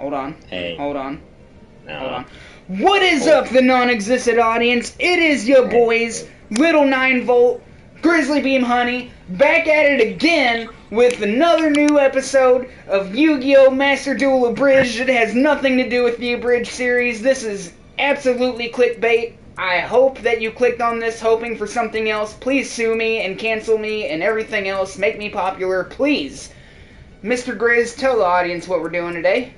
Hold on. Hey. Hold on. No. Hold on. What is up, the non-existent audience? It is your boys, Little 9-Volt, Grizzly Beam Honey, back at it again with another new episode of Yu-Gi-Oh! Master Duel Abridged. It has nothing to do with the Abridged series. This is absolutely clickbait. I hope that you clicked on this hoping for something else. Please sue me and cancel me and everything else. Make me popular, please. Mr. Grizz, tell the audience what we're doing today.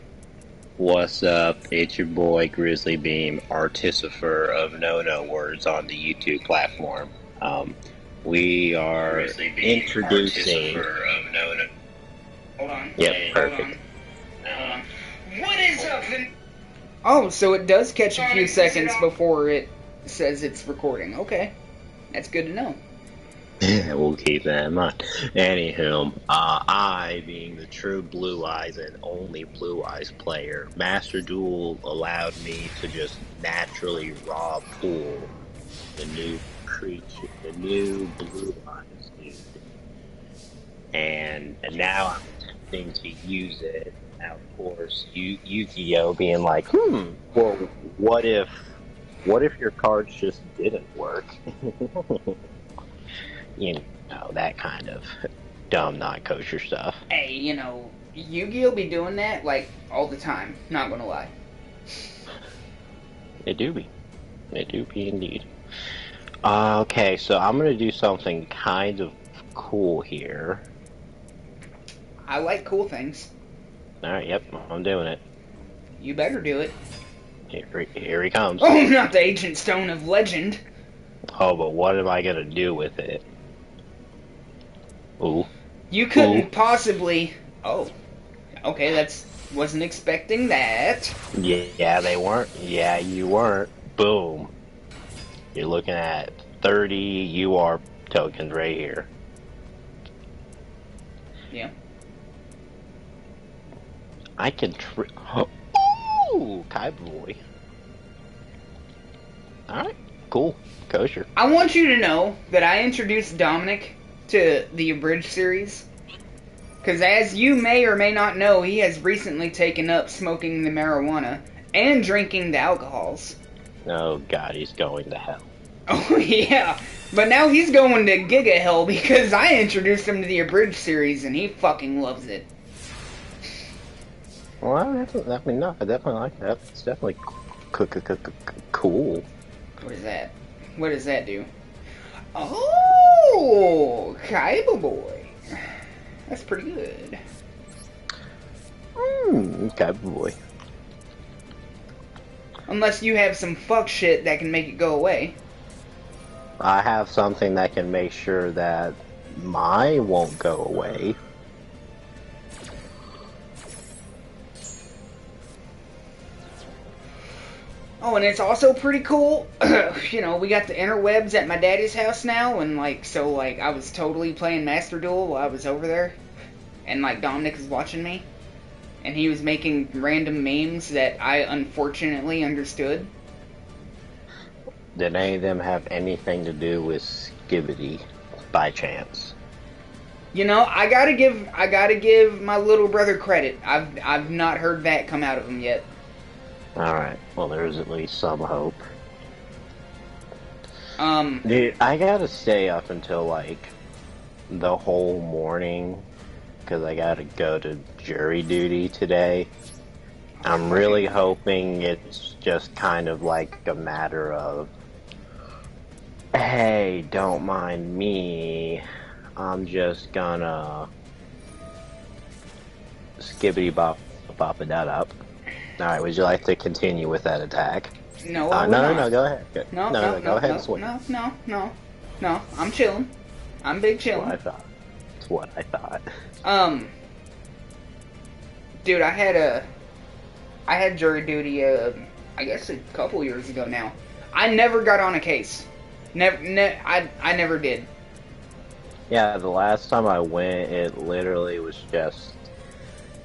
What's up? It's your boy Grizzly Beam, artificer of no words on the YouTube platform. We are introducing. Hold on. Yep, perfect. Hold on. What is up? Oh, so it does catch a few seconds before it says it's recording. Okay, that's good to know. We'll keep that in mind. Anywho, I, being the true Blue Eyes and only Blue Eyes player, Master Duel allowed me to just naturally raw pull the new creature, the new Blue Eyes dude. And now I'm attempting to use it. Now, of course, Yu-Gi-Oh! Being like, well, what if your cards just didn't work? You know, that kind of dumb, not kosher stuff. Hey, Yu-Gi-Oh! Be doing that, like, all the time. Not gonna lie. They do be. They do be indeed. Okay, so I'm gonna do something kind of cool here. I like cool things. Alright, yep, I'm doing it. You better do it. Here he comes. Oh, not the Ancient Stone of Legend. Oh, but what am I gonna do with it? Ooh. You couldn't possibly... Oh. Okay, wasn't expecting that. Yeah, they weren't. Yeah, you weren't. Boom. You're looking at 30 UR tokens right here. Yeah. I can Ooh, Kai Boy. Alright, cool. Kosher. I want you to know that I introduced Dominic to the Abridged series. Because as you may or may not know, he has recently taken up smoking the marijuana and drinking the alcohols. Oh god, he's going to hell. Oh yeah, but now he's going to Giga Hell because I introduced him to the Abridged series and he fucking loves it. Well, I definitely like that. It's definitely cool. What is that? What does that do? Oh, Kaiba Boy. That's pretty good. Kaiba Boy. Unless you have some fuck shit that can make it go away. I have something that can make sure that mine won't go away. Oh, and it's also pretty cool. We got the interwebs at my daddy's house now, and I was totally playing Master Duel while I was over there, and Dominic was watching me, and he was making random memes that I unfortunately understood. Did any of them have anything to do with Skibbity by chance? I gotta give my little brother credit. I've not heard that come out of him yet. Alright, well there's at least some hope. Dude, I gotta stay up until the whole morning because I gotta go to jury duty today. I'm really hoping it's just kind of like a matter of, hey, don't mind me, I'm just gonna skibbity bop it up. Alright, would you like to continue with that attack? No, no, go ahead. No, go ahead and swing. No, I'm chilling. I'm big chilling. That's what I thought. Dude, I had jury duty, I guess a couple years ago now. I never got on a case. I never did. Yeah, the last time I went, it literally was just,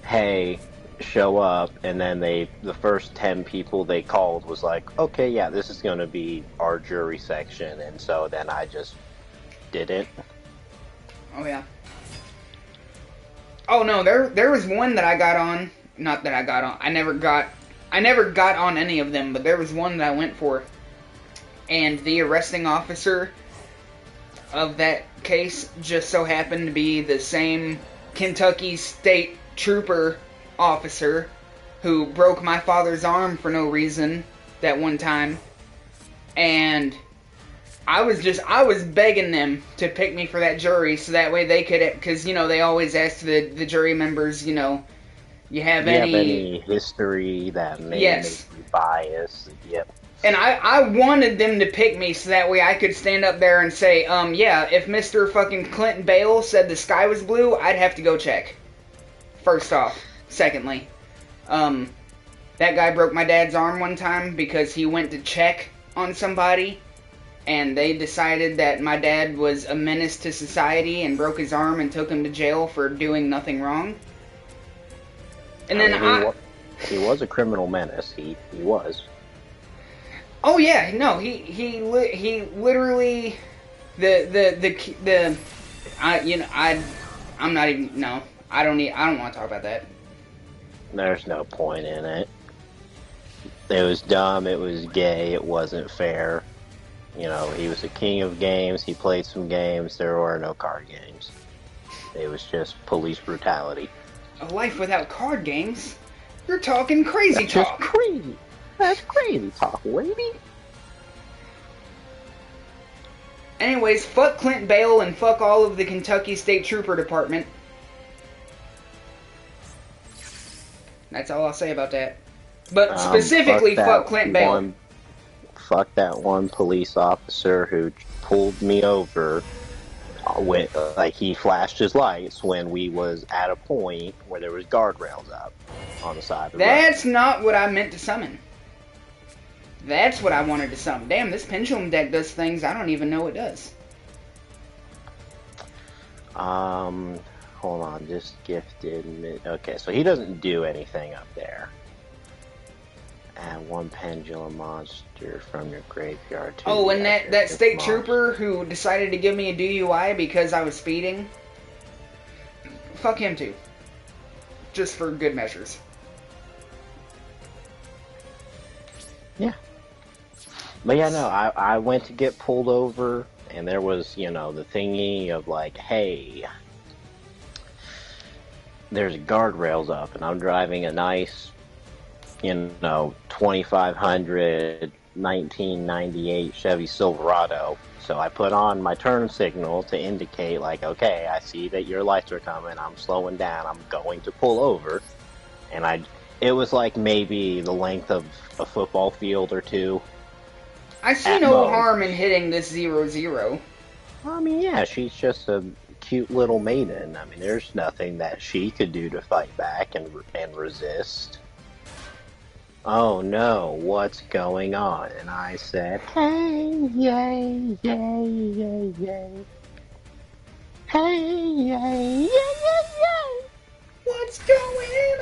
hey, show up, and then the first 10 people they called was like, okay, yeah, this is going to be our jury section, and so then I just didn't. Oh yeah. Oh no, there was one that I got on, not that I got on. I never got on any of them, but there was one that I went for, and the arresting officer of that case just so happened to be the same Kentucky State Trooper officer who broke my father's arm for no reason that one time, and I was begging them to pick me for that jury so that way they could, because, you know, they always ask the jury members, you know, you have any history that may yes. make you biased? Yep. And I wanted them to pick me so that way I could stand up there and say, yeah, if Mr. fucking Clinton Bale said the sky was blue, I'd have to go check. First off. Secondly, that guy broke my dad's arm one time because he went to check on somebody, and they decided that my dad was a menace to society and broke his arm and took him to jail for doing nothing wrong. And then he was a criminal menace. He was. Oh yeah, no, he literally I'm not even, no, I don't want to talk about that. There's no point in it. It was dumb, it was gay, it wasn't fair. You know, he was the king of games, he played some games, there were no card games. It was just police brutality. A life without card games? You're talking crazy That's talk. Just crazy. That's crazy talk, lady. Anyways, fuck Clint Bale and fuck all of the Kentucky State Trooper Department. That's all I'll say about that. But specifically, fuck Clint Bale. Fuck that one police officer who pulled me over when, he flashed his lights when we was at a point where there was guardrails up on the side of the road. That's not what I meant to summon. That's what I wanted to summon. Damn, this pendulum deck does things I don't even know it does. Hold on, just gifted. Okay, so he doesn't do anything up there. Add one pendulum monster from your graveyard to Oh, and that state trooper who decided to give me a DUI because I was speeding? Fuck him too. Just for good measures. Yeah. But yeah, no, I went to get pulled over, and there was, you know, the thingy of like, hey, there's guardrails up, and I'm driving a nice, you know, 2500 1998 Chevy Silverado. So I put on my turn signal to indicate, like, okay, I see that your lights are coming, I'm slowing down, I'm going to pull over. And it was like maybe the length of a football field or two. I see no harm in hitting this 0-0. I mean, yeah, she's just a cute little maiden. I mean, there's nothing that she could do to fight back and resist. Oh no, what's going on? And I said, hey, yay, yay, yay, yay. Hey, yay, yay, yay, yay. What's going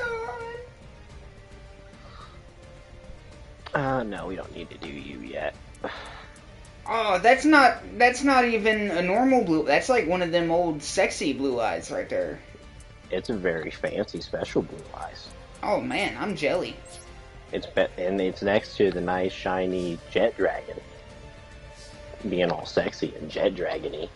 on? No, we don't need to do you yet. Oh, that's not even a normal blue. That's like one of them old sexy blue eyes right there. It's a very fancy special blue eyes. Oh man, I'm jelly. And it's next to the nice shiny jet dragon. Being all sexy and jet dragony.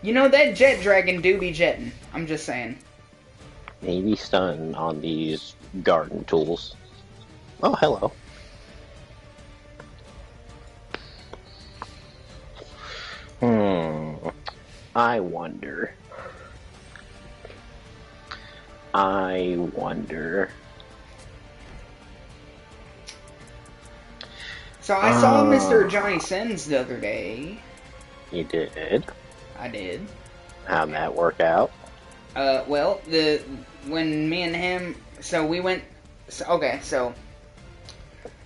You know, that jet dragon do be jetting. I'm just saying. Maybe stun on these garden tools. Oh, hello. I wonder. So I saw Mr. Johnny Sins the other day. You did? I did. How'd that work out? Well, when me and him, so we went, so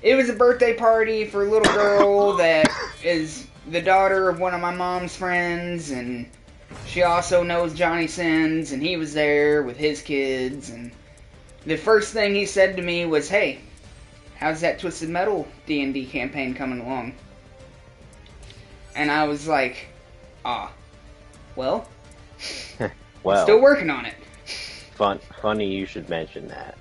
it was a birthday party for a little girl that is the daughter of one of my mom's friends, and she also knows Johnny Sins, and he was there with his kids, and the first thing he said to me was, hey, how's that Twisted Metal D&D campaign coming along? And I was like, well, I'm still working on it. Funny you should mention that.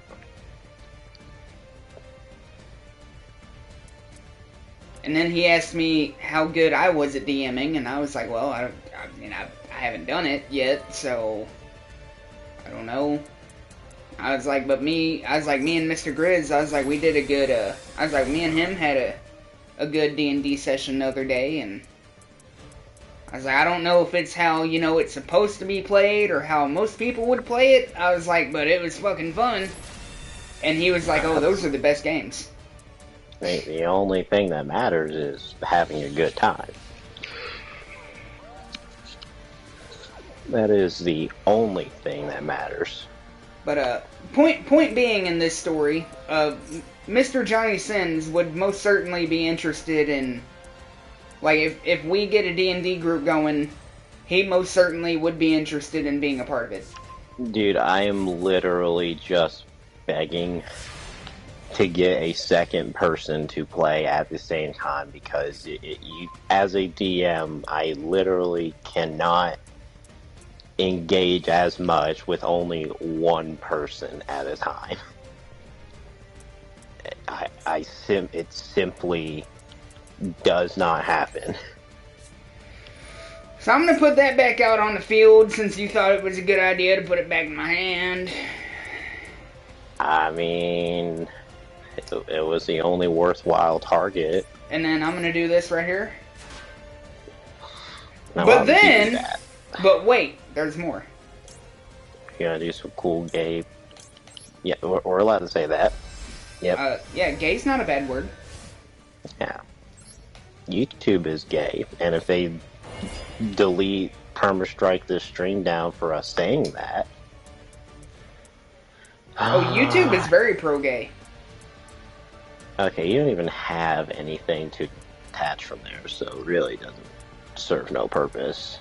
And then he asked me how good I was at DMing, and I was like, well, I haven't done it yet, so I don't know. I was like, me and Mr. Grizz, I was like, we did a good, I was like, me and him had a good D&D session the other day, and I was like, I don't know if it's how, it's supposed to be played, or how most people would play it. I was like, but it was fucking fun. And he was like, oh, those are the best games. The only thing that matters is having a good time. That is the only thing that matters. But point being in this story, Mr. Johnny Sins would most certainly be interested in, like, if we get a D&D group going, he most certainly would be interested in being a part of it. Dude, I am literally just begging to get a second person to play at the same time, because as a DM, I literally cannot engage as much with only one person at a time. It simply does not happen. So I'm gonna put that back out on the field, since you thought it was a good idea to put it back in my hand. I mean, it was the only worthwhile target. And then I'm gonna do this right here. Now, but wait, there's more. You're gonna do some cool gay. Yeah, we're allowed to say that. Yep. Yeah, gay's not a bad word. Yeah. YouTube is gay, and if they delete, permastrike this stream down for us saying that. Oh, YouTube is very pro-gay. Okay, you don't even have anything to attach from there, so it really doesn't serve no purpose.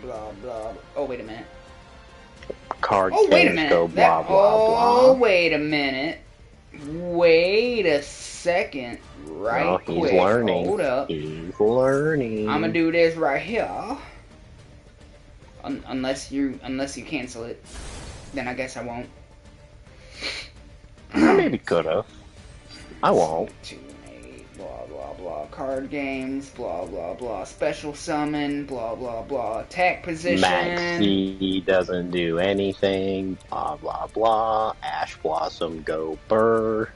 Blah, blah. Oh, wait a minute. Card wait a minute. Go blah, blah, blah. Oh, wait a minute. Wait a second. Right he's quick. learning. Hold up. He's learning. I'm gonna do this right here. Unless you cancel it, then I guess I won't. I maybe could've. I won't. 2 and 8, blah blah blah. Card games, blah blah blah. Special summon, blah blah blah. Attack position. Maxi doesn't do anything. Blah blah blah. Ash Blossom go burr.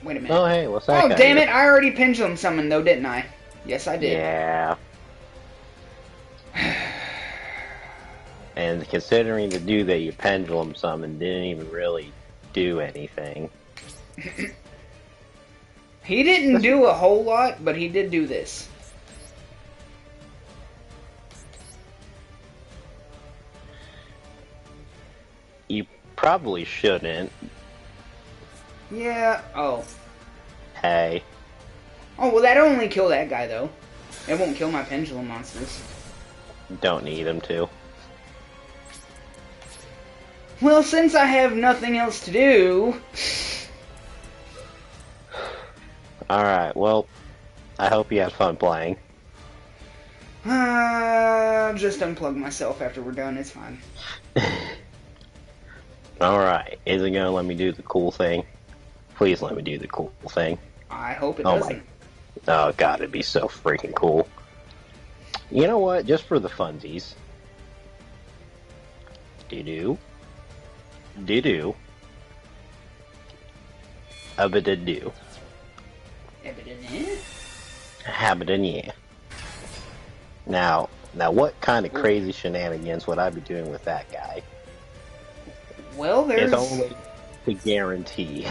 Wait a minute. Oh hey, what's that? Oh damn it! I already pendulum summoned though, didn't I? Yes, I did. Yeah. And considering the dude that you pendulum summoned didn't even really do anything. He didn't do a whole lot, but he did do this. You probably shouldn't. Yeah. Oh. Hey. Oh, well, that'll only kill that guy, though. It won't kill my pendulum monsters. Don't need him to. Well, since I have nothing else to do... Alright, well, I hope you had fun playing. I'll just unplug myself after we're done, it's fine. Alright, is it gonna let me do the cool thing? Please let me do the cool thing. I hope it doesn't. Oh god, it'd be so freaking cool. You know what, just for the funsies. Do-do. Do-do. Abba-da-do. Habba-da-yeah. Now what kind of crazy shenanigans would I be doing with that guy? Well, there's... It's only to guarantee.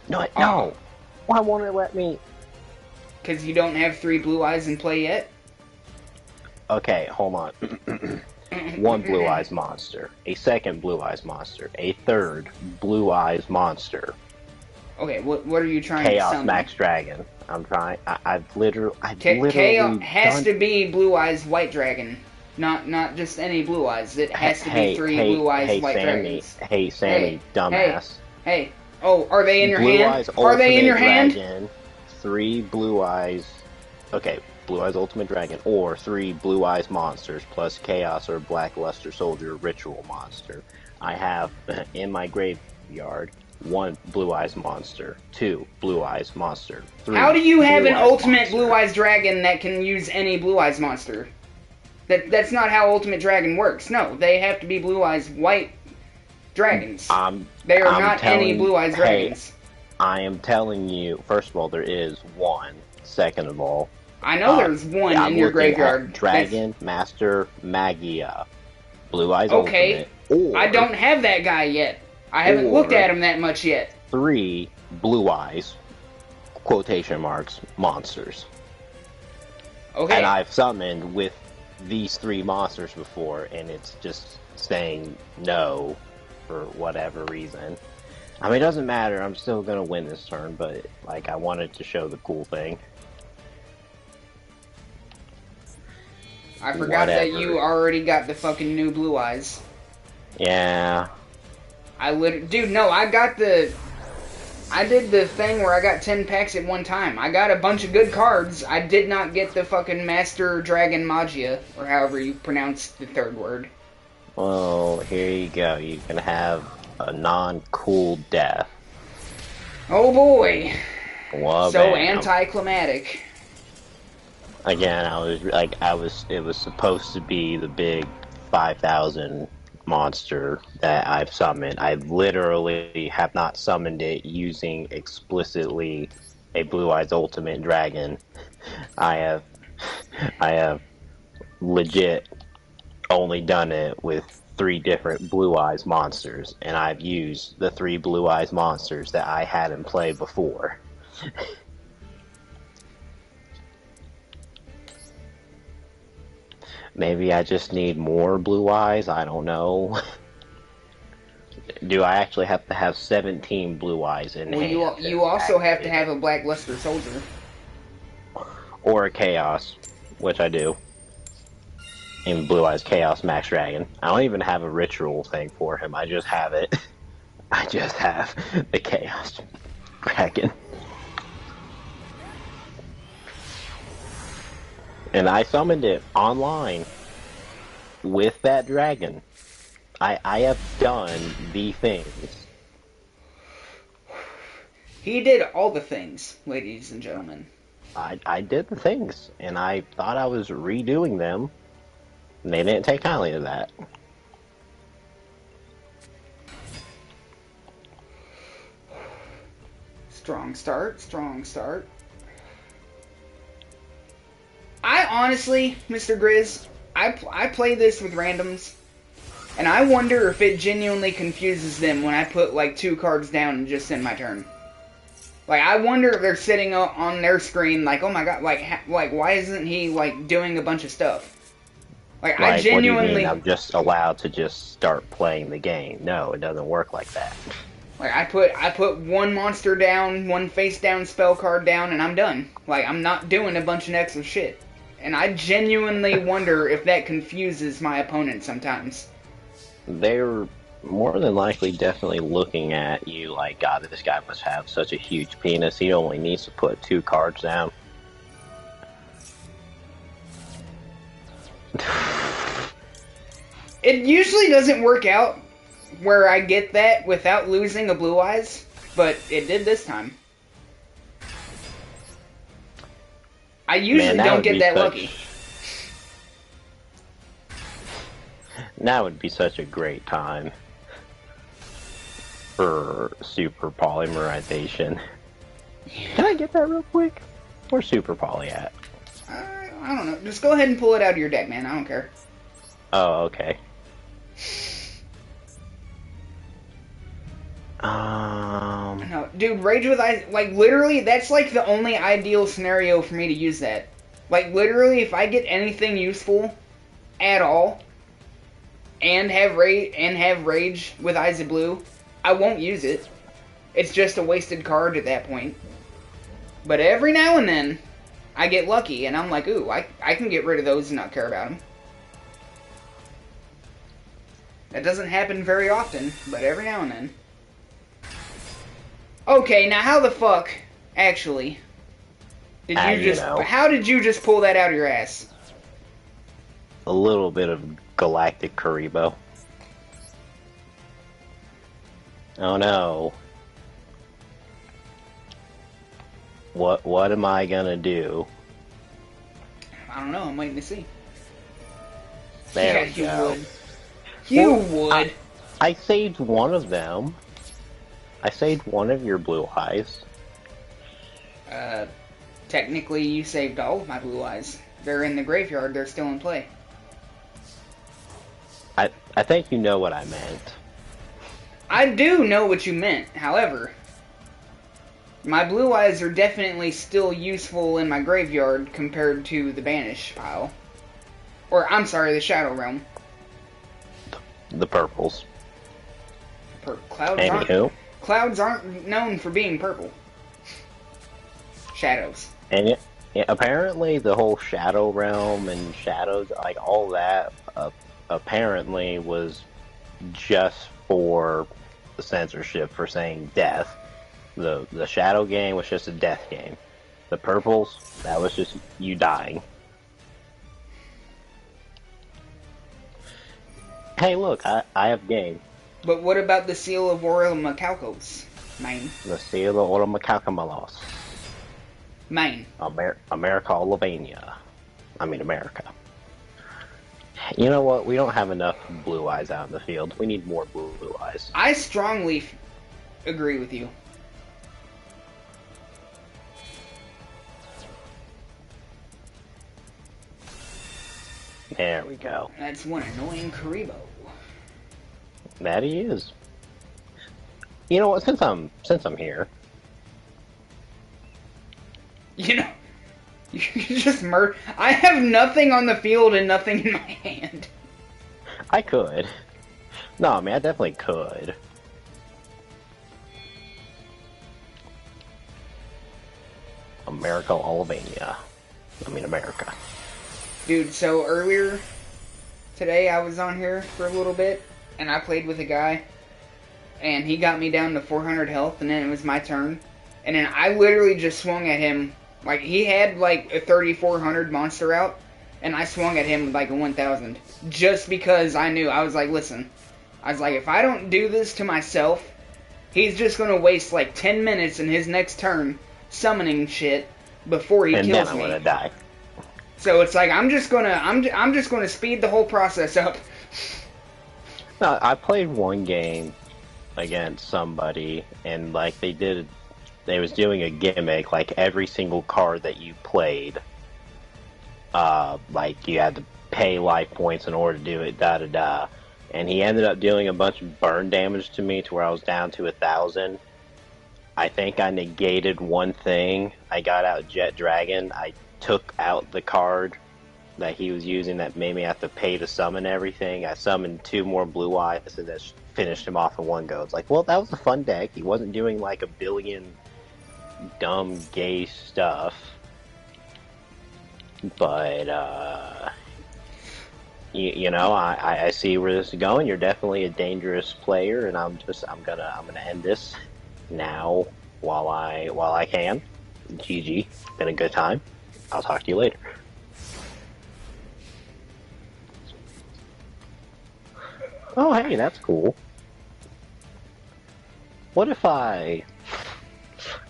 No. Why won't it let me? Because you don't have 3 blue eyes in play yet? Okay, hold on. 1 blue eyes monster, a 2nd blue eyes monster, a 3rd blue eyes monster. Okay, what are you trying Chaos to summon? Max Dragon. I'm trying. I've literally Chaos has to be blue eyes white dragon, not just any blue eyes. It has to be 3 blue eyes white dragons. Hey Sammy, dumbass. Hey. Oh, are they in your Blue hand? Eyes Are they in Ultimate your hand? Dragon, 3 Blue Eyes. Okay, Blue Eyes Ultimate Dragon, or 3 Blue Eyes monsters plus Chaos or Blackluster Soldier Ritual monster. I have in my graveyard 1 Blue Eyes monster, 2 Blue Eyes monster, 3 How do you have Blue an Eyes ultimate monster. Blue Eyes Dragon that can use any Blue Eyes monster? That's not how Ultimate Dragon works. No, they have to be Blue Eyes White dragons. They are not any Blue Eyes dragons. I am telling you, first of all, there is one. Second of all, I know there's one I'm in your looking graveyard. at Dragon Master Magia, Blue Eyes Okay, Ultimate, or I don't have that guy yet. I haven't looked at him that much yet. 3 Blue Eyes, quotation marks, monsters. Okay. And I've summoned with these 3 monsters before, and it's just saying no for whatever reason. I mean, it doesn't matter. I'm still gonna win this turn, but like, I wanted to show the cool thing. I forgot that you already got the fucking new Blue Eyes. Yeah. Dude, no, I did the thing where I got 10 packs at one time. I got a bunch of good cards. I did not get the fucking Master Dragon Magia, or however you pronounce the third word. Well, here you go. You can have a non-cool death. Oh boy. Well, so bam. anticlimactic. Again, it was supposed to be the big 5,000 monster that I've summoned. I literally have not summoned it using explicitly a Blue Eyes Ultimate Dragon. I have legit only done it with 3 different Blue Eyes monsters, and I've used the 3 Blue Eyes monsters that I had in play before. Maybe I just need more Blue Eyes, I don't know. Do I actually have to have 17 Blue Eyes in hand? You also have to have a Blackluster Soldier. Or a Chaos, which I do. In Blue Eyes Chaos Max Dragon. I don't even have a ritual thing for him, I just have it. I just have the Chaos Dragon. And I summoned it online with that dragon. I have done the things. He did all the things, ladies and gentlemen. I did the things, and I thought I was redoing them, and they didn't take kindly to that. Strong start, strong start. I honestly, Mr. Grizz, I play this with randoms, and I wonder if it genuinely confuses them when I put like 2 cards down and just end my turn. Like, I wonder if they're sitting on their screen like, oh my god, like why isn't he like doing a bunch of stuff? Like I genuinely. What do you mean? I'm just allowed to just start playing the game? No, it doesn't work like that. Like I put 1 monster down, 1 face down spell card down, and I'm done. Like I'm not doing a bunch of extra shit. And I genuinely wonder if that confuses my opponent sometimes. They're more than likely definitely looking at you like, God, this guy must have such a huge penis. He only needs to put 2 cards down. It usually doesn't work out where I get that without losing a Blue Eyes, but it did this time. I usually don't get that lucky. That would be such a great time for super polymerization. Can I get that real quick? Where's super poly at? I don't know. Just go ahead and pull it out of your deck, man. I don't care. Oh, okay. No, dude, Rage with Ice, like, literally, that's, like, the only ideal scenario for me to use that. Like, literally, if I get anything useful at all, and have Rage with Eyes of Blue, I won't use it. It's just a wasted card at that point. But every now and then, I get lucky, and I'm like, ooh, I can get rid of those and not care about them. That doesn't happen very often, but every now and then. Okay, now how the fuck, actually, how did you just pull that out of your ass? A little bit of galactic Karibo. Oh no. What am I gonna do? I don't know, I'm waiting to see. There yeah, we go. You would. I saved one of them. I saved one of your blue eyes. Technically you saved all of my blue eyes. They're in the graveyard, they're still in play. I think you know what I meant. I do know what you meant, however, my blue eyes are definitely still useful in my graveyard compared to the banish pile. Or, I'm sorry, the Shadow Realm. The purples. Clouds aren't known for being purple. Shadows. And apparently the whole Shadow Realm and shadows, like all that, apparently was just for the censorship for saying death. The Shadow game was just a death game. The purples, that was just you dying. Hey, look, I have game. But what about the Seal of Oromacalcos, Maine? The Seal of Oromacalcamalos. Maine. America, Albania. I mean, America. You know what? We don't have enough blue eyes out in the field. We need more blue eyes. I strongly agree with you. There we go. That's one annoying Karibo. That he is. You know what? Since I'm here. You know, you just murder. I have nothing on the field and nothing in my hand. I could. No, I mean, I definitely could. America, Albania. I mean, America. Dude, so earlier today I was on here for a little bit, and I played with a guy, and he got me down to 400 health, and then it was my turn, and then I literally just swung at him. Like, he had like a 3400 monster out, and I swung at him with like a 1000. Just because I knew. I was like, listen. I was like, if I don't do this to myself, he's just going to waste like 10 minutes in his next turn summoning shit before he kills me. And then I'm going to die. So it's like, I'm just gonna speed the whole process up. No, I played one game against somebody, and like they was doing a gimmick, like every single card that you played, like you had to pay life points in order to do it, da-da-da. And he ended up dealing a bunch of burn damage to me to where I was down to 1,000. I think I negated one thing. I got out Jet Dragon. I took out the card that he was using that made me have to pay to summon everything. I summoned 2 more blue eyes and just finished him off in one go. It's like, well, that was a fun deck. He wasn't doing like a billion dumb gay stuff, but you know, I see where this is going. You're definitely a dangerous player, and I'm gonna end this now while I can. GG, been a good time. I'll talk to you later. Oh, hey, that's cool. What if I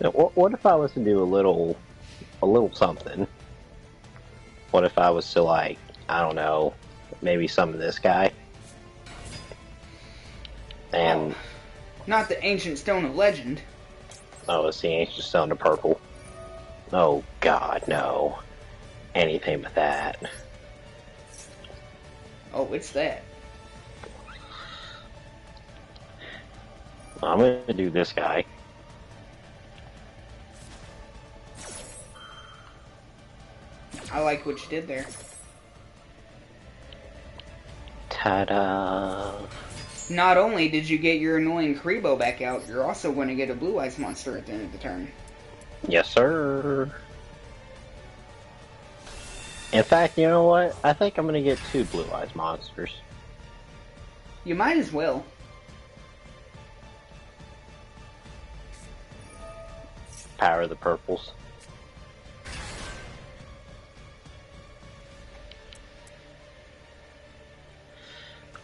was to do a little something? What if I was to, like, I don't know, maybe summon this guy? And not the Ancient Stone of Legend. Oh, it's the Ancient Stone of Purple. Oh God, no. Anything but that. Oh, it's that. I'm gonna do this guy. I like what you did there. Ta-da! Not only did you get your annoying Karibo back out, you're also going to get a Blue Eyes monster at the end of the turn. Yes, sir. In fact, you know what? I think I'm going to get 2 Blue Eyes monsters. You might as well. power of the purples.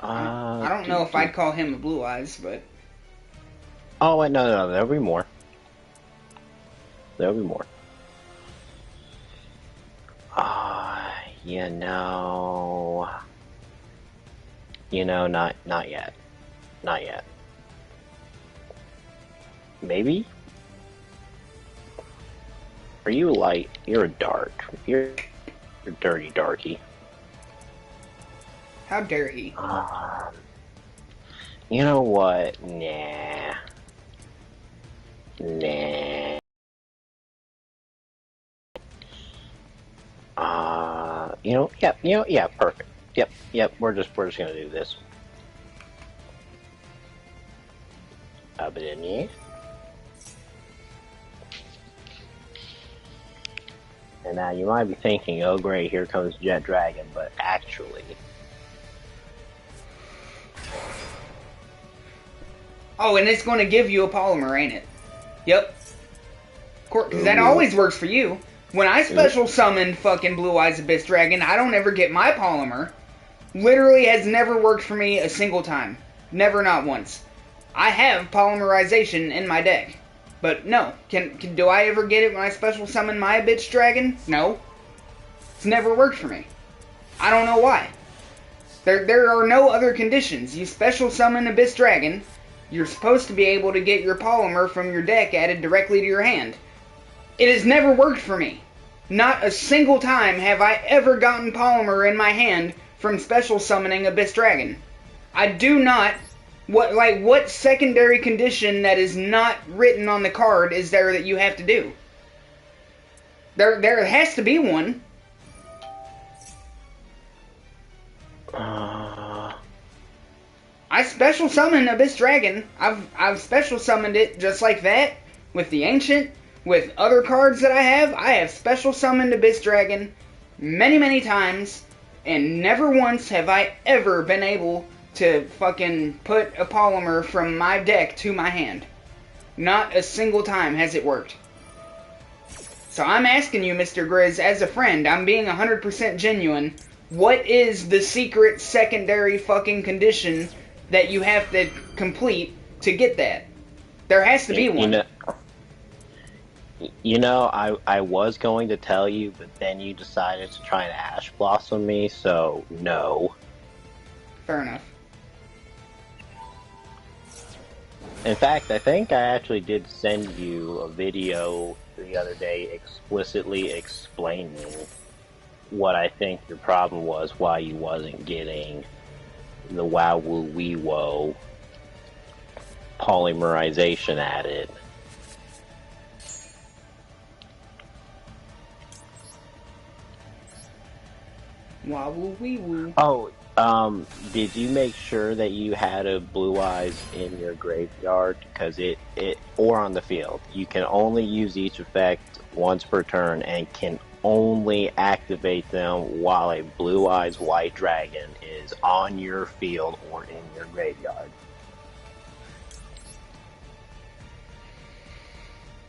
I don't know if I'd call him a Blue Eyes, but... Oh, wait, no, there'll be more. There'll be more. You know... not yet. Not yet. Maybe? Are you light? You're a dark. You're a dirty darky. How dare he? You know what? Nah. Nah. Yeah, perfect. Yep, we're just gonna do this. Up it in here. And now you might be thinking, oh great, here comes Jet Dragon, but actually... Oh, and it's going to give you a polymer, ain't it? Yep. Because that always works for you. When I special summon fucking Blue Eyes Abyss Dragon, I don't ever get my polymer. Literally has never worked for me a single time. Never, not once. I have polymerization in my deck. But no, do I ever get it when I special summon my Abyss Dragon? No. It's never worked for me. I don't know why. There are no other conditions. You special summon Abyss Dragon, you're supposed to be able to get your polymer from your deck added directly to your hand. It has never worked for me. Not a single time have I ever gotten polymer in my hand from special summoning Abyss Dragon. I do not... What secondary condition that is not written on the card is there that you have to do? There has to be one. I special summoned Abyss Dragon. I've special summoned it just like that with the Ancient, with other cards that I have special summoned Abyss Dragon many times, and never once have I ever been able to fucking put a polymer from my deck to my hand. Not a single time has it worked. So I'm asking you, Mr. Grizz, as a friend, I'm being 100% genuine, what is the secret secondary fucking condition that you have to complete to get that? There has to be one. I was going to tell you, but then you decided to try and Ash Blossom me, so no. Fair enough. In fact, I think I actually did send you a video the other day explicitly explaining what I think your problem was, why you wasn't getting the wow woo wee woe polymerization added. Wow woo wee woo. Oh, did you make sure that you had a Blue Eyes in your graveyard? Because or on the field. You can only use each effect once per turn and can only activate them while a Blue Eyes White Dragon is on your field or in your graveyard.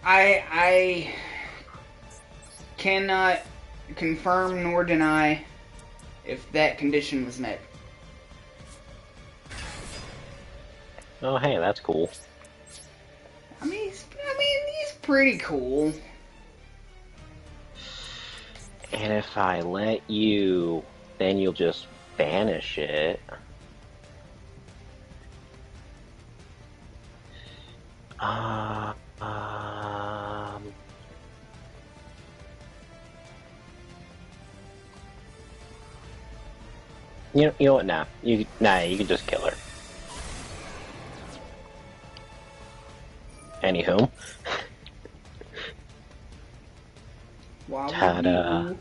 I cannot confirm nor deny if that condition was met. Oh, hey, that's cool. I mean, he's pretty cool. And if I let you, then you'll just banish it. You know what? Nah, you can just kill her. Anywho. Ta-da.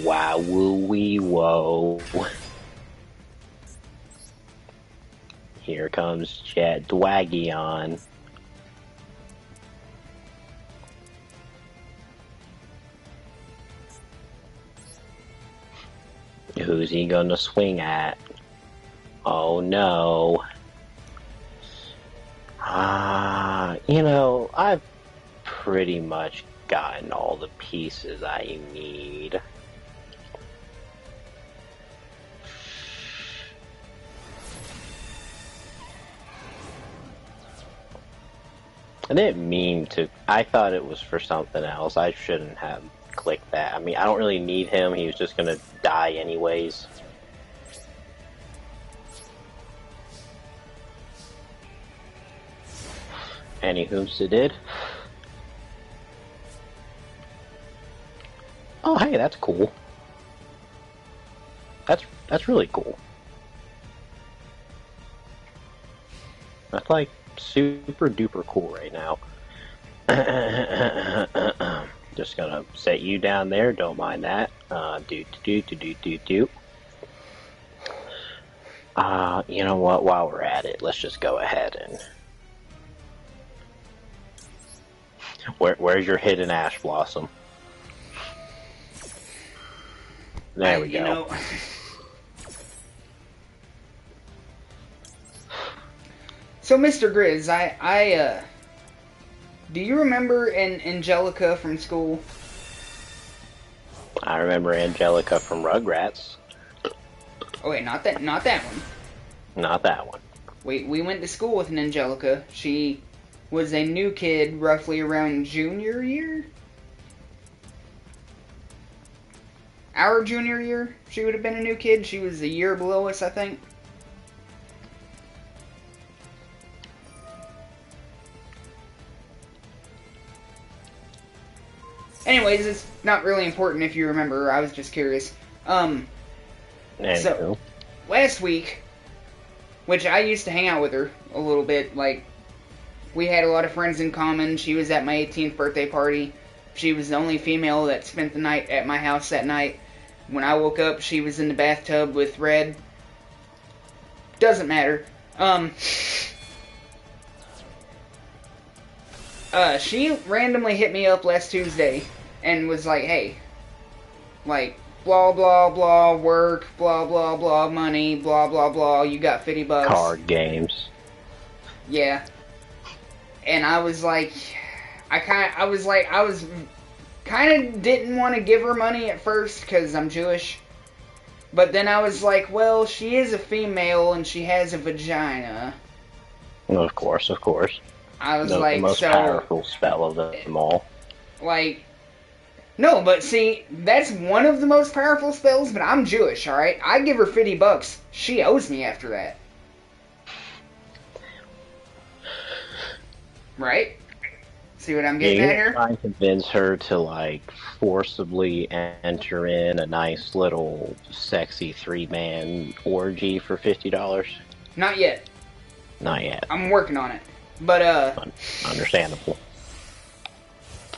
Wow woo wee woe. Here comes Jet Dwagion. Who's he gonna swing at? Oh no. I've pretty much gotten all the pieces I need. I didn't mean to. I thought it was for something else. I shouldn't have clicked that. I mean, I don't really need him. He was just gonna die anyways. Anywho, it did. Oh, hey, that's cool. That's really cool. That's like super duper cool right now. Just gonna set you down there. Don't mind that. You know what? While we're at it, let's just go ahead and. Where's your hidden ash blossom? There we go. You know, so, Mr. Grizz, do you remember Angelica from school? I remember Angelica from Rugrats. Oh wait, not that one. Not that one. We went to school with an Angelica. She was a new kid, roughly around junior year. Our junior year, she would have been a new kid. She was a year below us, I think. Anyways, it's not really important if you remember. I was just curious. So, last week, which I used to hang out with her a little bit, like, we had a lot of friends in common. She was at my 18th birthday party. She was the only female that spent the night at my house that night. When I woke up, she was in the bathtub with Red. Doesn't matter. She randomly hit me up last Tuesday and was like, hey, like, blah, blah, blah, work, blah, blah, blah, money, blah, blah, blah, you got $50. Card games. Yeah. And I was like, I kind of didn't want to give her money at first because I'm Jewish. But then I was like, well, she is a female and she has a vagina. Of course. I was the most so powerful spell of them all. Like, no, but see, that's one of the most powerful spells, but I'm Jewish, alright? I give her $50. She owes me after that. Right? See what I'm getting at here? Try and convince her to, like, forcibly enter in a nice little sexy 3-man orgy for $50? Not yet. Not yet. I'm working on it. But, Understandable.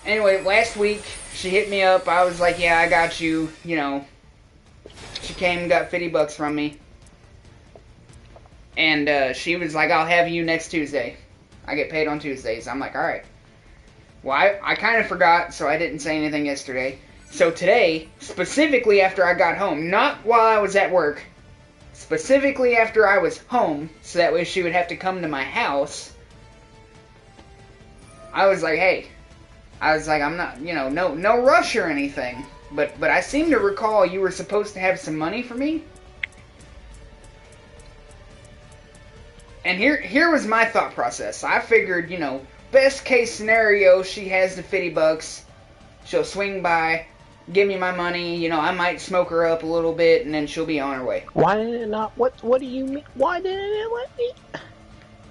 Anyway, last week, she hit me up. I was like, yeah, I got you. You know, she came and got $50 from me. And, she was like, I'll have you next Tuesday. I get paid on Tuesdays. I'm like, alright. Well, I kind of forgot, so I didn't say anything yesterday. So today, specifically after I got home, not while I was at work, specifically after I was home, so that way she would have to come to my house, I was like, hey, I'm not, you know, no rush or anything, but I seem to recall you were supposed to have some money for me. And here was my thought process. I figured, you know, best case scenario, she has the $50. She'll swing by, give me my money. You know, I might smoke her up a little bit, and then she'll be on her way. Why did it not? What do you mean? Why didn't it let me?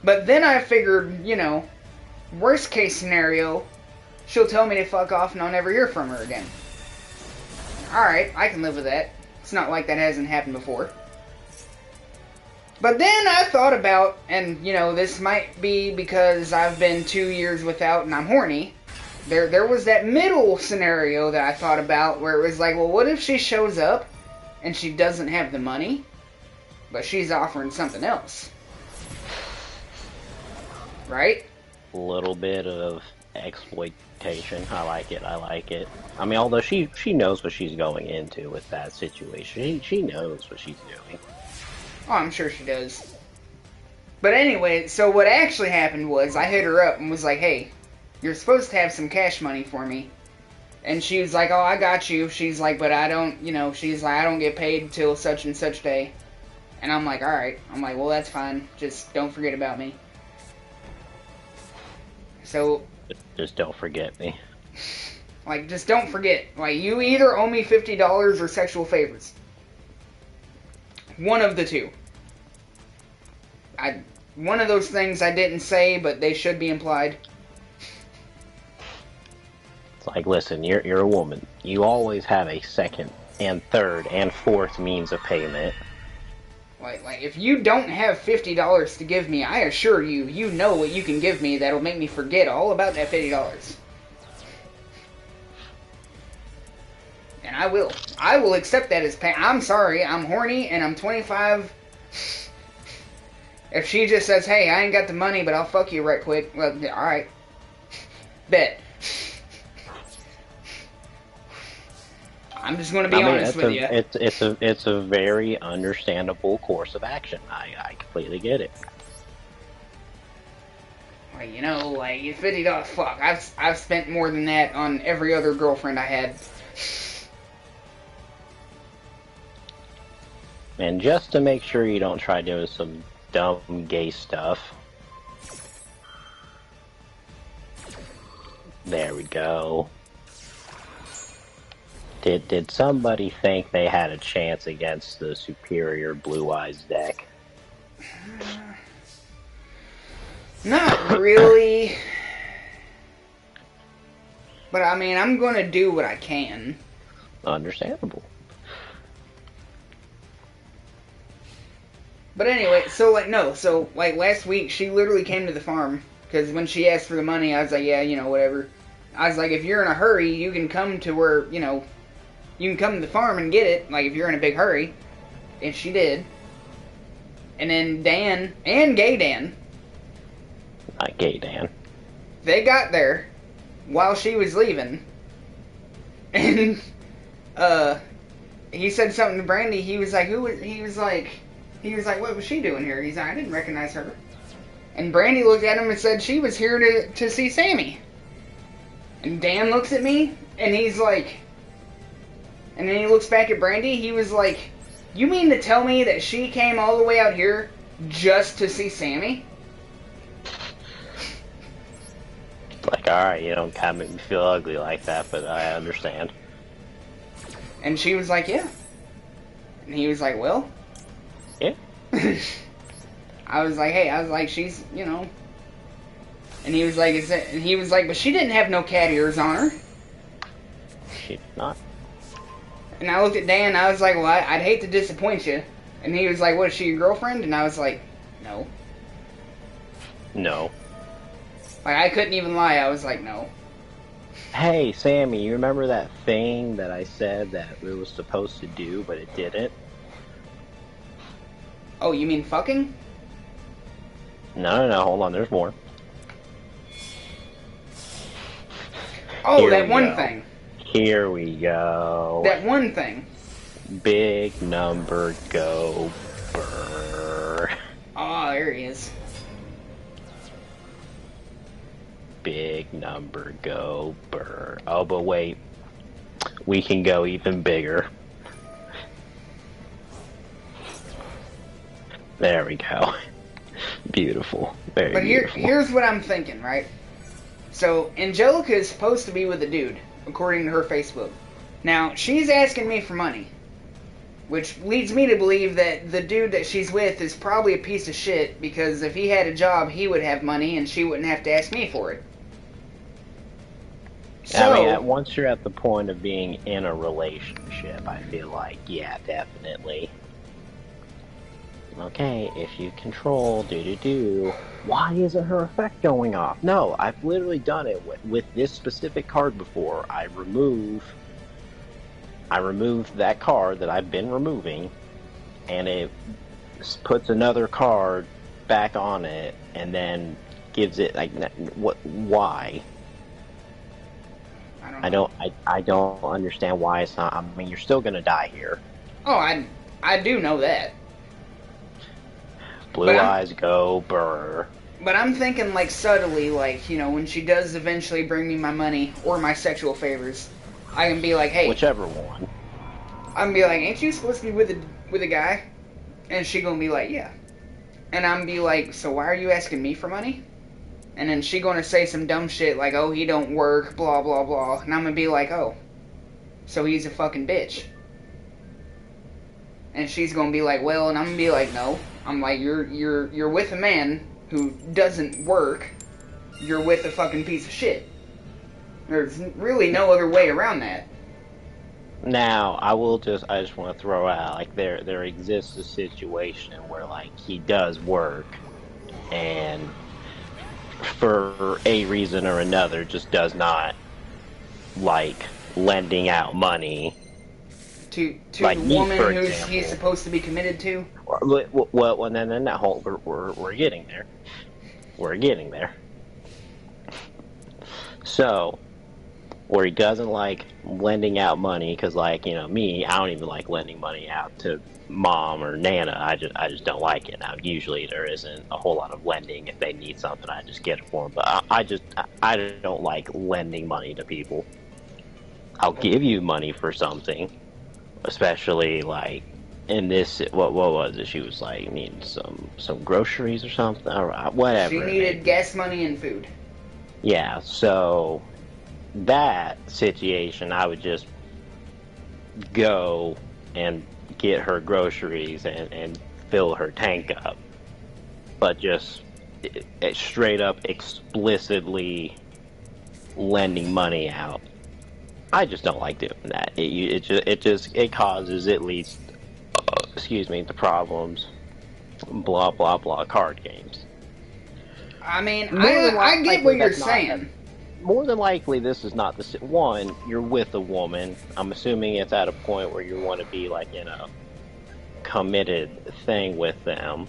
But then I figured, you know, worst case scenario, she'll tell me to fuck off, and I'll never hear from her again. Alright, I can live with that. It's not like that hasn't happened before. But then I thought about, and, you know, this might be because I've been 2 years without and I'm horny. There was that middle scenario that I thought about where it was like, well, what if she shows up and she doesn't have the money, but she's offering something else? Right? A little bit of exploitation. I like it. I mean, although she knows what she's going into with that situation. She knows what she's doing. Oh, I'm sure she does. But anyway, so what actually happened was I hit her up and was like, hey, you're supposed to have some cash money for me. And she was like, oh, I got you. She's like, but I don't, she's like, I don't get paid till such and such day. And I'm like, alright. I'm like, well, that's fine. Just don't forget about me. So... Just don't forget me. Like, just don't forget. Like, you either owe me $50 or sexual favors. One of the two. One of those things I didn't say, but they should be implied. It's like, listen, you're a woman. You always have a second and third and fourth means of payment. Like if you don't have $50 to give me, I assure you, you know what you can give me that'll make me forget all about that $50. And I will. I will accept that as pay. I'm sorry, I'm horny and I'm 25. If she just says, hey, I ain't got the money, but I'll fuck you right quick, well, alright. Bet. I'm just going to be honest with you. It's a very understandable course of action. I completely get it. Like, like $50. Fuck, I've spent more than that on every other girlfriend I had. And just to make sure you don't try doing some dumb gay stuff. There we go. Did somebody think they had a chance against the superior Blue Eyes deck? Not really. But I mean, I'm gonna do what I can. Understandable. But anyway, so last week she literally came to the farm. Because when she asked for the money, I was like, yeah, whatever. I was like, if you're in a hurry, you can come to where, you can come to the farm and get it, like, if you're in a big hurry. And she did. And then Dan, and Gay Dan. Not Gay Dan. They got there while she was leaving. And, he said something to Brandy. He was like, what was she doing here? He's like, I didn't recognize her. And Brandy looked at him and said she was here to see Sammy. And Dan looks at me, and he's like... And then he looks back at Brandy, he was like, you mean to tell me that she came all the way out here just to see Sammy? Like, alright, you don't kind of make me feel ugly like that, but I understand. And she was like, yeah. And he was like, well... Yeah. I was like, she's, And he was like, but she didn't have no cat ears on her. She did not. And I looked at Dan, and I was like, well, I'd hate to disappoint you. And he was like, what, is she your girlfriend? And I was like, no. No. Like, I couldn't even lie, I was like, no. Hey, Sammy, you remember that thing that I said that it was supposed to do, but it didn't? Oh, you mean fucking? No, hold on, there's more. Oh, that one thing. Here we go. That one thing. Big number go burr. Oh, there he is. Big number go burr. Oh, but wait. We can go even bigger. There we go. Beautiful. Very beautiful. Here's what I'm thinking, right? So, Angelica is supposed to be with a dude, according to her Facebook. Now, she's asking me for money. Which leads me to believe that the dude that she's with is probably a piece of shit, because if he had a job, he would have money, and she wouldn't have to ask me for it. So, I mean, once you're at the point of being in a relationship, I feel like, yeah, definitely. Okay, if you control, why isn't her effect going off? No, I've literally done it with this specific card before. I removed that card that I've been removing, and it puts another card back on it, and then gives it, like, what? Why? I don't understand why it's not. I mean, you're still gonna die here. Oh, I do know that. Blue eyes go burr. But I'm thinking, like, subtly, like, you know, when she does eventually bring me my money or my sexual favors, I can be like, hey. Whichever one. I can be like, ain't you supposed to be with a guy? And she gonna be like, yeah. And I'm be like, so why are you asking me for money? And then she gonna say some dumb shit like, oh, he don't work, blah, blah, blah. And I'm gonna be like, oh, so he's a fucking bitch. And she's gonna be like, well, and I'm gonna be like, no. I'm like, you're with a man who doesn't work. You're with a fucking piece of shit. There's really no other way around that. Now, I just want to throw out, like, there exists a situation where, like, he does work, and for a reason or another, just does not like lending out money to like the me, woman for who example. he's supposed to be committed to. Well, then that whole we're getting there. We're getting there. So, where he doesn't like lending out money, because, like, you know, me, I don't even like lending money out to mom or nana. I just don't like it. Now, usually there isn't a whole lot of lending. If they need something, I just get it for them. But I don't like lending money to people. I'll give you money for something, especially like in this. What was it? She was like needing some groceries or something, or whatever. She needed gas money and food. Yeah, so that situation, I would just go and get her groceries and fill her tank up. But just straight up explicitly lending money out, I just don't like doing that. It causes, at least, the problems. Blah blah blah. Card games. I mean, I get what you're saying. More than likely, this is not the one. You're with a woman. I'm assuming it's at a point where you want to be like in a committed thing with them.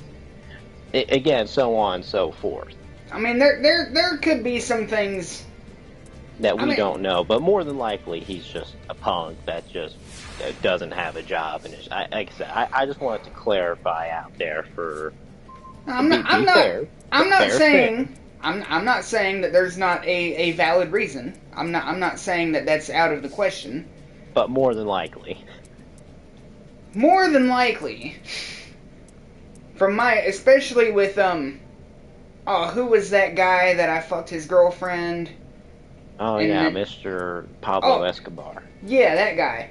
Again, so on and so forth. I mean, there could be some things that we don't know, but more than likely, he's just a punk that just doesn't have a job. And like I said, I just wanted to clarify out there for. I'm not saying that there's not a valid reason. I'm not saying that that's out of the question. But more than likely. More than likely. Especially with who was that guy that I fucked his girlfriend? Oh yeah, Mr. Pablo Escobar. Yeah, that guy.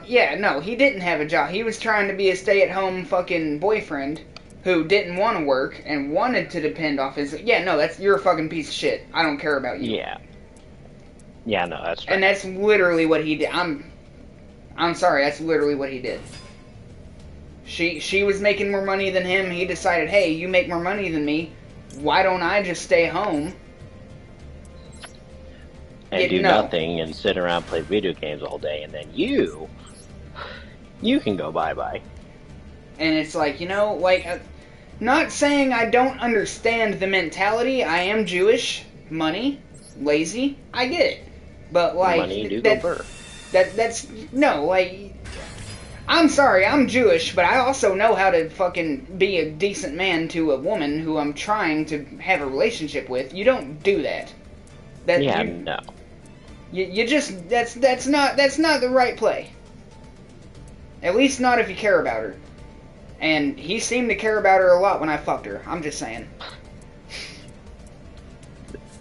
Yeah, no, he didn't have a job. He was trying to be a stay-at-home fucking boyfriend who didn't want to work and wanted to depend off his... Yeah, no, you're a fucking piece of shit. I don't care about you. Yeah. Yeah, no, that's right. And that's literally what he did. I'm sorry, that's literally what he did. She was making more money than him. He decided, hey, you make more money than me. Why don't I just stay home? And do nothing and sit around and play video games all day, and then you can go bye-bye. And it's like, not saying I don't understand the mentality. I am Jewish. Money. Lazy. I get it. But, like... Money do go burr. I'm sorry, I'm Jewish, but I also know how to fucking be a decent man to a woman who I'm trying to have a relationship with. You don't do that. No. You just... That's not the right play. At least not if you care about her. And he seemed to care about her a lot when I fucked her. I'm just saying.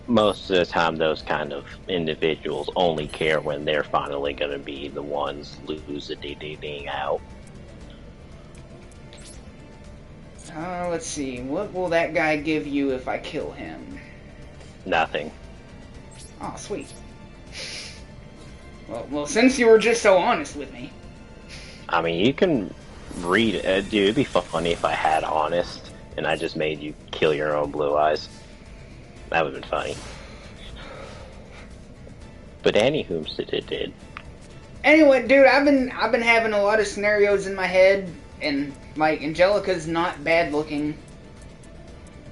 Most of the time, those kind of individuals only care when they're finally going to be the ones losing out. Let's see. What will that guy give you if I kill him? Nothing. Oh, sweet. Well, since you were just so honest with me. I mean, you can read it. Dude, it'd be funny if I had honest and I just made you kill your own blue eyes. That would have been funny. But anywho, it did. Anyway, dude, I've been having a lot of scenarios in my head, and like Angelica's not bad looking.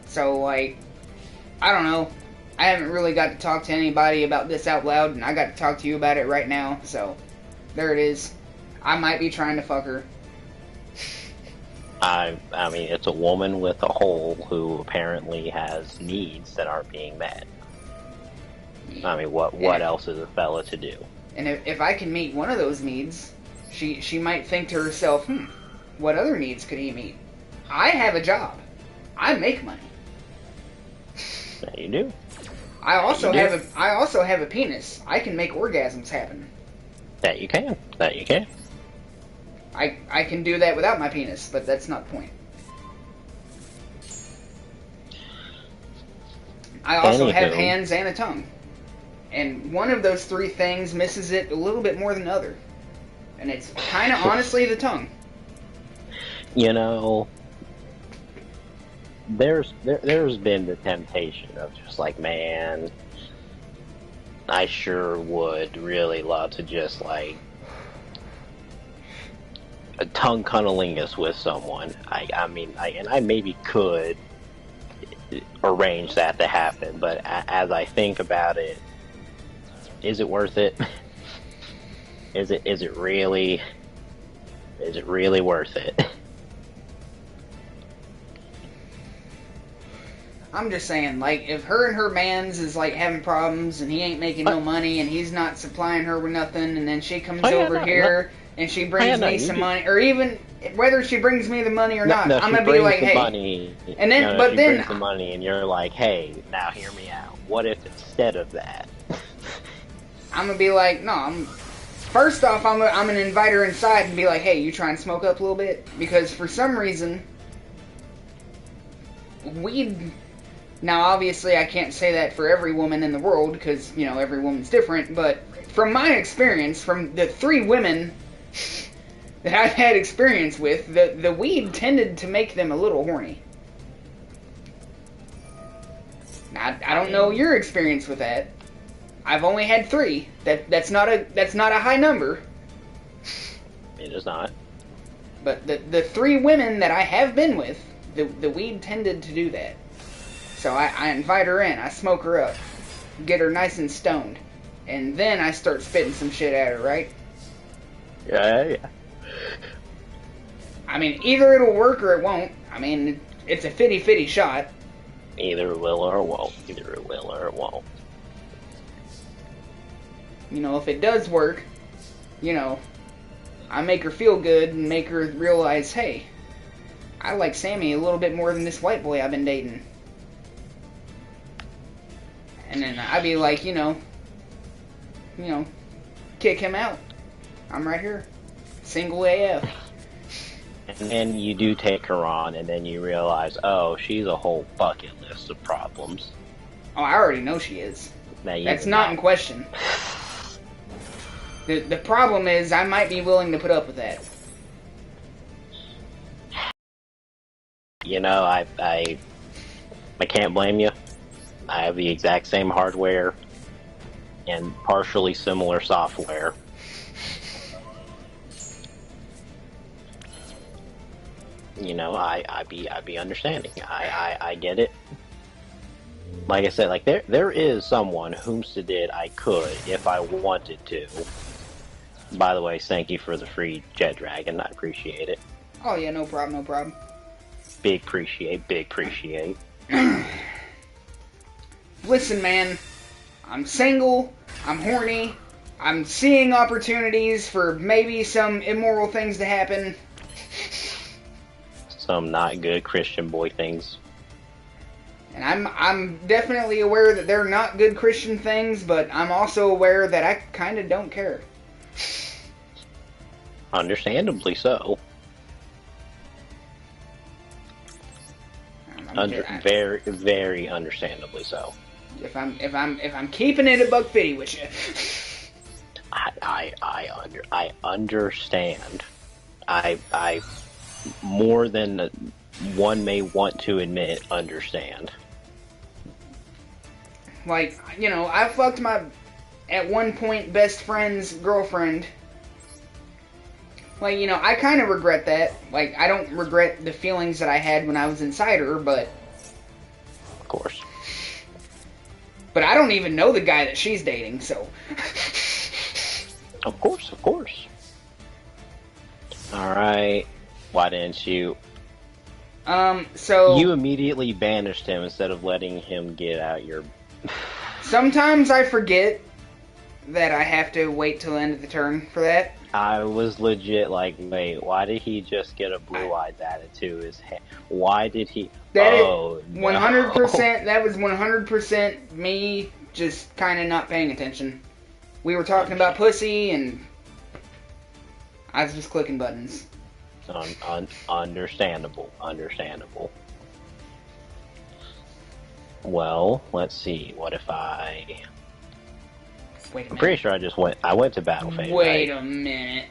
So like, I don't know. I haven't really got to talk to anybody about this out loud, and I got to talk to you about it right now. So there it is. I might be trying to fuck her. I mean, it's a woman with a hole who apparently has needs that aren't being met. I mean, what else is a fella to do? And if I can meet one of those needs, she might think to herself, what other needs could he meet? I have a job. I make money. That you do. I also have a penis. I can make orgasms happen. That you can. That you can. I can do that without my penis, but that's not the point. I also have hands and a tongue. And one of those three things misses it a little bit more than the other. And it's kind of honestly the tongue. You know, there's been the temptation of just like, man, I sure would really love to just like a tongue cunnilingus with someone. I mean, I maybe could arrange that to happen, but as I think about it, is it worth it? Is it really worth it? I'm just saying, like, if her and her mans is like having problems and he ain't making no money and he's not supplying her with nothing, and then she comes over here and she brings me some money, or even whether she brings me the money or not, I'm gonna be like, hey, money, and then she brings the money, and you're like, hey, now hear me out. What if instead of that? I'm gonna be like, no, first off, I'm gonna invite her inside and be like, hey, you try and smoke up a little bit? Because for some reason, weed. Now, obviously, I can't say that for every woman in the world, because, you know, every woman's different, but from my experience, from the 3 women that I've had experience with, the weed tended to make them a little horny. Now, I don't know your experience with that. I've only had 3. That's not a high number. It is not. But the 3 women that I have been with, the weed tended to do that. So I invite her in, I smoke her up, get her nice and stoned, and then I start spitting some shit at her, right? Yeah. I mean, either it'll work or it won't. I mean, it's a 50-50 shot. Either it will or it won't. Either it will or it won't. You know, if it does work, you know, I make her feel good and make her realize, hey, I like Sammy a little bit more than this white boy I've been dating. And then I'd be like, you know, kick him out. I'm right here. Single AF. And then you do take her on, and then you realize, oh, she's a whole bucket list of problems. Oh, I already know she is. That's not in question. The problem is, I might be willing to put up with that. You know, I can't blame you. I have the exact same hardware and partially similar software. You know, I'd be understanding. I get it. Like I said, like there is someone whomst did I could if I wanted to. By the way, thank you for the free Jet Dragon. I appreciate it. Oh yeah, no problem. Big appreciate. Listen, man, I'm single, I'm horny, I'm seeing opportunities for maybe some immoral things to happen. Some not good Christian boy things. And I'm definitely aware that they're not good Christian things, but I'm also aware that I kind of don't care. Understandably so. Very, very understandably so. If I'm keeping it $1.50 with you. I understand. I more than one may want to admit understand. Like, you know, I fucked my at one point best friend's girlfriend. Like, you know, I kind of regret that. Like, I don't regret the feelings that I had when I was inside her, but of course. But I don't even know the guy that she's dating, so. Of course. Alright. Why didn't you So You immediately banished him instead of letting him get out your... sometimes I forget that I have to wait till the end of the turn for that. I was legit like, wait, why did he just get a blue-eyes added to his hand? Why did he... That Oh, is no. 100%. That was 100% me just kind of not paying attention. We were talking about pussy, and I was just clicking buttons. Understandable. Understandable. Well, let's see. What if I... Wait a minute. I'm pretty sure I went to battle phase, Wait right? a minute.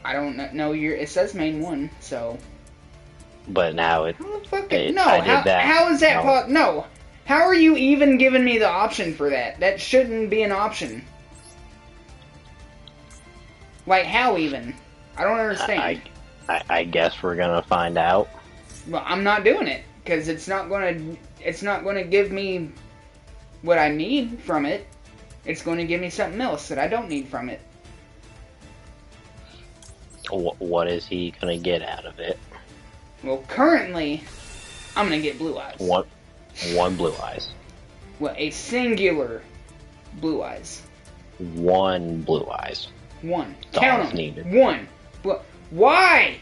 I don't know. No, it says main 1, so... But now it... How the fuck... it no, I did that. How is that... No. No. How are you even giving me the option for that? That shouldn't be an option. Like, how even? I don't understand. I guess we're gonna find out. Well, I'm not doing it, because it's not gonna give me what I need from it. It's going to give me something else that I don't need from it. What is he gonna get out of it? Well, currently, I'm gonna get blue eyes. One blue eyes. Well, a singular blue eyes. One blue eyes. One. That's Count all them. needed. One. Why?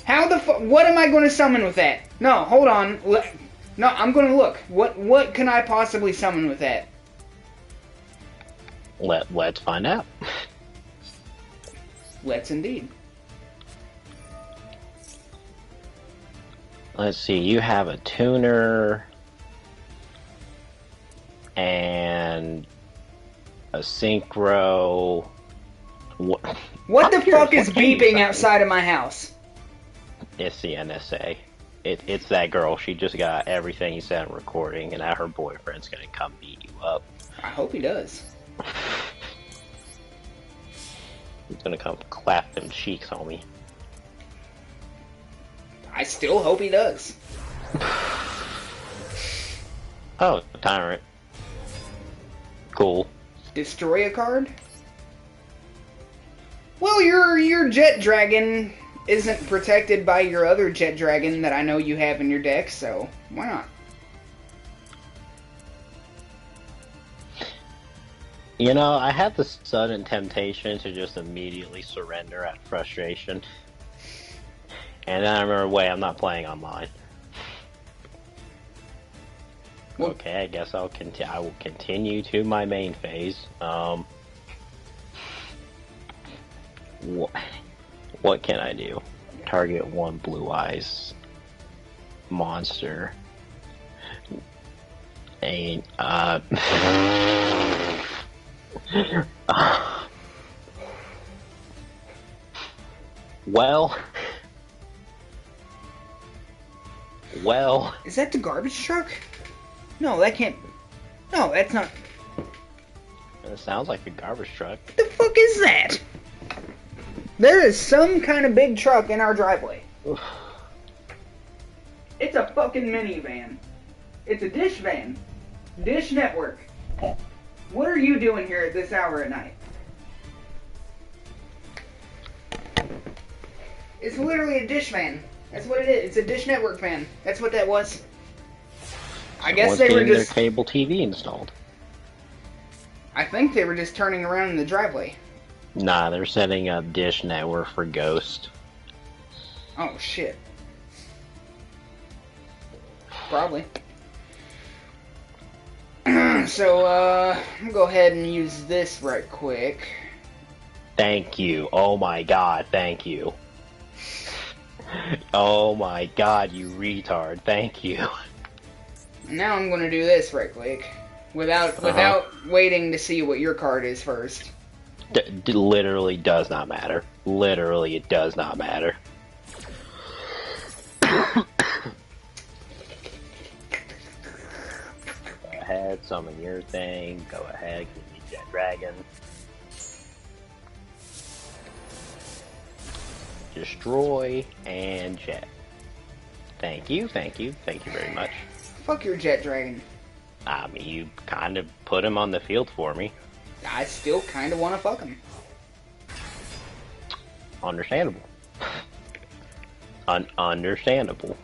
How the fuck? What am I going to summon with that? No, hold on. No, I'm going to look. What can I possibly summon with that? Let's find out. Let's indeed. Let's see. You have a tuner and a synchro. What the fuck is beeping outside of my house? It's the NSA. It's that girl. She just got everything you said in recording, and now her boyfriend's gonna come beat you up. I hope he does. He's gonna come clap them cheeks on me. I still hope he does. Oh, tyrant. Cool. Destroy a card? Well, your Jet Dragon isn't protected by your other Jet Dragon that I know you have in your deck, so why not? You know, I had the sudden temptation to just immediately surrender at frustration. And then I remember, wait, I'm not playing online. Well, okay, I guess I will continue to my main phase. What can I do? Target one blue eyes monster. And well, is that the garbage truck? No, that can't. No, that's not. it sounds like a garbage truck. What the fuck is that? There is some kind of big truck in our driveway. Oof. It's a fucking minivan. It's a dish van. Dish Network. What are you doing here at this hour at night? It's literally a dish van. That's what it is. It's a Dish Network van. That's what that was. I guess they were just... their cable TV installed. I think they were just turning around in the driveway. Nah, they're setting up Dish Network for Ghost. Oh, shit. Probably. So, I'm gonna go ahead and use this right quick. Thank you. Oh my god, thank you. Oh my god, you retard. Thank you. Now I'm gonna do this right quick. Without waiting to see what your card is first. Literally does not matter. Literally, it does not matter. Go ahead, summon your thing. Go ahead, give me Jet Dragon. Destroy and Jet. Thank you very much. Fuck your Jet Dragon. I mean, you kind of put him on the field for me. I still kind of want to fuck him. Understandable. Understandable.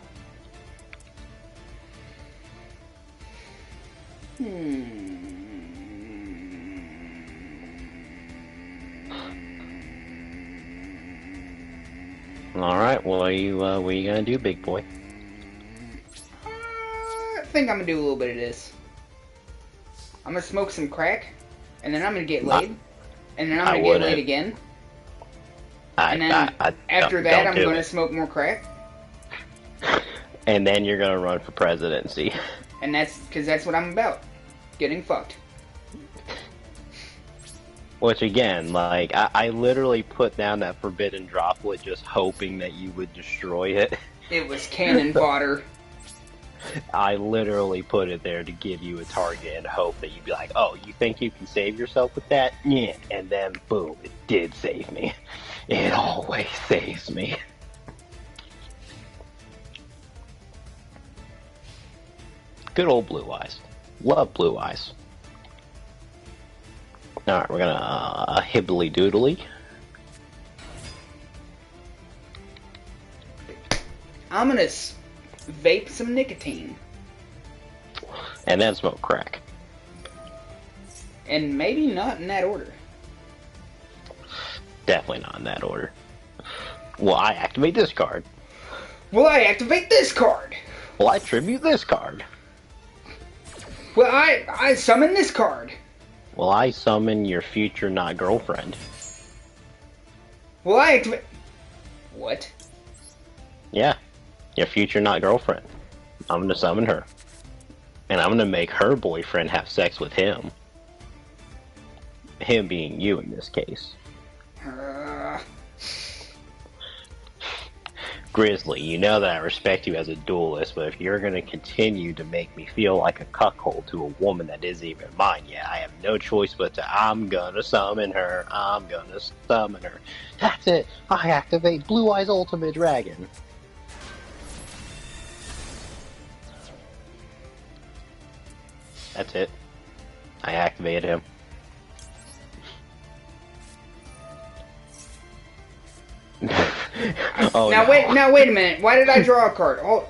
Alright, what are you gonna do, big boy? I think I'm gonna do a little bit of this. I'm gonna smoke some crack, and then I'm gonna get laid, and then I'm gonna get laid again. And then after that, I'm gonna smoke more crack. And then you're gonna run for presidency. And that's because that's what I'm about. Getting fucked. Which again, like, I literally put down that forbidden droplet just hoping that you would destroy it. It was cannon fodder. I literally put it there to give you a target and hope that you'd be like, oh, you think you can save yourself with that? Yeah. And then, boom, it did save me. It always saves me. Good old Blue Eyes. Love Blue Eyes. Alright, we're gonna hibbly doodly. I'm gonna vape some nicotine. And then smoke crack. And maybe not in that order. Definitely not in that order. Well, I activate this card. Well, I activate this card. Well, I tribute this card. Well, I summon this card. Well, I summon your future not girlfriend. Well, I activate... What? Yeah. Your future not girlfriend. I'm gonna summon her. And I'm gonna make her boyfriend have sex with him. Him being you in this case. Grizzly, you know that I respect you as a duelist, but if you're gonna continue to make me feel like a cuckold to a woman that isn't even mine, yeah, I have no choice but to, I'm gonna summon her, I'm gonna summon her. That's it, I activate Blue Eyes Ultimate Dragon. That's it. I activated him. Oh, now no. wait a minute. Why did I draw a card? Oh,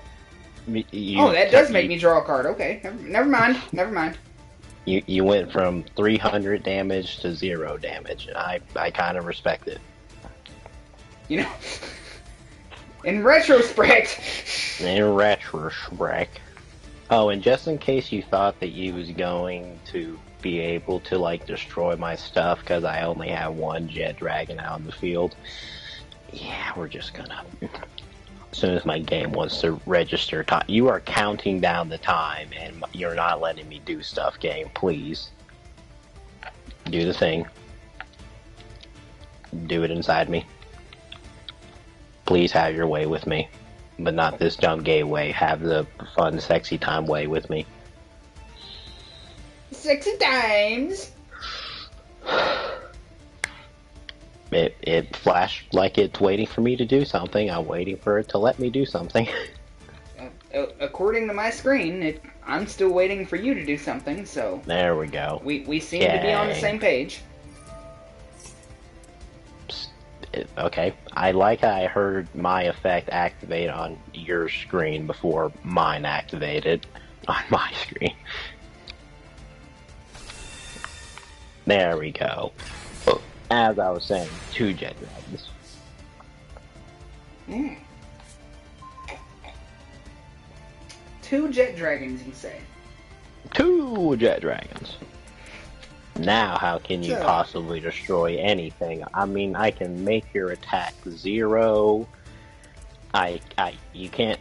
that does make me draw a card. Okay, never mind. You went from 300 damage to 0 damage. I kind of respect it. You know, in retrospect. Oh, and just in case you thought that you was going to be able to, like, destroy my stuff because I only have one jet dragon out in the field, yeah, we're just gonna... As soon as my game wants to register time, you are counting down the time, and you're not letting me do stuff, game. Please. Do the thing. Do it inside me. Please have your way with me. But not this dumb gay way. Have the fun, sexy time way with me. Sexy times! It flashed like it's waiting for me to do something. I'm waiting for it to let me do something. According to my screen, I'm still waiting for you to do something, so... There we go. We seem to be on the same page. Okay. I like how I heard my effect activate on your screen before mine activated on my screen. There we go. As I was saying, 2 jet dragons. Mm. 2 jet dragons, you say? 2 jet dragons. Now, how can you possibly destroy anything? I mean, I can make your attack 0. You can't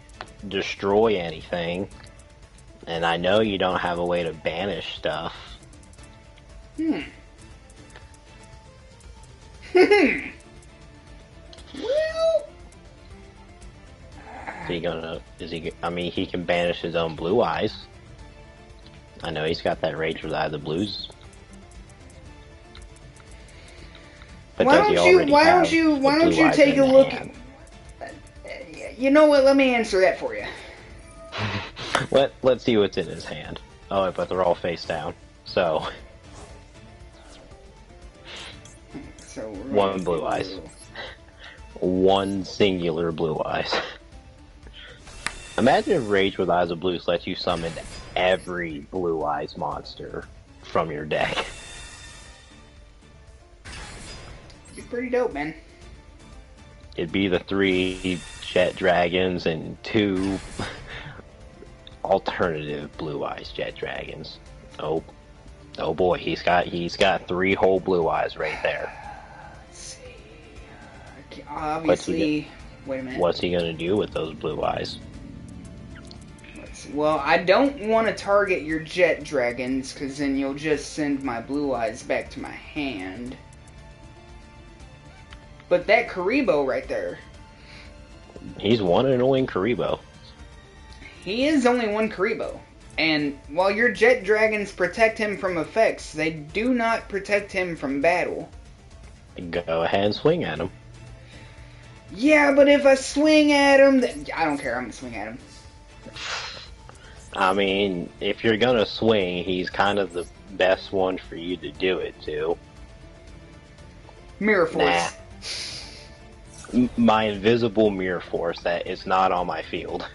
destroy anything. And I know you don't have a way to banish stuff. Well... I mean, he can banish his own blue eyes. I know he's got that rage for the Eye of the Blues. But why don't you take a look at... You know what, let me answer that for you. Let's see what's in his hand. Oh, but they're all face down. So 1 blue eyes. 1 singular blue eyes. Imagine if Rage with Eyes of Blues lets you summon every Blue Eyes monster from your deck. It'd be pretty dope, man. It'd be the 3 Jet Dragons and 2 alternative Blue Eyes Jet Dragons. Oh boy, he's got 3 whole Blue Eyes right there. Let's see. Obviously, wait a minute. What's he gonna do with those Blue Eyes? Well, I don't want to target your Jet Dragons, because then you'll just send my Blue Eyes back to my hand. But that Karibo right there. He's one annoying Karibo. He is only one Karibo. And while your Jet Dragons protect him from effects, they do not protect him from battle. Go ahead and swing at him. Yeah, but if I swing at him, I don't care, I'm going to swing at him. I mean, if you're gonna swing, he's kind of the best one for you to do it to. Mirror Force. Nah. My invisible Mirror Force that is not on my field.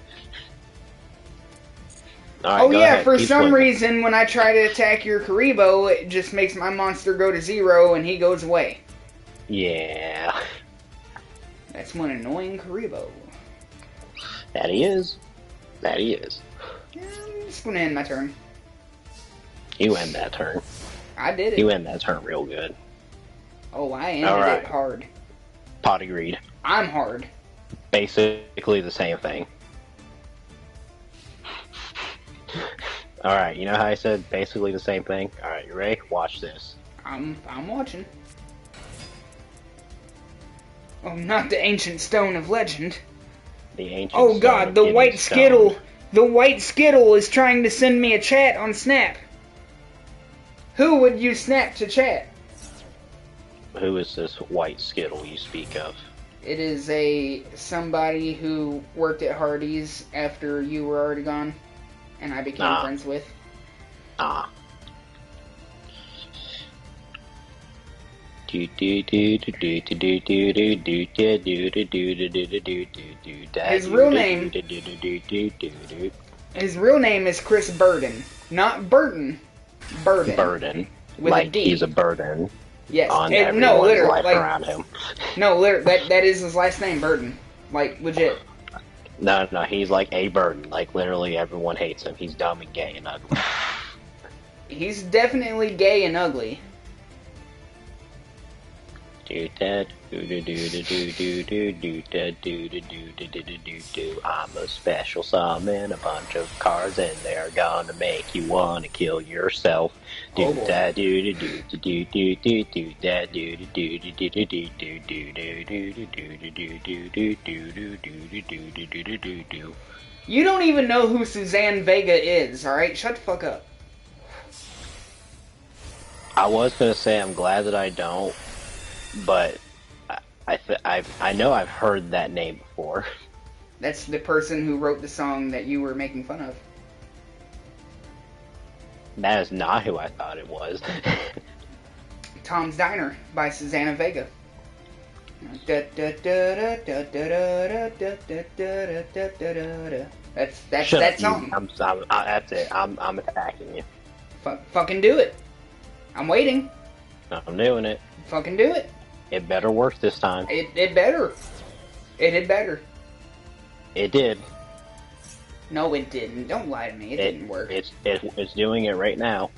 Right, oh yeah, ahead, for some swinging. reason when I try to attack your Karibo, it just makes my monster go to 0 and he goes away. Yeah. That's one annoying Karibo. That he is. That he is. Yeah, I'm just gonna end my turn. You end that turn. I did it. You end that turn real good. Oh, I ended it hard. Pot agreed. I'm hard. Basically the same thing. Alright, you know how I said basically the same thing? Alright, you ready? Watch this. I'm watching. Oh, not the ancient stone of legend. The ancient Oh god, the white skittle. Stone. The white skittle is trying to send me a chat on Snap. Who would you snap to chat? Who is this white skittle you speak of? It is somebody who worked at Hardee's after you were already gone, and I became friends with. Ah. His real name is Chris Burden, not Burton. Burden. Burden. With like a D. He's a burden. Yes. On no, literally, life like, around him. No, literally, that is his last name, Burden. Like, legit. No, he's like a burden. Like, literally everyone hates him. He's dumb and gay and ugly. He's definitely gay and ugly. I'm a special summon, a bunch of cards, and they're gonna make you wanna kill yourself. You don't even know who Suzanne Vega is, alright? Shut the fuck up. I was gonna say I'm glad that I don't, but I know I've heard that name before. That's the person who wrote the song that you were making fun of. That is not who I thought it was. Tom's Diner by Susanna Vega. That's that song. That's it. I'm attacking you. Fucking do it. I'm waiting. I'm doing it. Fucking do it. It better work this time. It better. It had better. It did. No, it didn't. Don't lie to me. It didn't work. It's doing it right now.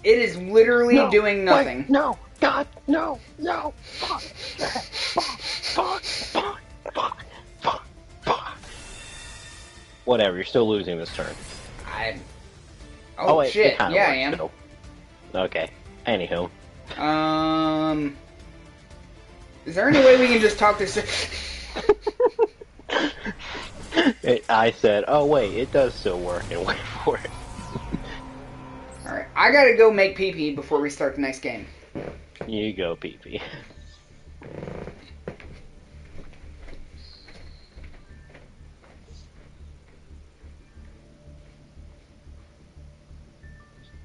It is literally doing nothing. Wait, no. God, no. Fuck. Whatever, you're still losing this turn. Oh, wait, shit. Yeah, I am. Still. Okay. Anywho. Is there any way we can just talk this? I said, oh wait, it does still work, and wait for it. Alright, I gotta go make pee-pee before we start the next game. You go, pee-pee.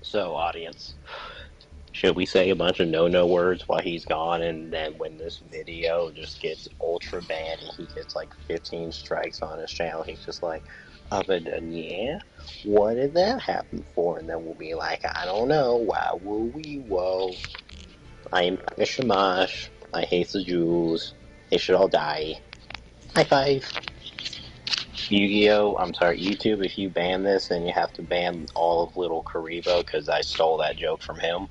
So, audience, should we say a bunch of no-no words while he's gone, and then when this video just gets ultra banned and he gets like 15 strikes on his channel, he's just like, Yeah, what did that happen for? And then we'll be like, I don't know. Wow, woo, wee, whoa. I am Shamash. I hate the Jews. They should all die. High five. Yu-Gi-Oh! I'm sorry, YouTube, if you ban this, then you have to ban all of Little Karibo, because I stole that joke from him.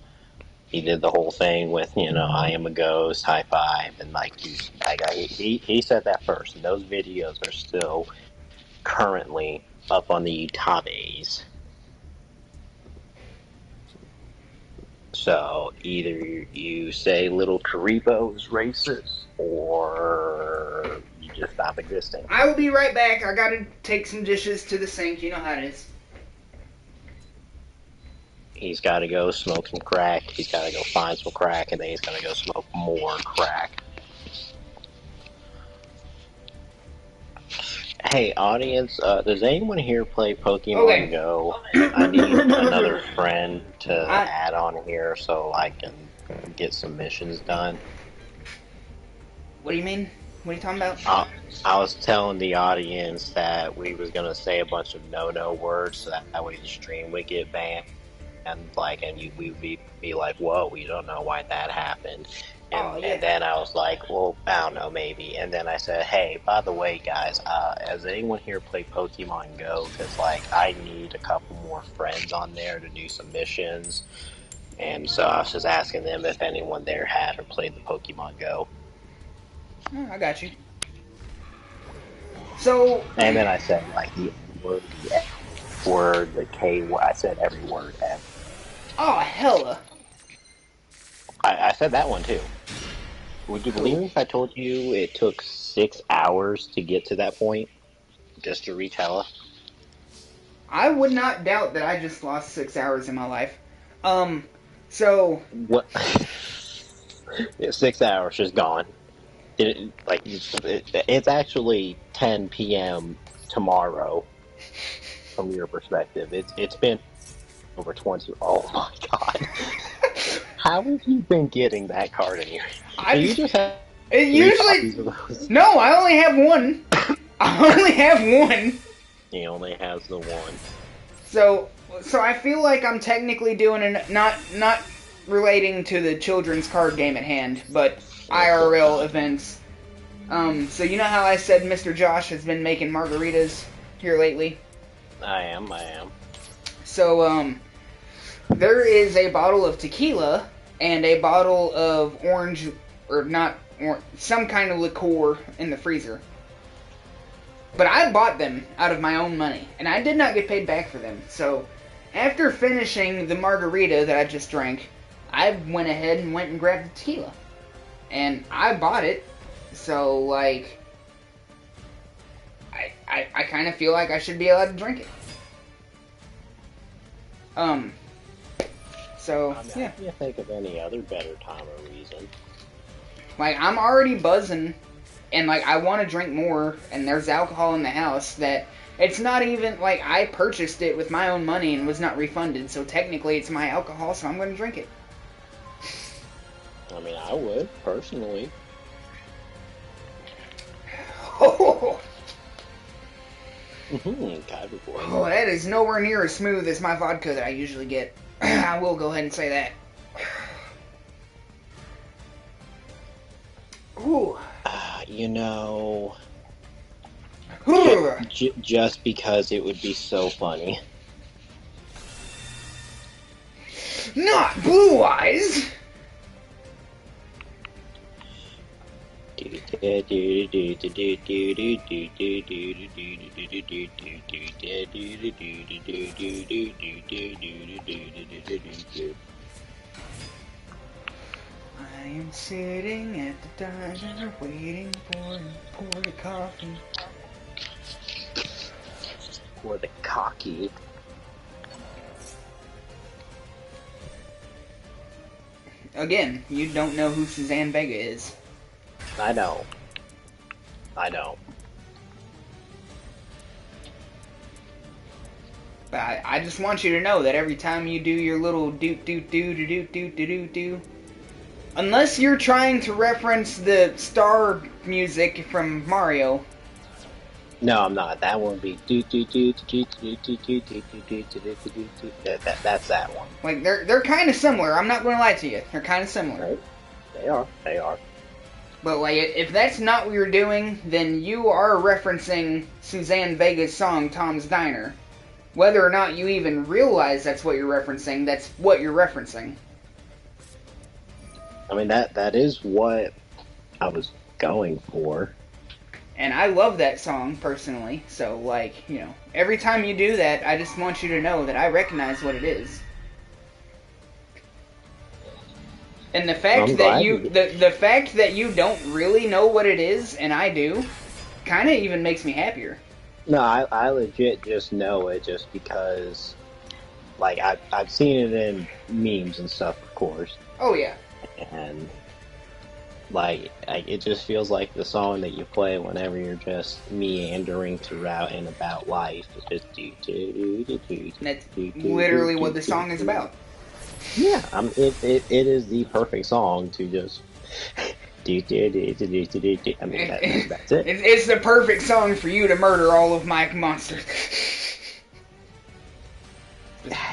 He did the whole thing with, I am a ghost, high five, and like, he said that first, and those videos are still currently up on the Tabes. So either you say Little Karibo is racist, or you just stop existing. I will be right back. I gotta take some dishes to the sink. You know how it is. He's got to go smoke some crack. He's got to go find some crack, and then he's going to go smoke more crack. Hey, audience, does anyone here play Pokemon Go? I need another friend to add on here so I can get some missions done. What do you mean? What are you talking about? I was telling the audience that we was going to say a bunch of no-no words so that way the stream would get banned. And we'd be like, whoa, we don't know why that happened. And then I was like, well, I don't know, maybe. And then I said, hey, by the way, guys, has anyone here played Pokemon Go? Because, I need a couple more friends on there to do some missions. And so I was just asking them if anyone there had or played the Pokemon Go. Oh, I got you. So... And then I said, the word, the F word, the K word. I said every word, F. Oh, hella. I said that one, too. Would you believe me if I told you it took 6 hours to get to that point? Just to reach hella? I would not doubt that I just lost 6 hours in my life. So... What? 6 hours just gone. It's actually 10 p.m. tomorrow, from your perspective. It's been over 20. Oh my god. How have you been getting that card in here? You just have No, I only have one. I only have one. He only has the one. So I feel like I'm technically doing not relating to the children's card game at hand, but IRL events. So you know how I said Mr. Josh has been making margaritas here lately? I am. So, there is a bottle of tequila and a bottle of orange, some kind of liqueur in the freezer. But I bought them out of my own money, and I did not get paid back for them. So, after finishing the margarita that I just drank, I went ahead and went and grabbed the tequila. And I bought it, so, I kind of feel like I should be allowed to drink it. So, yeah. I can't think of any other better time or reason. I'm already buzzing, and, I want to drink more, and there's alcohol in the house that it's not even, I purchased it with my own money and was not refunded, so technically it's my alcohol, so I'm going to drink it. I mean, I would, personally. Oh, Oh, that is nowhere near as smooth as my vodka that I usually get. I will go ahead and say that. Ooh. Just because it would be so funny. Not Blue Eyes! I am sitting at the diner waiting for him to pour the coffee. Pour the cocky. Again, you don't know who Suzanne Vega is. I don't. But I just want you to know that every time you do your little do, unless you're trying to reference the star music from Mario. No, I'm not. That one would be that's that one. Like they're kind of similar. I'm not going to lie to you. They're kind of similar. Right? They are. They are. But like, if that's not what you're doing, then you are referencing Suzanne Vega's song "Tom's Diner." Whether or not you even realize that's what you're referencing, that's what you're referencing. I mean that is what I was going for. And I love that song, personally. So, like, you know, every time you do that, I just want you to know that I recognize what it is. And the fact that the fact that you don't really know what it is, and I do, kind of even makes me happier. No, I legit just know it just because, like, I've seen it in memes and stuff, of course. Oh, yeah. And... like, it just feels like the song that you play whenever you're just meandering throughout and about life. It's just That's literally what the song is about. Yeah, it is the perfect song to just I mean, that's it. It's the perfect song for you to murder all of my monsters.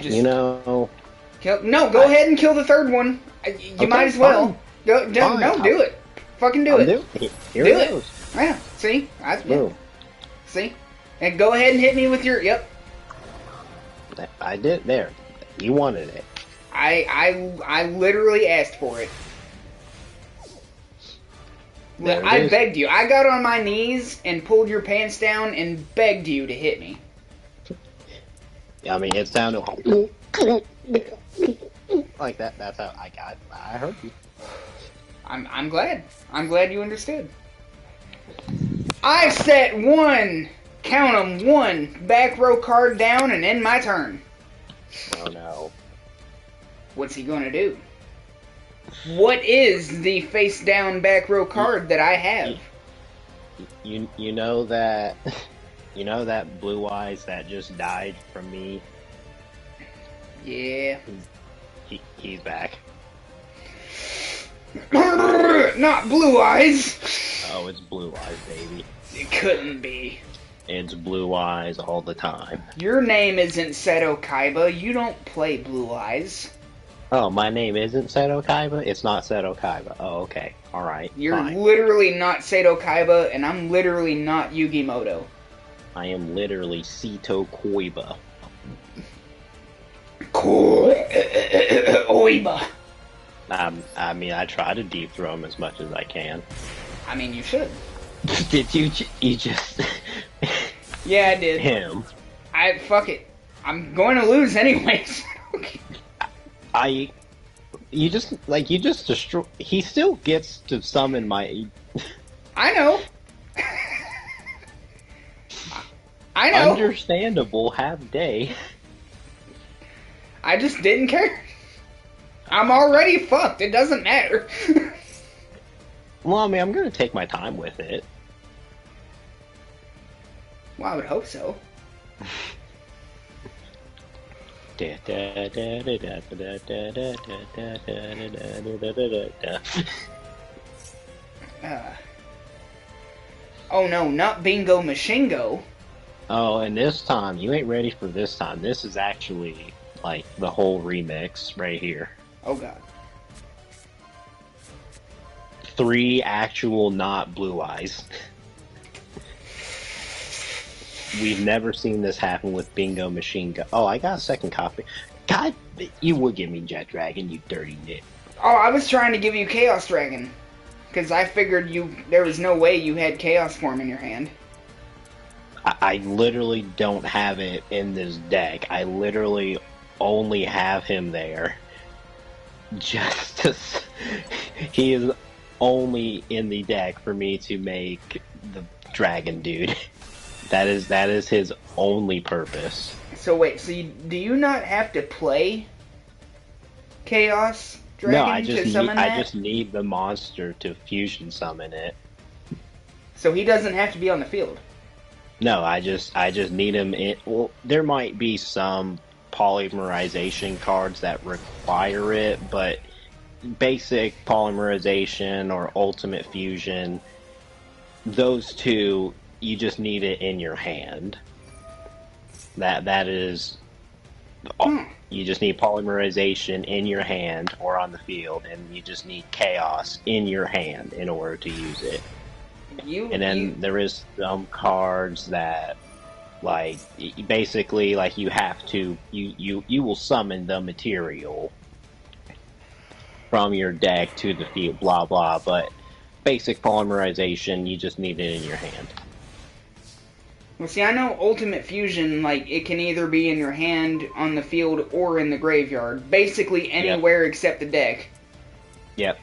You know... go ahead and kill the third one. You might as well. Fine. Do it. Fucking do it. Here it goes. Yeah, see? See? And go ahead and hit me with your... Yep. I did. There. You wanted it. I literally asked for it. I begged you. I got on my knees and pulled your pants down and begged you to hit me. I mean, it sounded like that. That's how I heard you. I'm glad. I'm glad you understood. I set one, count 'em, one back row card down and end my turn. Oh no. What's he gonna do? What is the face down back row card that I have? You know that Blue Eyes that just died from me? Yeah. He's back. Not Blue Eyes. Oh, it's Blue Eyes, baby. It couldn't be. It's Blue Eyes all the time. Your name isn't Seto Kaiba. You don't play Blue Eyes. Oh, my name isn't Seto Kaiba? It's not Seto Kaiba. Oh, okay. Alright. You're fine. literally not Seto Kaiba, and I'm literally not Yugi Moto. I am literally Seto Koiba. Oiba. I mean, I try to deep throw him as much as I can. I mean, you should. Did you just... Yeah, I did. Him. Fuck it. I'm going to lose anyways. You just destroy... He still gets to summon my... I know. I know. Understandable, have day. I just didn't care. I'm already fucked. It doesn't matter. Well, I mean, I'm gonna take my time with it. Well, I would hope so. Oh no, not Bingo Machingo. Oh, and this time, you ain't ready for this time. This is actually, like, the whole remix right here. Oh god. 3 actual not Blue Eyes. We've never seen this happen with Bingo Machine Gun. Oh, I got a second copy. God, you would give me Jet Dragon, you dirty nit. Oh, I was trying to give you Chaos Dragon. Because I figured there was no way you had Chaos Form in your hand. I literally don't have it in this deck. I literally only have him there. Just to... He is only in the deck for me to make the dragon dude. That is his only purpose. So wait, do you not have to play Chaos Dragon to summon that? I just need the monster to fusion summon it. So he doesn't have to be on the field? No, I just need him in... Well, there might be some polymerization cards that require it, but basic polymerization or ultimate fusion, those two you just need it in your hand. That is... You just need polymerization in your hand or on the field, and you just need chaos in your hand in order to use it. There is some cards that, like, basically, like, you have to, you will summon the material from your deck to the field, blah blah, but basic polymerization, you just need it in your hand. Well, see, I know Ultimate Fusion, like, it can either be in your hand, on the field, or in the graveyard. Basically anywhere except the deck. Yep.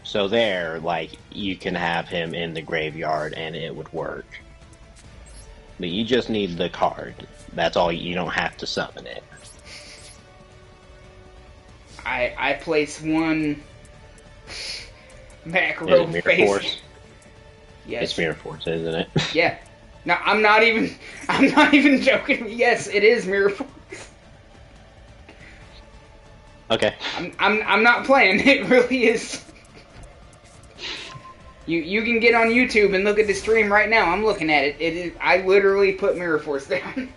So there, like, you can have him in the graveyard and it would work. But you just need the card. That's all, you don't have to summon it. I place one back row face. Force? Yes. It's Mirror Force, isn't it? Yeah. No, I'm not even joking. Yes, it is Mirror Force. Okay. I'm not playing. It really is. You can get on YouTube and look at the stream right now. I'm looking at it. It is. I literally put Mirror Force down.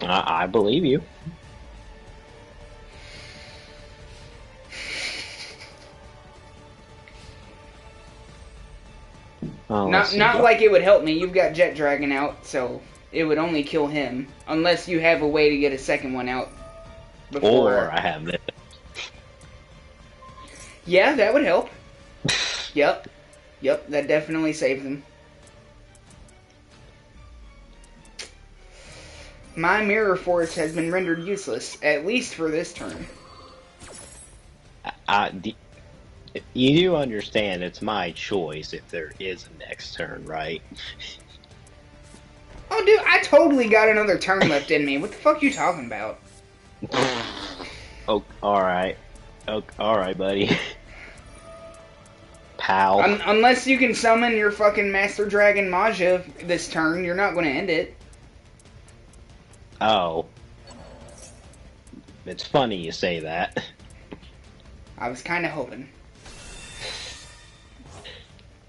I believe you. Oh, not like it would help me. You've got Jet Dragon out, so it would only kill him. Unless you have a way to get a second one out before. Or I have this. Yeah, that would help. Yep, that definitely saves them. My Mirror Force has been rendered useless, at least for this turn. You do understand it's my choice if there is a next turn, right? Oh, dude, I totally got another turn left in me. What the fuck are you talking about? Oh, alright. Oh, alright, buddy. Pal. Unless you can summon your fucking Master Dragon Maja this turn, you're not going to end it. Oh. It's funny you say that. I was kind of hoping.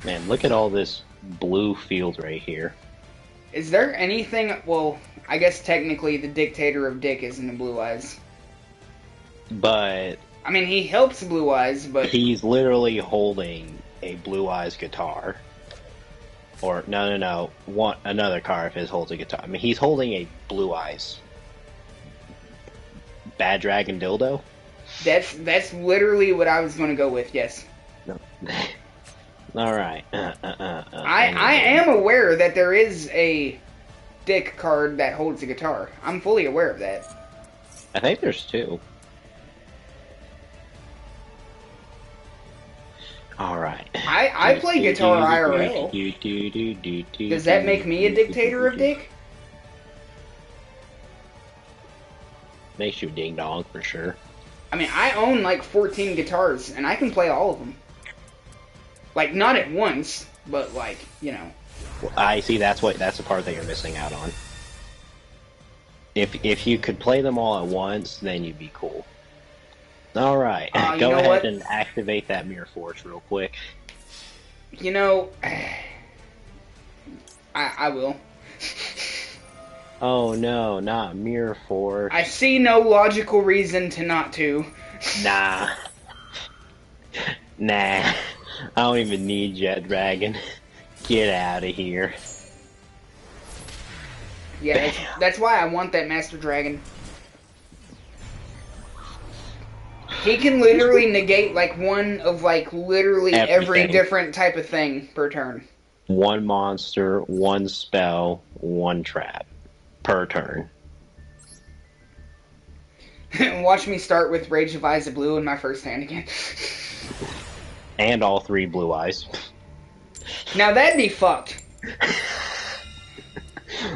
Man, look at all this blue field right here. Is there anything... Well, I guess technically the Dictator of Dick isn't a Blue Eyes. But... I mean, he helps Blue Eyes, but... He's literally holding a Blue Eyes guitar. Or, no. Another card of his holds a guitar. I mean, he's holding a Blue Eyes. Bad Dragon Dildo? That's literally what I was going to go with, yes. No. Alright. I am aware that there is a Dick card that holds a guitar. I'm fully aware of that. I think there's two. Alright. I play guitar IRL. Does that make me a Dictator of Dick? Makes you a ding dong for sure. I mean, I own like 14 guitars, and I can play all of them. Like, not at once, but like, you know. Well, I see, that's the part that you're missing out on. If you could play them all at once, then you'd be cool. Alright, go ahead and activate that Mirror Force real quick. You know, I will. Oh no, not Mirror Force. I see no logical reason to not to. Nah. I don't even need Jet Dragon. Get out of here. Yeah, that's why I want that Master Dragon. He can literally negate like one of like literally every different type of thing per turn. One monster, one spell, one trap per turn. Watch me start with Rage of Eyes of Blue in my first hand again. And all three Blue Eyes. Now that'd be fucked.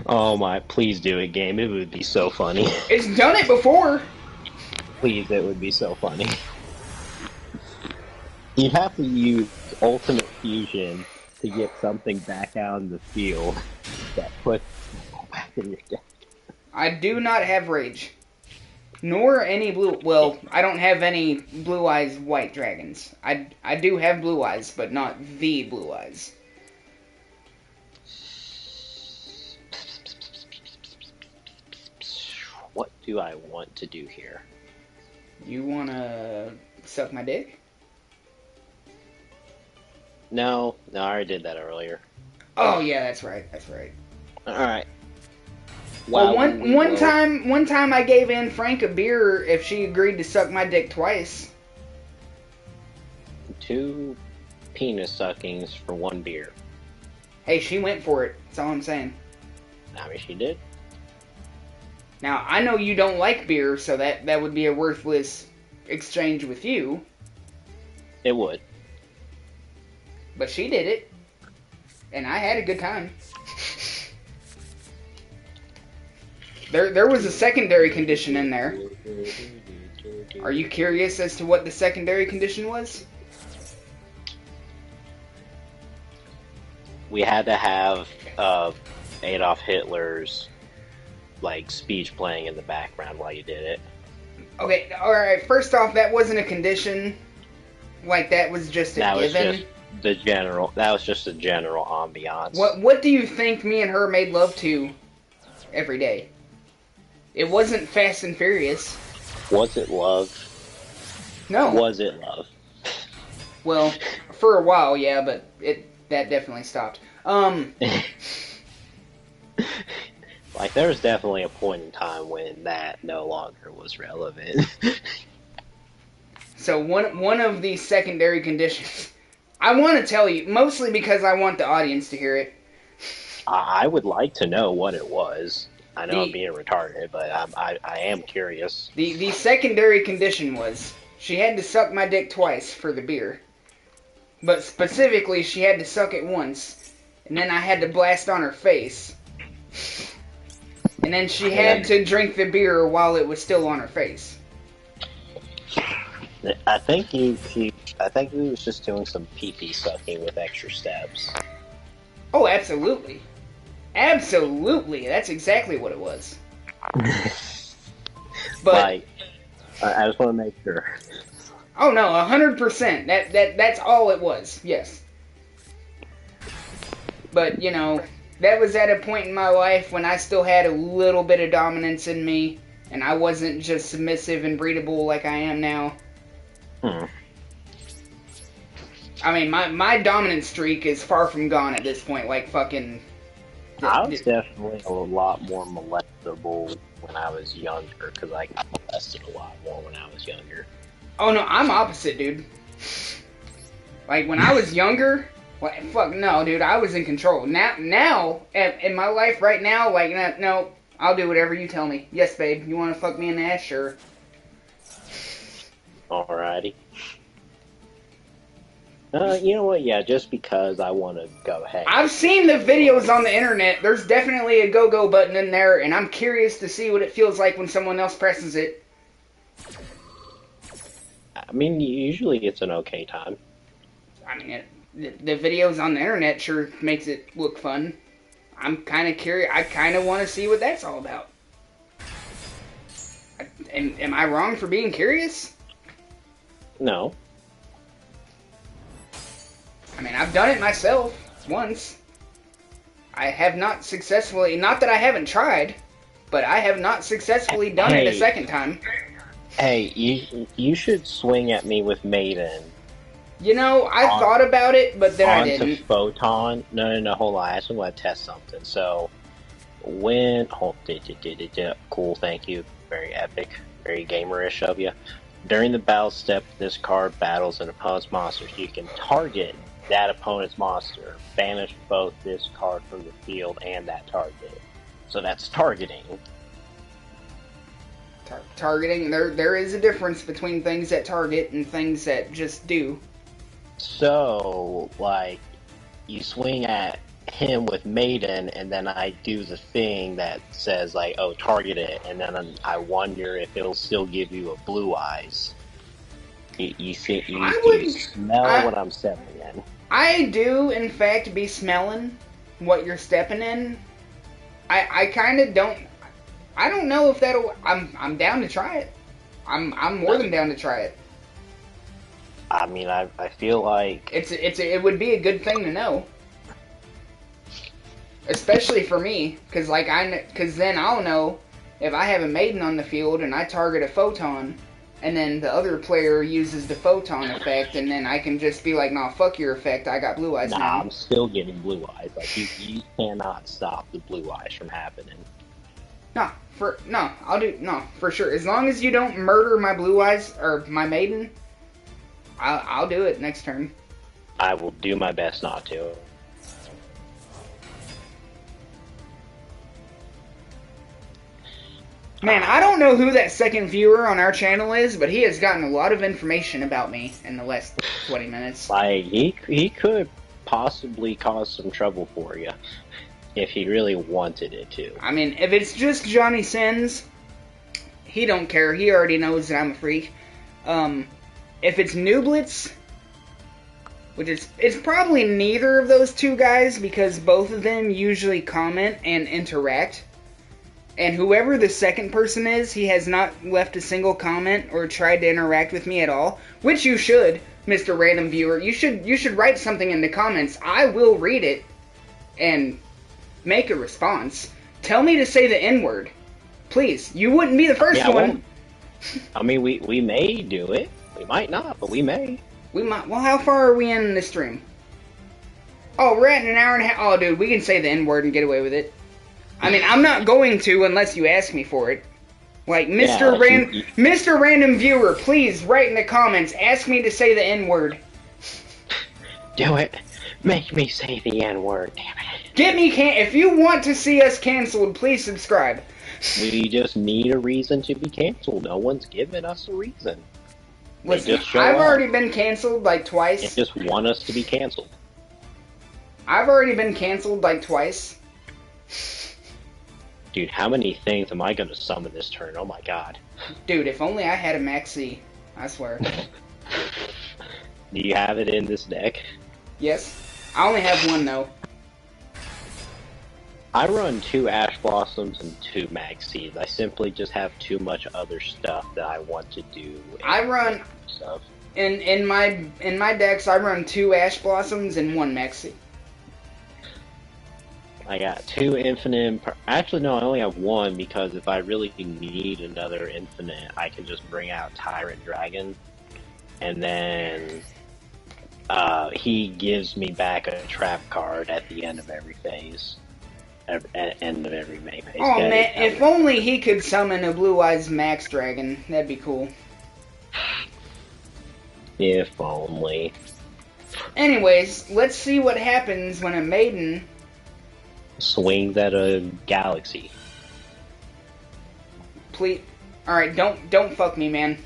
Oh my, please do it, game. It would be so funny. It's done it before. Please, it would be so funny. You'd have to use Ultimate Fusion to get something back out in the field that puts it back in your deck. I do not have Rage. Nor any blue... Well, I don't have any Blue Eyes White Dragons. I do have Blue Eyes, but not the Blue Eyes. what do I want to do here? You wanna suck my dick? No, I already did that earlier. Oh yeah, that's right. All right. Well, one time I gave Anne Frank a beer if she agreed to suck my dick twice. 2 penis suckings for 1 beer. Hey, she went for it. That's all I'm saying. I mean, she did. Now, I know you don't like beer, so that would be a worthless exchange with you. It would. But she did it. And I had a good time. There was a secondary condition in there. Are you curious as to what the secondary condition was? We had to have Adolf Hitler's speech playing in the background while you did it. Okay, alright, first off, that wasn't a condition. That was just a given. That was just the general ambiance. What do you think me and her made love to every day? It wasn't Fast and Furious. Was it love? No. Was it love? Well, for a while, yeah, but that definitely stopped. There was definitely a point in time when that no longer was relevant. So one of these secondary conditions, I want to tell you, mostly because I want the audience to hear it. I would like to know what it was. I know I'm being retarded, but I am curious. The secondary condition was she had to suck my dick twice for the beer. But specifically, she had to suck it once, and then I had to blast on her face. And then she had to drink the beer while it was still on her face. I think he was just doing some pee-pee sucking with extra steps. Oh, absolutely. Absolutely. That's exactly what it was. But I just want to make sure. Oh no, 100%. That's all it was. Yes. But, that was at a point in my life when I still had a little bit of dominance in me, and I wasn't just submissive and breedable like I am now. I mean, my dominant streak is far from gone at this point, fucking... I was definitely a lot more molestable when I was younger, because I got molested a lot more when I was younger. Oh no, I'm opposite, dude. When I was younger... fuck no, dude. I was in control. Now, in my life right now, no, I'll do whatever you tell me. Yes, babe. You want to fuck me in the ass? Sure. Alrighty. You know what? Yeah, just because I want to go ahead. I've seen the videos on the internet. There's definitely a go-go button in there, and I'm curious to see what it feels like when someone else presses it. I mean, usually it's an okay time. I mean, the videos on the internet sure makes it look fun. I'm kind of curious. I kind of want to see what that's all about. Am I wrong for being curious? No. I mean, I've done it myself once. I have not successfully, not that I haven't tried, but I have not successfully done it a second time. Hey, you should swing at me with Maiden. I thought about it, but then I didn't. Onto Photon? No, hold on. I just want to test something. So, cool, thank you. Very epic. Very gamerish of you. During the battle step, this card battles an opponent's monster. You can target that opponent's monster. Banish both this card from the field and that target. So that's targeting. Targeting, there is a difference between things that target and things that just do. So, you swing at him with Maiden, and then I do the thing that says, target it, and then I wonder if it'll still give you a blue eyes. You smell what I'm stepping in. I do, in fact, be smelling what you're stepping in. I kind of don't... I don't know if that'll... I'm down to try it. I'm more than down to try it. I mean, I feel like... It would be a good thing to know. Especially for me, because then I'll know if I have a maiden on the field and I target a photon, and then the other player uses the photon effect, and then I can just be like, nah, fuck your effect, I got blue eyes Nah, now. I'm still getting blue eyes. Like, you cannot stop the blue eyes from happening. For sure. As long as you don't murder my blue eyes, or my maiden, I'll do it next turn. I will do my best not to. Man, I don't know who that second viewer on our channel is, but he has gotten a lot of information about me in the last 20 minutes. Like, he could possibly cause some trouble for you if he really wanted it to. I mean, if it's just Johnny Sins, he don't care. He already knows that I'm a freak. If it's Nooblitz, which it's probably neither of those two guys, because both of them usually comment and interact. And whoever the second person is, he has not left a single comment or tried to interact with me at all. Which you should, Mr. Random Viewer. You should write something in the comments. I will read it and make a response. Tell me to say the N-word. Please. You wouldn't be the first one. I mean, we may do it. We might not, but we may. We might. Well, how far are we in the stream? Oh, we're at an hour and a half. Oh, dude, we can say the N-word and get away with it. I mean, I'm not going to unless you ask me for it. Like, Mr. Random Viewer, please write in the comments, ask me to say the N-word. Do it. Make me say the N-word, damn it. Get me if you want to see us canceled, please subscribe. We just need a reason to be canceled. No one's giving us a reason. Listen, I've already been canceled like twice. They just want us to be canceled. I've already been canceled like twice. Dude, how many things am I going to summon this turn? Oh my god. Dude, if only I had a Maxi. I swear. Do you have it in this deck? Yes. I only have one, though. I run 2 Ash Blossoms and 2 Maxis. I simply just have too much other stuff that I want to do. I run... stuff. In my decks, I run 2 Ash Blossoms and 1 Maxi. I got 2 infinite. Actually, no, I only have 1 because if I really need another infinite, I can just bring out Tyrant Dragon, and then he gives me back a trap card at the end of every phase. At end of every main phase. Oh man, if only he could summon a Blue Eyes Max Dragon, that'd be cool. If only. Anyways, let's see what happens when a maiden swings at a galaxy. Please, all right, don't fuck me, man.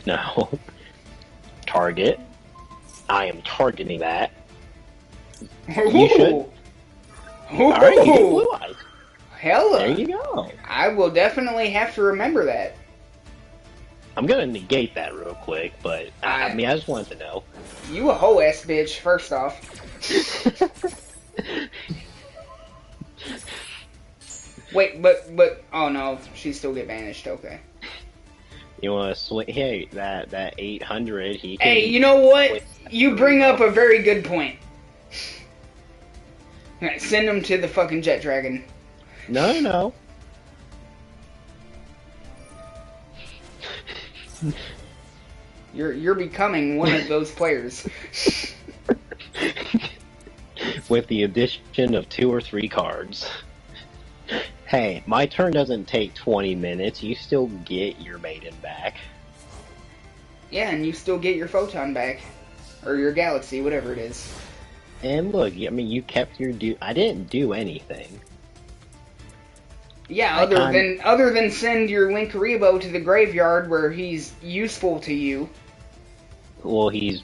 No. Target. I am targeting that. You should. Alright, you get blue eyes. Hella. There you go. I will definitely have to remember that. I'm gonna negate that real quick, but I mean, I just wanted to know. You a hoe ass bitch, first off. Wait, but oh no, she still get banished. Okay. You want to swing? Hey, that 800. He can. Hey, you know what? You bring up a very good point. Send him to the fucking Jet Dragon. No. You're becoming one of those players. With the addition of 2 or 3 cards. Hey, my turn doesn't take 20 minutes. You still get your maiden back. Yeah, and you still get your photon back. Or your galaxy, whatever it is. And look, I mean, you kept your I didn't do anything. Yeah, other than send your Linkuriboh to the graveyard where he's useful to you. Well, he's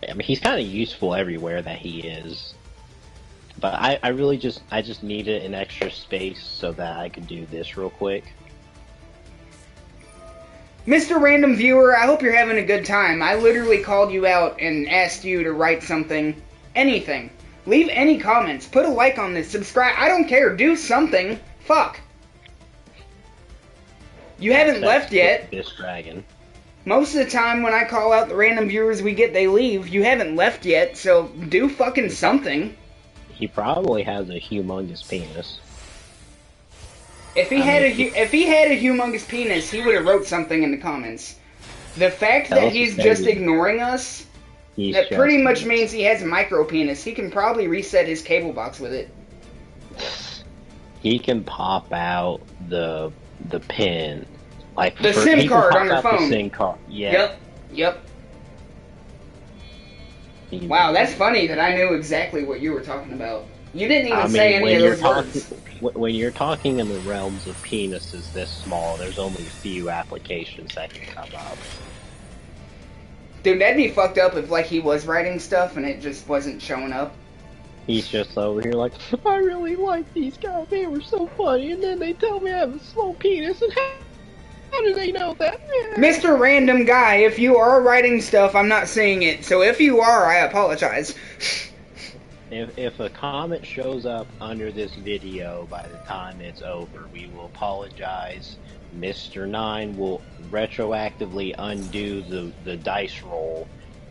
kind of useful everywhere that he is. But I really just needed an extra space so that I could do this real quick. Mr. Random Viewer, I hope you're having a good time. I literally called you out and asked you to write something. Anything. Leave any comments. Put a like on this. Subscribe. I don't care. Do something. Fuck. You haven't left yet. This dragon. Most of the time when I call out the random viewers we get, they leave. You haven't left yet, so do fucking something. He probably has a humongous penis. If he had a humongous penis, he would have wrote something in the comments. The fact that he's just ignoring us, that pretty much means he has a micro penis. He can probably reset his cable box with it. He can pop out the pin, like the SIM card on your phone. The SIM card. Yeah. Yep. Wow, that's funny that I knew exactly what you were talking about. You didn't even say any of those words. When you're talking in the realms of penises this small, there's only a few applications that can come up. Dude, that'd be fucked up if, like, he was writing stuff and it just wasn't showing up. He's just over here like, I really like these guys, they were so funny, and then they tell me I have a small penis, and how do they know that? Mr. Random Guy, if you are writing stuff, I'm not seeing it, so if you are, I apologize. If a comment shows up under this video by the time it's over, we will apologize. Mr. 9 will retroactively undo the dice roll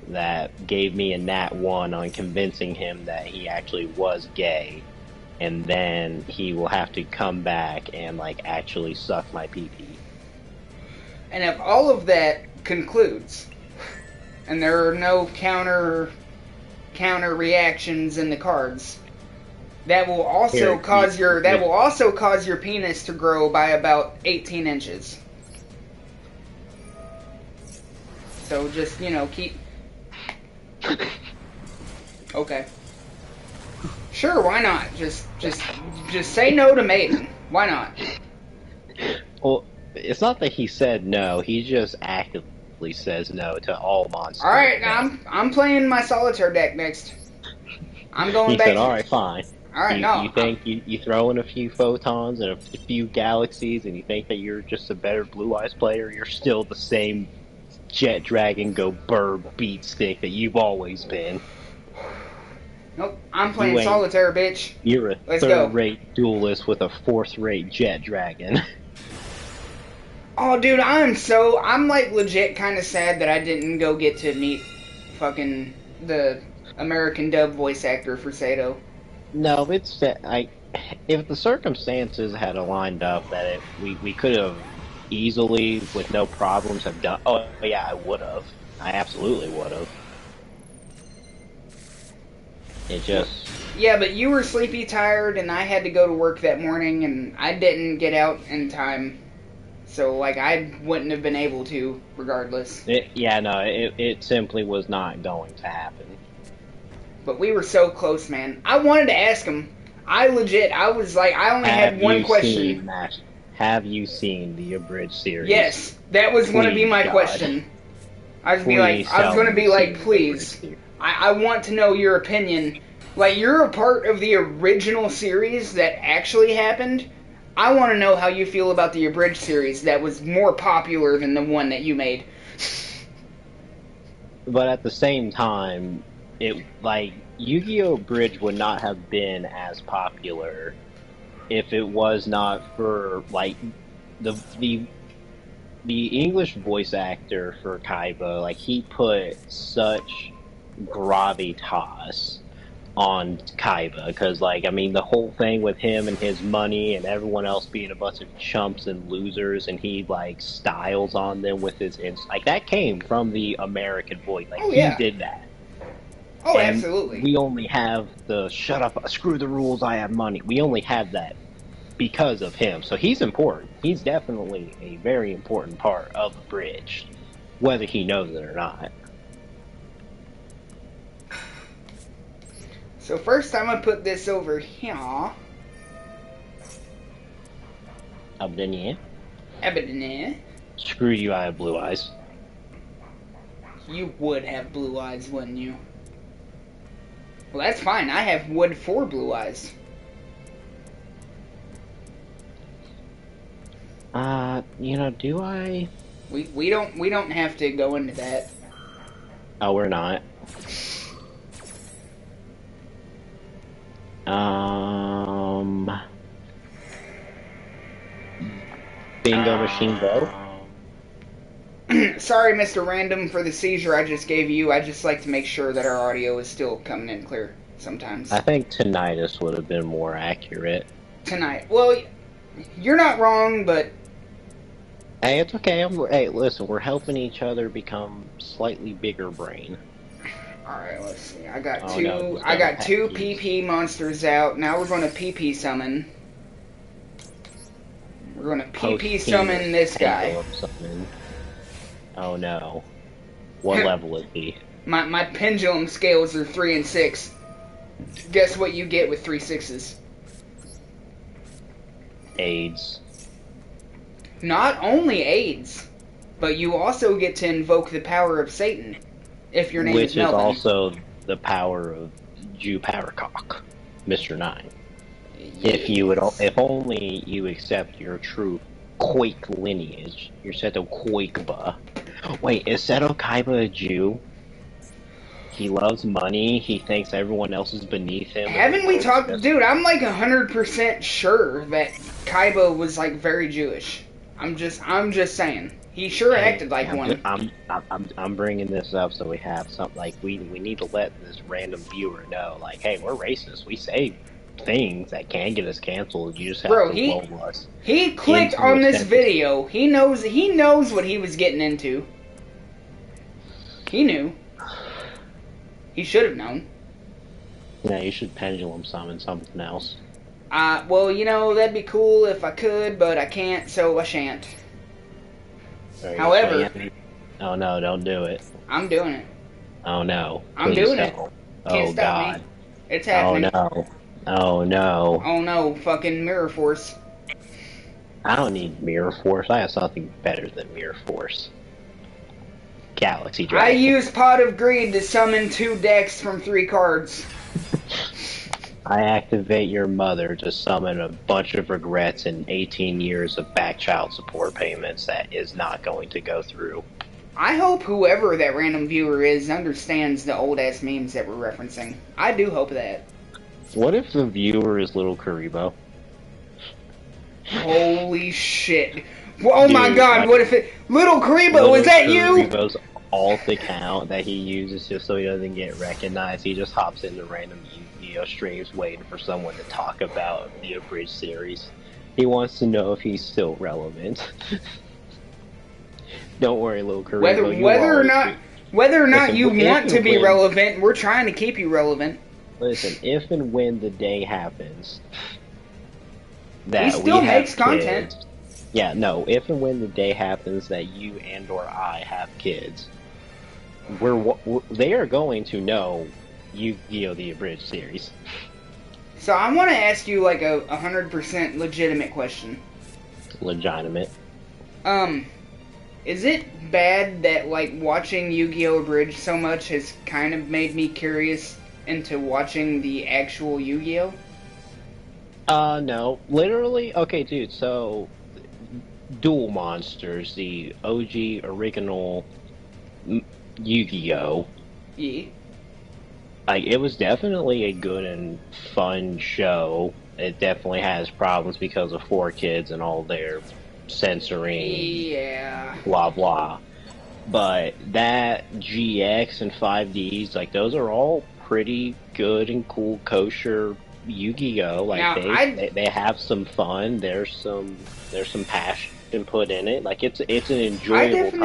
that gave me a nat 1 on convincing him that he actually was gay, and then he will have to come back and, like, actually suck my pee-pee. And if all of that concludes, and there are no counter reactions in the cards, that will also cause your penis to grow by about 18 inches. So just, keep. Okay. Sure, why not? Just say no to Maiden. Why not? Well, it's not that he said no. He just actively says no to all monsters. All right, now I'm playing my solitaire deck next. I'm going back. He said, "All right, fine." All right, You think you throw in a few photons and a few galaxies, and you think that you're just a better Blue Eyes player? You're still the same Jet Dragon Go Burr beat stick that you've always been. Nope, I'm playing solitaire, bitch. You're a third-rate duelist with a fourth-rate Jet Dragon. Oh, dude, I'm like legit kind of sad that I didn't go get to meet fucking the American dub voice actor for Sato. No, it's if the circumstances had aligned up that we could have easily, with no problems, have done. Oh yeah, I would have. I absolutely would have. It just. Yeah, but you were sleepy, tired, and I had to go to work that morning, and I didn't get out in time. So, like, I wouldn't have been able to, regardless. It simply was not going to happen. But we were so close, man. I wanted to ask him. I was like, I only had one question. Have you seen the Abridged series? Yes, that was going to be my question. I was going to be like, please, I want to know your opinion. Like, you're a part of the original series that actually happened. I want to know how you feel about the Abridged series that was more popular than the one that you made. But at the same time, YGO Abridged would not have been as popular if it was not for, like, the English voice actor for Kaiba. Like, he put such gravitas on Kaiba, because, like, I mean, the whole thing with him and his money and everyone else being a bunch of chumps and losers, and he, like, styles on them with his like, that came from the American voice. Like, he did that. Oh, and absolutely. We only have the shut up, screw the rules, I have money. We only have that because of him. So he's important. He's definitely a very important part of Abridged, whether he knows it or not. So first I'm going to put this over here. Abdenier. Screw you, I have blue eyes. You would have blue eyes, wouldn't you? Well, that's fine. I have wood for blue eyes. Do I? We don't have to go into that. Oh, we're not. Bingo Machine Go. Sorry, Mr. Random, for the seizure I just gave you. I just like to make sure that our audio is still coming in clear sometimes. I think tinnitus would have been more accurate. Tonight. Well, You're not wrong, but Hey, it's okay. Hey, listen, we're helping each other become slightly bigger brain. all right. Let's see. I got Oh no, two. he's I got a got pet two peeve. PP monsters out. Now we're going to PP summon. We're going to PP Posthumous summon this guy. pendulum summon. Oh no. What level is he? My pendulum scales are 3 and 6. Guess what you get with 3 6s? AIDS. Not only AIDS, but you also get to invoke the power of Satan if your name Which is Melvin. also the power of Jew Powercock, Mr. 9. Yes. If only you accept your true Quake lineage, your Seto Quakeba. Wait, is Seto Kaiba a Jew? He loves money. He thinks everyone else is beneath him. Haven't we talked, dude? I'm like 100% sure that Kaiba was like very Jewish. I'm just saying. He sure acted like one. I'm bringing this up so we have something like we need to let this random viewer know, like, hey, we're racist. We say things that can get us canceled. You just have to lull us. He clicked on this video. He knows what he was getting into. He knew. He should have known. Yeah, you should pendulum summon something else. Well, you know, that'd be cool if I could, but I can't, so I shan't. However... Oh no, don't do it. I'm doing it. Oh no. I'm doing it. Can't stop God. Me. It's happening. Oh no. Oh no. Oh no, fucking Mirror Force. I don't need Mirror Force. I have something better than Mirror Force. Galaxy Dragon. I use Pot of Greed to summon 2 decks from 3 cards. I activate your mother to summon a bunch of regrets and 18 years of back child support payments that is not going to go through. I hope whoever that random viewer is understands the old-ass memes that we're referencing. I do hope that. What if the viewer is Little Karibo? Holy shit. Oh dude, my god, what if it... Little Karibo, was that you? Karibo's alt account that he uses just so he doesn't get recognized. He just hops into random Yu-Gi-Oh streams waiting for someone to talk about the Abridged series. He wants to know if he's still relevant. Don't worry, Little Karibo. Whether or not you want to be relevant, we're trying to keep you relevant. Listen, if and when the day happens that he still makes content. Kids, yeah, no. If and when the day happens that you and or I have kids, they are going to know Yu-Gi-Oh! The Abridged series. So I want to ask you like a 100% legitimate question. Legitimate. Is it bad that like watching Yu-Gi-Oh! Abridged so much has kind of made me curious into watching the actual Yu-Gi-Oh? No. Literally, okay, dude, so Duel Monsters, the OG original Yu-Gi-Oh! Yeah. Like, it was definitely a good and fun show. It definitely has problems because of 4Kids and all their censoring, yeah, blah blah. But that GX and 5Ds, like, those are all pretty good and cool, kosher Yu-Gi-Oh! Like, now, they have some fun. There's some passion put in it. Like, it's an enjoyable time.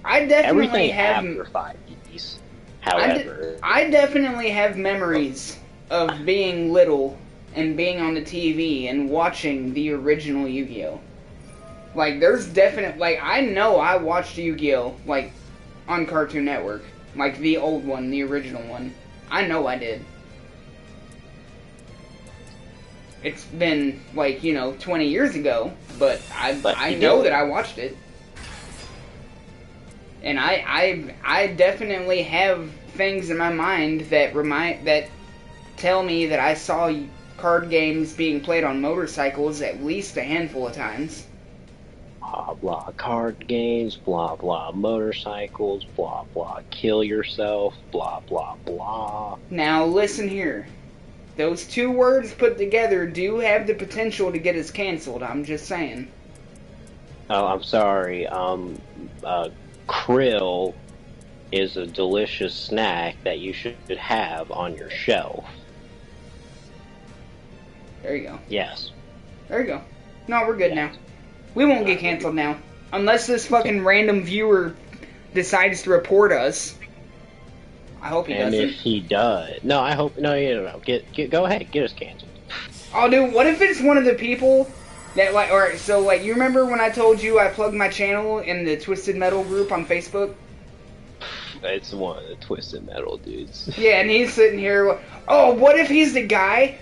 I definitely everything have after 5Ds. However, I definitely have memories of being little and being on the TV and watching the original Yu-Gi-Oh! Like, there's definite, like, I know I watched Yu-Gi-Oh! Like, on Cartoon Network. Like, the old one, the original one. I know I did. It's been, like, 20 years ago, but I know that I watched it. And I definitely have things in my mind that tell me that I saw card games being played on motorcycles at least a handful of times. Blah blah card games, blah blah motorcycles, blah blah kill yourself, blah blah blah. Now listen here. Those 2 words put together do have the potential to get us canceled, I'm just saying. Oh, I'm sorry. Krill is a delicious snack that you should have on your shelf. There you go. Yes. There you go. No, we're good now. We won't get canceled now. Unless this fucking random viewer decides to report us. I hope he doesn't. And if he does... No, I hope... No. Go ahead. Get us canceled. Oh, dude, what if it's one of the people that, like... Alright, so, like, you remember when I told you I plugged my channel in the Twisted Metal group on Facebook? It's one of the Twisted Metal dudes. Yeah, and he's sitting here... Oh, what if he's the guy...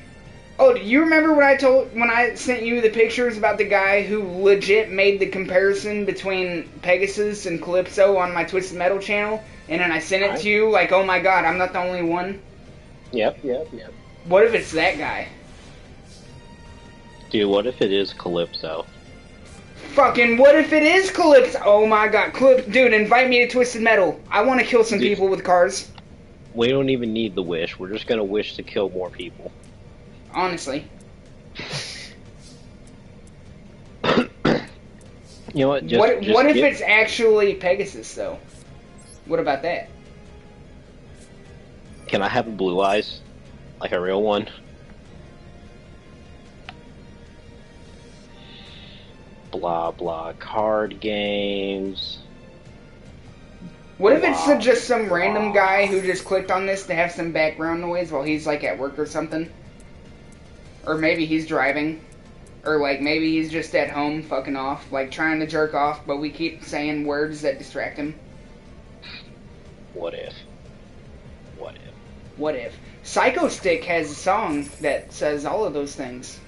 Oh, do you remember when I sent you the pictures about the guy who legit made the comparison between Pegasus and Calypso on my Twisted Metal channel? And then I sent it to you like, oh my god, I'm not the only one? Yep. What if it's that guy? Dude, what if it is Calypso? Fucking, what if it is Calypso? Oh my god, dude, invite me to Twisted Metal. I want to kill some people with cars. We don't even need the wish. We're just gonna wish to kill more people. Honestly. You know what? What if it's actually Pegasus, though? What about that? Can I have blue eyes? Like a real one? Blah, blah, card games. What if it's just some random guy who just clicked on this to have some background noise while he's, like, at work or something? Or maybe he's driving. Or, like, maybe he's just at home fucking off, like, trying to jerk off, but we keep saying words that distract him. What if? What if? Psycho Stick has a song that says all of those things.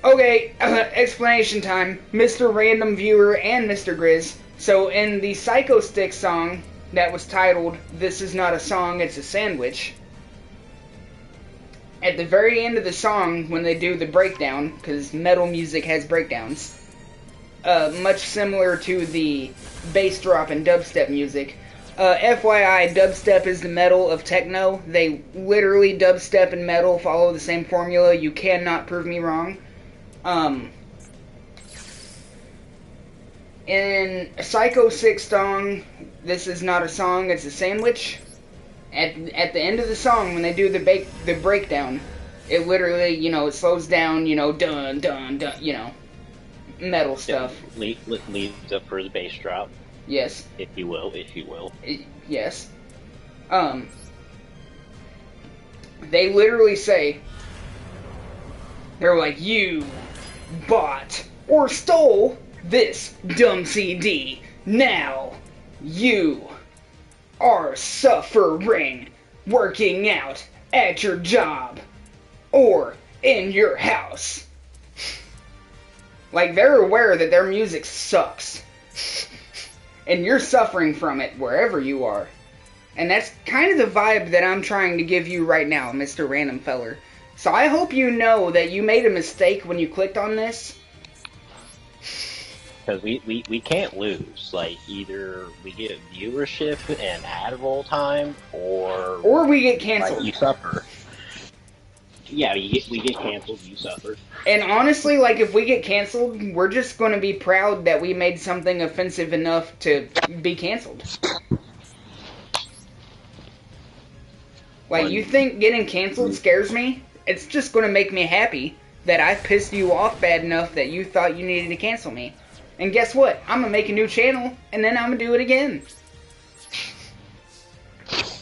Okay, explanation time. Mr. Random Viewer and Mr. Grizz. So, in the Psycho Stick song that was titled, This Is Not a Song, It's a Sandwich... At the very end of the song, when they do the breakdown, because metal music has breakdowns, much similar to the bass drop in dubstep music. FYI, dubstep is the metal of techno. They literally, dubstep and metal follow the same formula. You cannot prove me wrong. In Psycho 6 song, This Is Not a Song, It's a Sandwich. At the end of the song, when they do the breakdown, it literally, you know, it slows down, you know, dun, dun, dun, you know, metal stuff. Leads up for the bass drop. Yes. If you will. Yes. They literally say, they're like, you bought or stole this dumb CD. Now, you are suffering working out at your job or in your house. Like, they're aware that their music sucks. And you're suffering from it wherever you are. And that's kind of the vibe that I'm trying to give you right now, Mr. Random Feller. So I hope you know that you made a mistake when you clicked on this. Because we can't lose. Like, either we get viewership and ad roll time, or we get canceled. Like, you suffer. Yeah, we get canceled, you suffer. And honestly, like, if we get canceled, we're just going to be proud that we made something offensive enough to be canceled. Like, you think getting canceled scares me? It's just going to make me happy that I pissed you off bad enough that you thought you needed to cancel me. And guess what? I'm going to make a new channel, and then I'm going to do it again. It's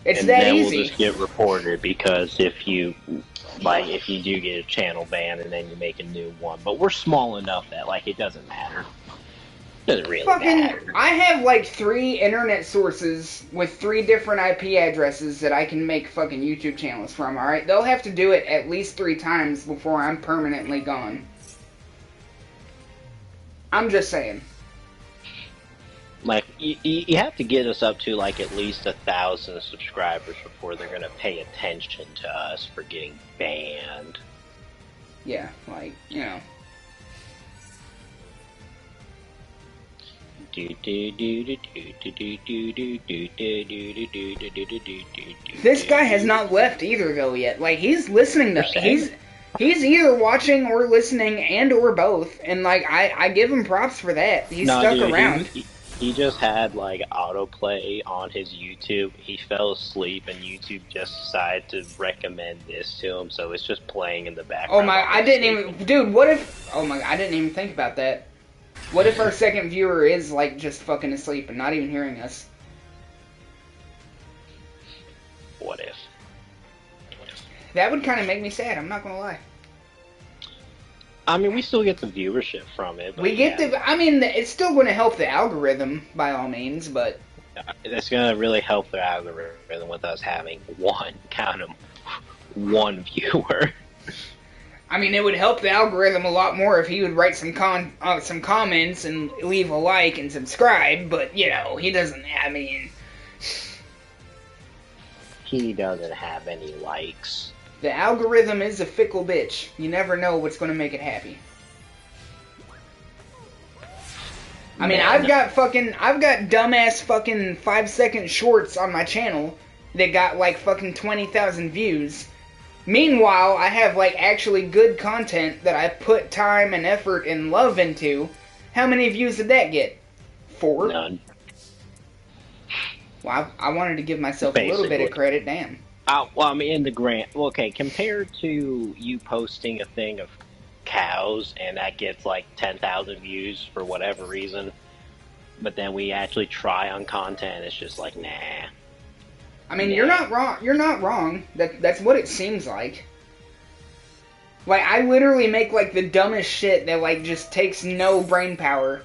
that easy. And then we'll just get reported, because if you do get a channel ban and then you make a new one. But we're small enough that, like, it doesn't matter. It doesn't really matter. I have, like, 3 internet sources with 3 different IP addresses that I can make fucking YouTube channels from, alright? They'll have to do it at least 3 times before I'm permanently gone. I'm just saying. Like, you have to get us up to, like, at least 1,000 subscribers before they're going to pay attention to us for getting banned. Yeah, like, you know. This guy has not left either, though, yet. Like, he's listening to... He's either watching or listening and or both, and like I give him props for that. He's stuck around. He just had like autoplay on his YouTube. He fell asleep, and YouTube just decided to recommend this to him, so it's just playing in the background. Oh my, I didn't even, dude, what if, oh my, I didn't even think about that. What if our second viewer is like just fucking asleep and not even hearing us? What if? That would kind of make me sad, I'm not gonna lie. I mean, we still get the viewership from it. But we get the, I mean, it's still going to help the algorithm, by all means, but... It's going to really help the algorithm with us having one viewer. I mean, it would help the algorithm a lot more if he would write some comments and leave a like and subscribe, but, you know, he doesn't, I mean... He doesn't have any likes. The algorithm is a fickle bitch. You never know what's going to make it happy. I mean, I've got dumbass fucking 5-second shorts on my channel that got like fucking 20,000 views. Meanwhile, I have like actually good content that I put time and effort and love into. How many views did that get? 4? None. Well, I wanted to give myself a little bit of credit, damn. Well, I mean, in the grand... Well, okay, compared to you posting a thing of cows, and that gets like 10,000 views for whatever reason, but then we actually try on content, it's just like, nah. I mean, you're not wrong. You're not wrong. That's what it seems like. Like, I literally make like the dumbest shit that like just takes no brain power.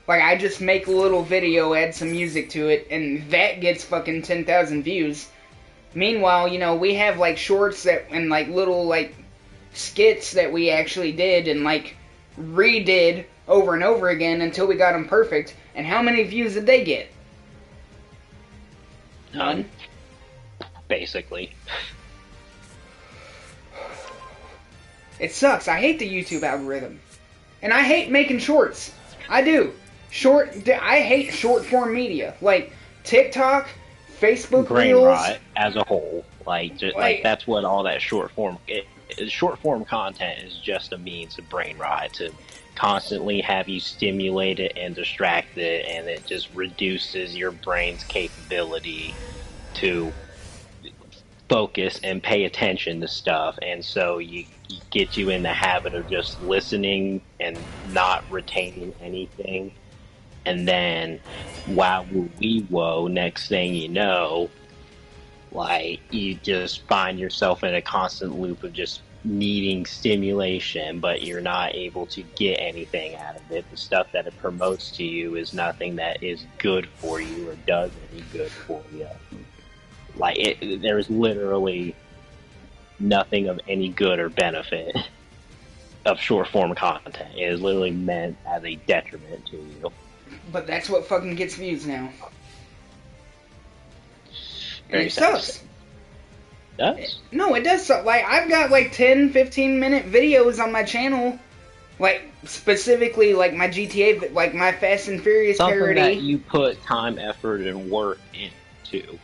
Like, I just make a little video, add some music to it, and that gets fucking 10,000 views. Meanwhile, you know, we have, like, shorts that, and, like, little, like, skits that we actually did and, like, redid over and over again until we got them perfect. And how many views did they get? None. Basically. It sucks. I hate the YouTube algorithm. And I hate making shorts. I do. I hate short-form media. Like, TikTok... Facebook brain reels, rot as a whole, like that's what all that short form content is, just a means of brain rot, to constantly have you stimulated and distracted, and it just reduces your brain's capability to focus and pay attention to stuff, and so you get you in the habit of just listening and not retaining anything. And then, wow, wee whoa, next thing you know, like, you just find yourself in a constant loop of just needing stimulation, but you're not able to get anything out of it. The stuff that it promotes to you is nothing that is good for you or does any good for you. Like, there's literally nothing of any good or benefit of short-form content. It is literally meant as a detriment to you. But that's what fucking gets views now. Very it sucks. Does? No, it does suck. Like, I've got like 10-15 minute videos on my channel. Like, specifically, like my GTA, like my Fast and Furious something parody. That you put time, effort, and work into.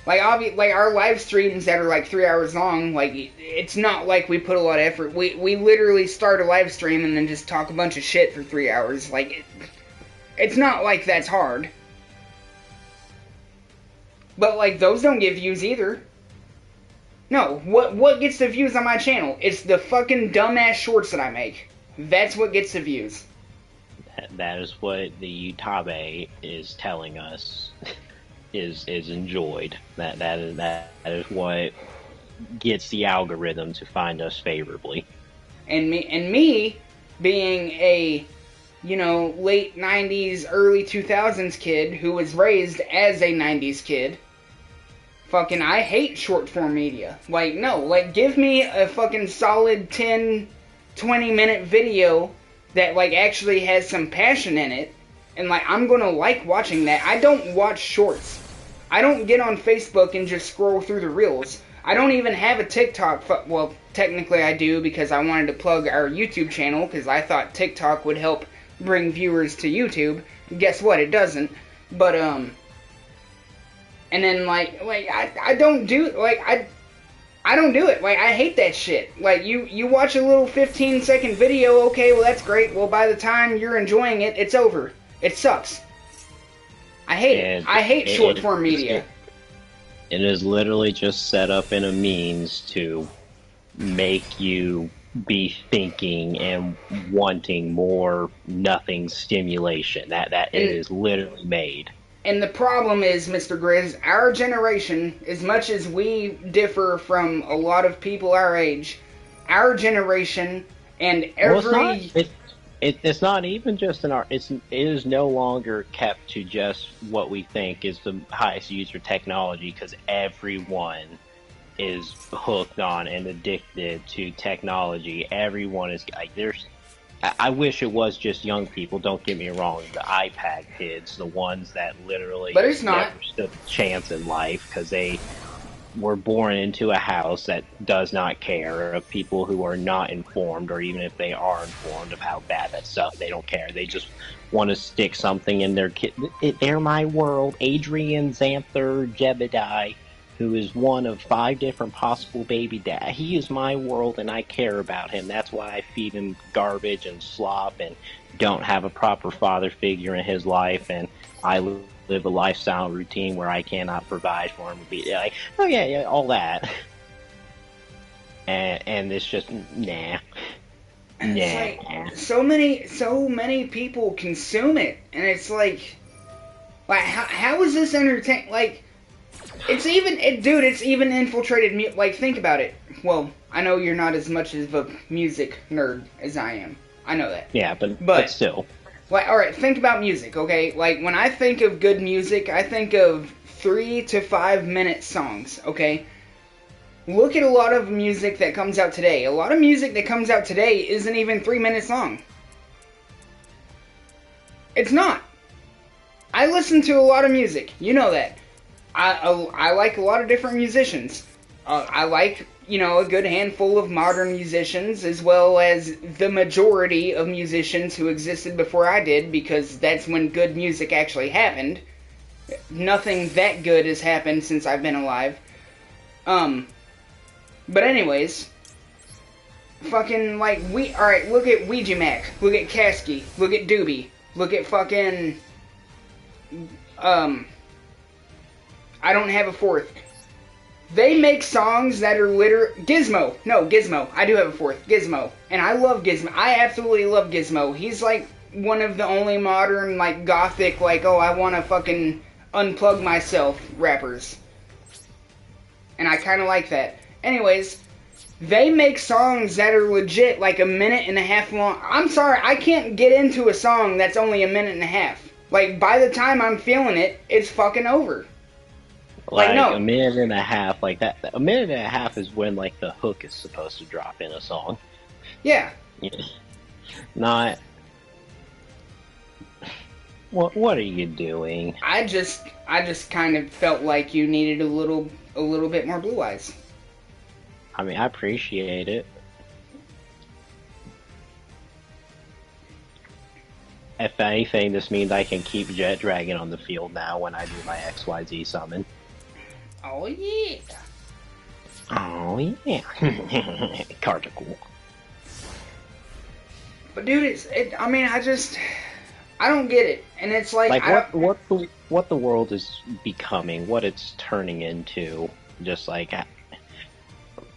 Like, our live streams that are like 3 hours long, like, it's not like we put a lot of effort. We literally start a live stream and then just talk a bunch of shit for 3 hours. Like, it's not like that's hard. But, like, those don't get views either. No, what gets the views on my channel? It's the fucking dumbass shorts that I make. That's what gets the views. That is what the YouTube is telling us. is enjoyed. That is what gets the algorithm to find us favorably. And me being a, you know, late 90s, early 2000s kid who was raised as a 90s kid, fucking, I hate short form media. Like, no, like, give me a fucking solid 10, 20 minute video that, like, actually has some passion in it, and, like, I'm gonna like watching that. I don't watch shorts. I don't get on Facebook and just scroll through the reels. I don't even have a TikTok. Well, technically I do, because I wanted to plug our YouTube channel, because I thought TikTok would help bring viewers to YouTube. Guess what? It doesn't. But, and then, like, I don't do, like, I don't do it. Like, I hate that shit. Like, you watch a little 15-second video, okay, well, that's great. Well, by the time you're enjoying it, it's over. It sucks. I hate it. I hate short-form media. It is literally just set up in a means to make you be thinking and wanting more nothing stimulation. That it is literally made. And the problem is, Mr. Grizz, our generation, as much as we differ from a lot of people our age, our generation and every... Well, it's not even just an art. It is no longer kept to just what we think is the highest user technology, because everyone is hooked on and addicted to technology. Everyone is like, I wish it was just young people, don't get me wrong, the iPad kids, the ones that literally never stood a chance in life because they were born into a house that does not care, of people who are not informed, or even if they are informed of how bad that stuff, they don't care. They just want to stick something in their kid. They're my world. Adrian Xanther Jebediah, who is one of 5 different possible baby dads. He is my world, and I care about him. That's why I feed him garbage and slop and don't have a proper father figure in his life, and I live a lifestyle routine where I cannot provide for him. Be like, oh yeah, all that. And it's just, nah. Like, so many people consume it, and it's like how is this entertaining? Like, it's even infiltrated. Like, think about it. Well, I know you're not as much of a music nerd as I am. I know that. Yeah, but still. Like, alright, think about music, okay? Like, when I think of good music, I think of 3 to 5 minute songs, okay? Look at a lot of music that comes out today. A lot of music that comes out today isn't even 3 minutes long. It's not. I listen to a lot of music. You know that. I like a lot of different musicians. I like, a good handful of modern musicians, as well as the majority of musicians who existed before I did, because that's when good music actually happened. Nothing that good has happened since I've been alive. But anyways, fucking, like, alright, look at Ouija Mac, look at Kasky, look at Doobie, look at fucking, I don't have a fourth. They make songs that are Gizmo, I do have a fourth, Gizmo, and I love Gizmo, I absolutely love Gizmo. He's, like, one of the only modern, like, gothic, like, oh, I wanna fucking unplug myself rappers. And I kinda like that. Anyways, they make songs that are legit like 1.5 minutes long. I'm sorry, I can't get into a song that's only 1.5 minutes. Like, by the time I'm feeling it, it's fucking over. Like, no. 1.5 minutes, like that. 1.5 minutes is when, like, the hook is supposed to drop in a song. Yeah. Not... What are you doing? I just kind of felt like you needed a little bit more Blue Eyes. I mean, I appreciate it. If anything, this means I can keep Jet Dragon on the field now when I do my XYZ summon. Oh yeah. Oh yeah. Cards are cool. But dude, I don't get it, and it's like what the world is becoming, what it's turning into, just like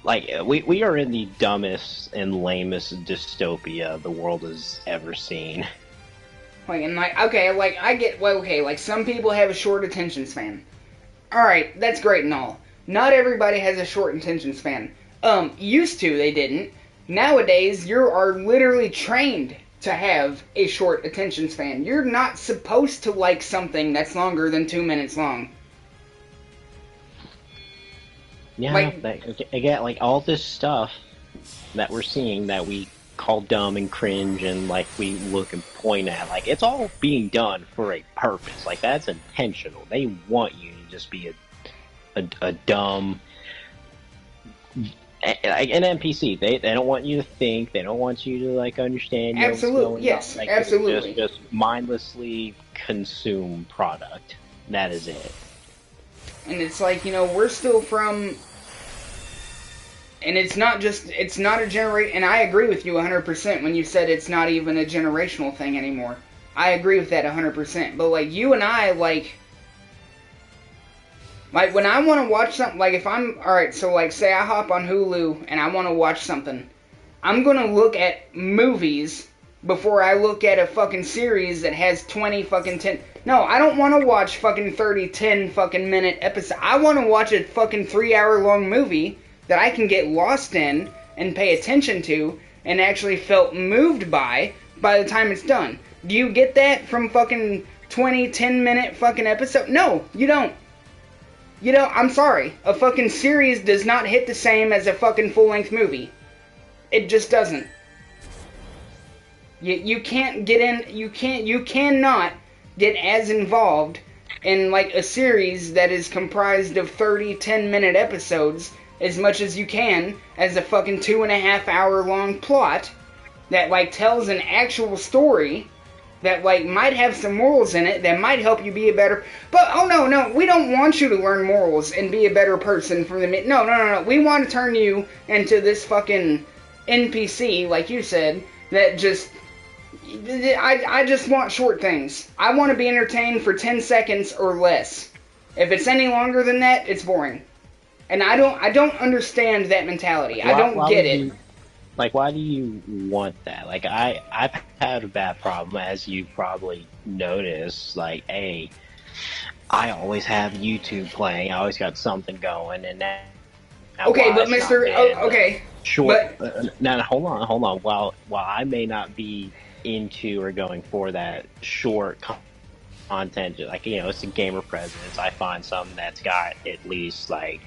we are in the dumbest and lamest dystopia the world has ever seen. I get, like, some people have a short attention span. Alright, that's great and all. Not everybody has a short attention span. Used to, they didn't. Nowadays, you are literally trained to have a short attention span. You're not supposed to like something that's longer than 2 minutes long. Yeah, again, like, all this stuff that we're seeing that we call dumb and cringe and, like, we look and point at, like, it's all being done for a purpose. Like, that's intentional. They want you to just be a dumb... Like an NPC, they don't want you to think, they don't want you to, like, understand. Absolutely, yes, like, absolutely. Just mindlessly consume product. That is it. And it's like, we're still from And it's not a and I agree with you 100% when you said it's not even a generational thing anymore. I agree with that 100%. But, like, you and I, like, when I want to watch something, like, if I'm, alright, so, like, say I hop on Hulu and I want to watch something, I'm going to look at movies before I look at a fucking series that has 20 fucking 10. No, I don't want to watch fucking 30, 10 fucking minute episodes. I want to watch a fucking 3-hour long movie that I can get lost in and pay attention to and actually felt moved by the time it's done. Do you get that from fucking 20, 10 minute fucking episode? No, you don't. You know, I'm sorry. A fucking series does not hit the same as a fucking full-length movie. It just doesn't. You can't get in, you cannot get as involved in, like, a series that is comprised of 30, 10-minute episodes as much as you can as a fucking 2.5 hour long plot that, like, tells an actual story that, like, might have some morals in it that might help you be a better... But, oh, no, we don't want you to learn morals and be a better person from the... No. We want to turn you into this fucking NPC, like you said, that just... I just want short things. I want to be entertained for 10 seconds or less. If it's any longer than that, it's boring. And I don't understand that mentality. I don't get it. Like, why do you want that? Like, I've had a bad problem, as you probably noticed. Like, I always have YouTube playing. I always got something going, and now okay, but Mr. Okay. Short. Now, hold on. While I may not be into or going for that short content, like, you know, it's a gamer presence. I find something that's got at least, like,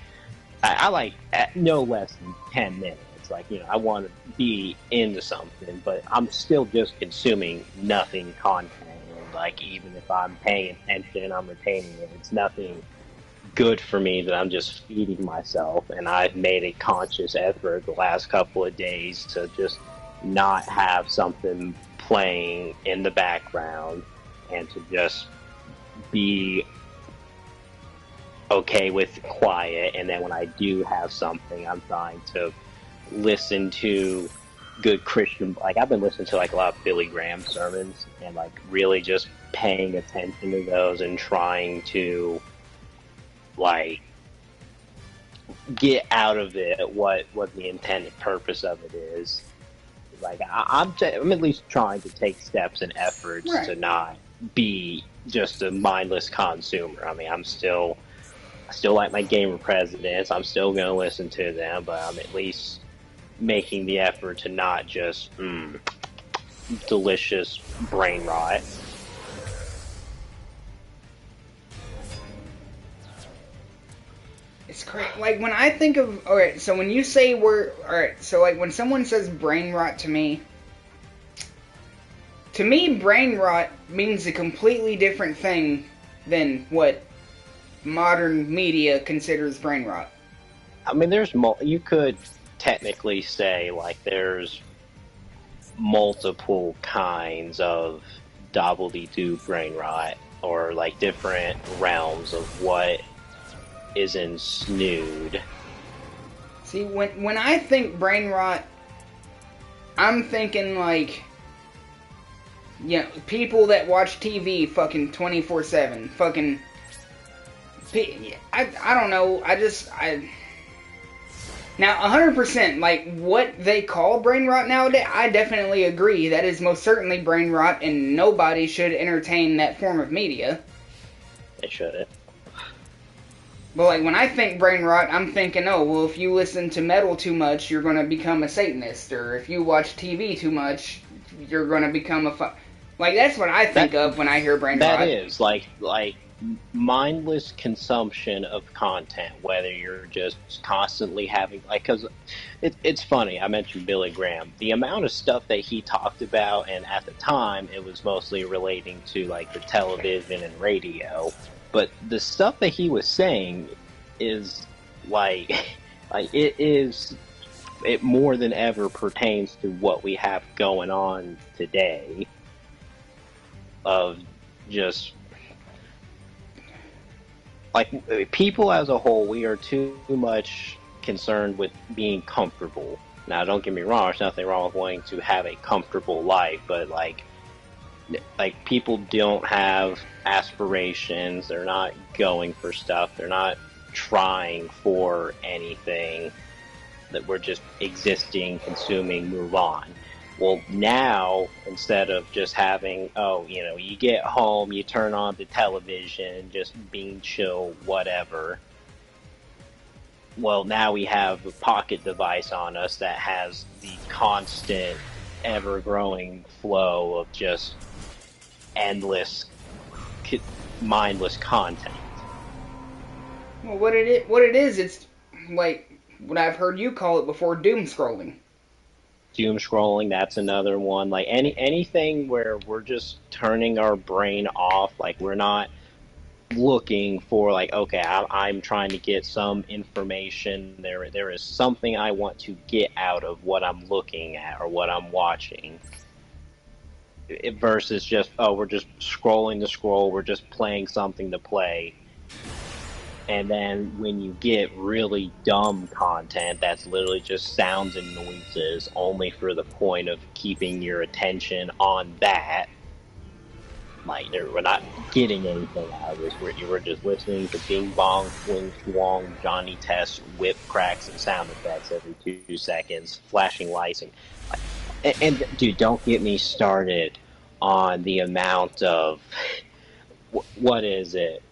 I like no less than 10 minutes. Like, you know, I want to be into something, but I'm still just consuming nothing content. And, like, even if I'm paying attention, I'm retaining it. It's nothing good for me that I'm just feeding myself. And I've made a conscious effort the last couple of days to just not have something playing in the background and to just be okay with quiet. And then when I do have something, I'm trying to listen to good Christian, like, I've been listening to, like, a lot of Billy Graham sermons and, like, really just paying attention to those and trying to, like, get out of it what the intended purpose of it is. Like, I'm at least trying to take steps and efforts to not be just a mindless consumer. I mean, I still like my gamer presidents. I'm still going to listen to them, but I'm at least making the effort to not just delicious brain rot. It's crazy. Like, when I think of... Alright, so when you say Alright, so, like, when someone says brain rot to me, brain rot means a completely different thing than what modern media considers brain rot. I mean, you could technically say, like, there's multiple kinds of gobbledygook brain rot, or, like, different realms of what is ensnooed. See, when I think brain rot, I'm thinking, like, you know, people that watch TV fucking 24/7, fucking... I don't know, Now, 100%, like, what they call brain rot nowadays, I definitely agree. That is most certainly brain rot, and nobody should entertain that form of media. They shouldn't. But, like, when I think brain rot, I'm thinking, oh, well, if you listen to metal too much, you're going to become a Satanist. Or if you watch TV too much, you're going to become a... Like, that's what I think of when I hear brain rot. That is, like... mindless consumption of content, whether you're just constantly having, like, because it's funny, I mentioned Billy Graham, the amount of stuff that he talked about, and at the time it was mostly relating to, like, the television and radio, but the stuff that he was saying is like it more than ever pertains to what we have going on today, of just, like, people as a whole, we are too much concerned with being comfortable. Now, don't get me wrong, there's nothing wrong with wanting to have a comfortable life, but like people don't have aspirations, they're not going for stuff, they're not trying for anything, that we're just existing, consuming, move on. Well, now, instead of just having, you get home, you turn on the television, just being chill, whatever. Well, now we have a pocket device on us that has the constant, ever-growing flow of just endless, mindless content. Well, what it is, it's like what I've heard you call it before, doom scrolling. Doom scrolling, that's another one. Like anything where we're just turning our brain off, like we're not looking for, like, okay, I'm trying to get some information. There is something I want to get out of what I'm looking at or what I'm watching. Versus just, we're just scrolling to scroll, we're just playing something to play. And then when you get really dumb content that's literally just sounds and noises only for the point of keeping your attention on that, like, we're not getting anything out of this. We're just listening to bing bong, swing swong, Johnny Test, whip cracks and sound effects every 2 seconds, flashing lights. And dude, don't get me started on the amount of, what is it?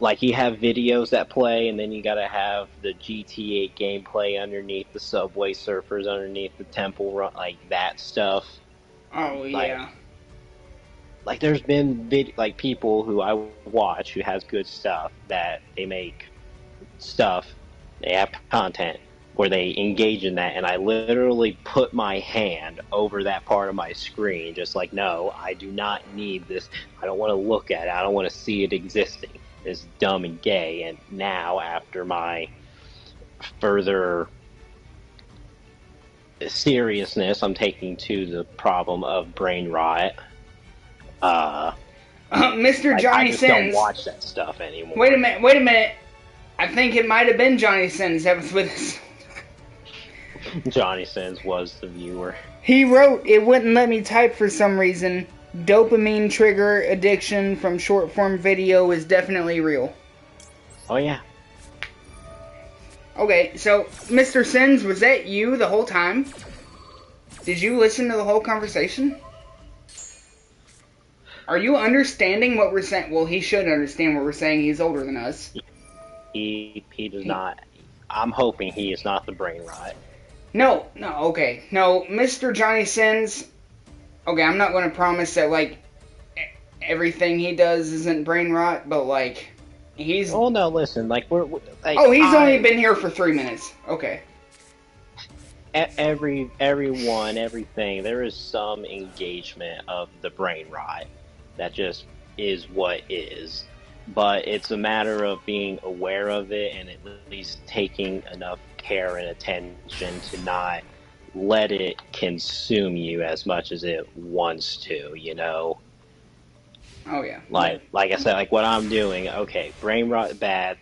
Like, you have videos that play, and then you gotta have the GTA gameplay underneath, the Subway Surfers underneath, the Temple Run, like that stuff. Oh, yeah. Like there's been people who I watch who has good stuff, that they make stuff, they have content where they engage in that, and I literally put my hand over that part of my screen, just like, no, I do not need this. I don't want to look at it. I don't want to see it existing. It's dumb and gay. And now, after my further seriousness I'm taking to the problem of brain rot, Mr. Johnny I just Sins. don't watch that stuff anymore. Wait a minute. I think it might have been Johnny Sins that was with us. Johnny Sins was the viewer. He wrote, it wouldn't let me type for some reason. Dopamine trigger addiction from short form video is definitely real. Oh, yeah. Okay, so, Mr. Sins, was that you the whole time? Did you listen to the whole conversation? Are you understanding what we're saying? Well, he should understand what we're saying. He's older than us. He does not. I'm hoping he is not the brain rot. No, okay. No, Mr. Johnny Sins, okay, I'm not going to promise that, like, everything he does isn't brain rot, but, like, he's... Oh, no, listen, like, we're like, only been here for 3 minutes. Okay. Everyone, everything, there is some engagement of the brain rot. That just is what is. But it's a matter of being aware of it and at least taking enough care and attention to not let it consume you as much as it wants to, you know? Oh, yeah. Like I said, like what I'm doing, okay, brain rot bad.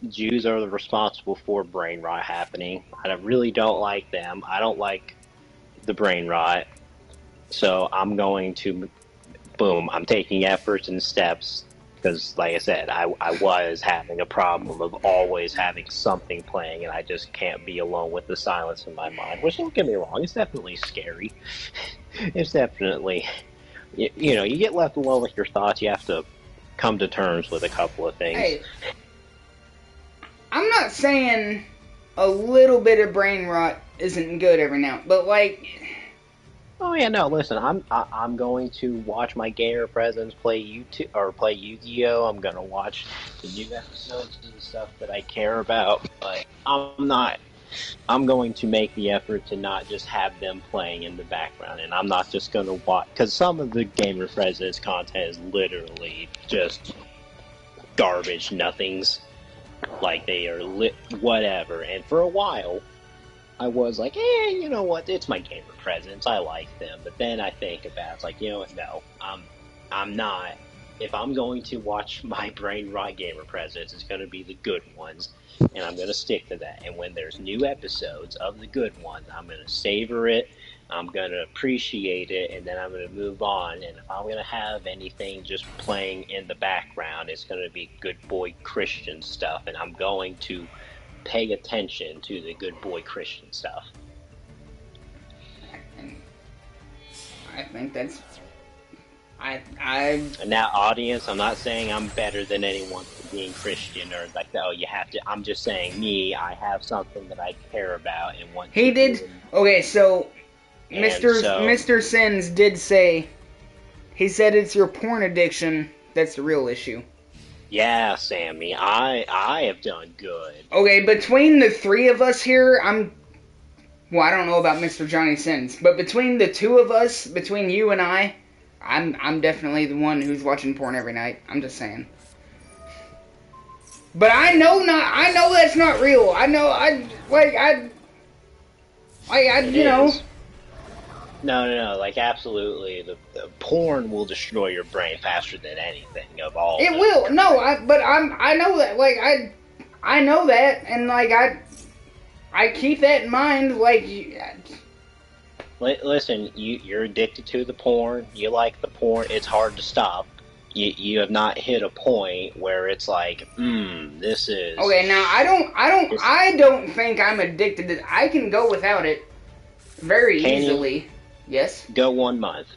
Jews are responsible for brain rot happening. I really don't like them. I don't like the brain rot. So I'm going to, boom, I'm taking efforts and steps. Because, like I said, I was having a problem of always having something playing, and I just can't be alone with the silence in my mind. Which, don't get me wrong, it's definitely scary. It's definitely, you know, you get left alone with your thoughts, you have to come to terms with a couple of things. Hey, I'm not saying a little bit of brain rot isn't good every now, but, like... Oh yeah, no. Listen, I'm going to watch my gamer presence play Yu-Gi-Oh. I'm gonna watch the new episodes of the stuff that I care about, but I'm going to make the effort to not just have them playing in the background, and I'm not just gonna watch, because some of the gamer presence content is literally just garbage, nothings. Like they are whatever, and for a while. I was like, you know what, it's my gamer presence, I like them, but then I think about it, it's like, you know what, no, I'm not if I'm going to watch my brain rot gamer presidents, it's going to be the good ones, and I'm going to stick to that. And when there's new episodes of the good ones, I'm going to savor it, I'm going to appreciate it, and then I'm going to move on. And if I'm going to have anything just playing in the background, it's going to be good boy Christian stuff, and I'm going to pay attention to the good boy Christian stuff. I think that's... And now, audience, I'm not saying I'm better than anyone for being Christian or like, oh, you have to. I'm just saying, me, I have something that I care about and want to do. Okay, so Mr. Sins did say, he said it's your porn addiction that's the real issue. Yeah, Sammy, I have done good. Okay, between the three of us here, well, I don't know about Mr. Johnny Sins, but between the two of us, between you and I'm definitely the one who's watching porn every night. I'm just saying. But I know that's not real. I know, you know. No, like, absolutely, the porn will destroy your brain faster than anything of all. It will. No, I know that, like, I know that, and, like, I keep that in mind, like... Listen, you're addicted to the porn. You like the porn. It's hard to stop. You have not hit a point where it's like, this is... Okay, now, I don't think I'm addicted to... I can go without it very easily. Yes? Go 1 month.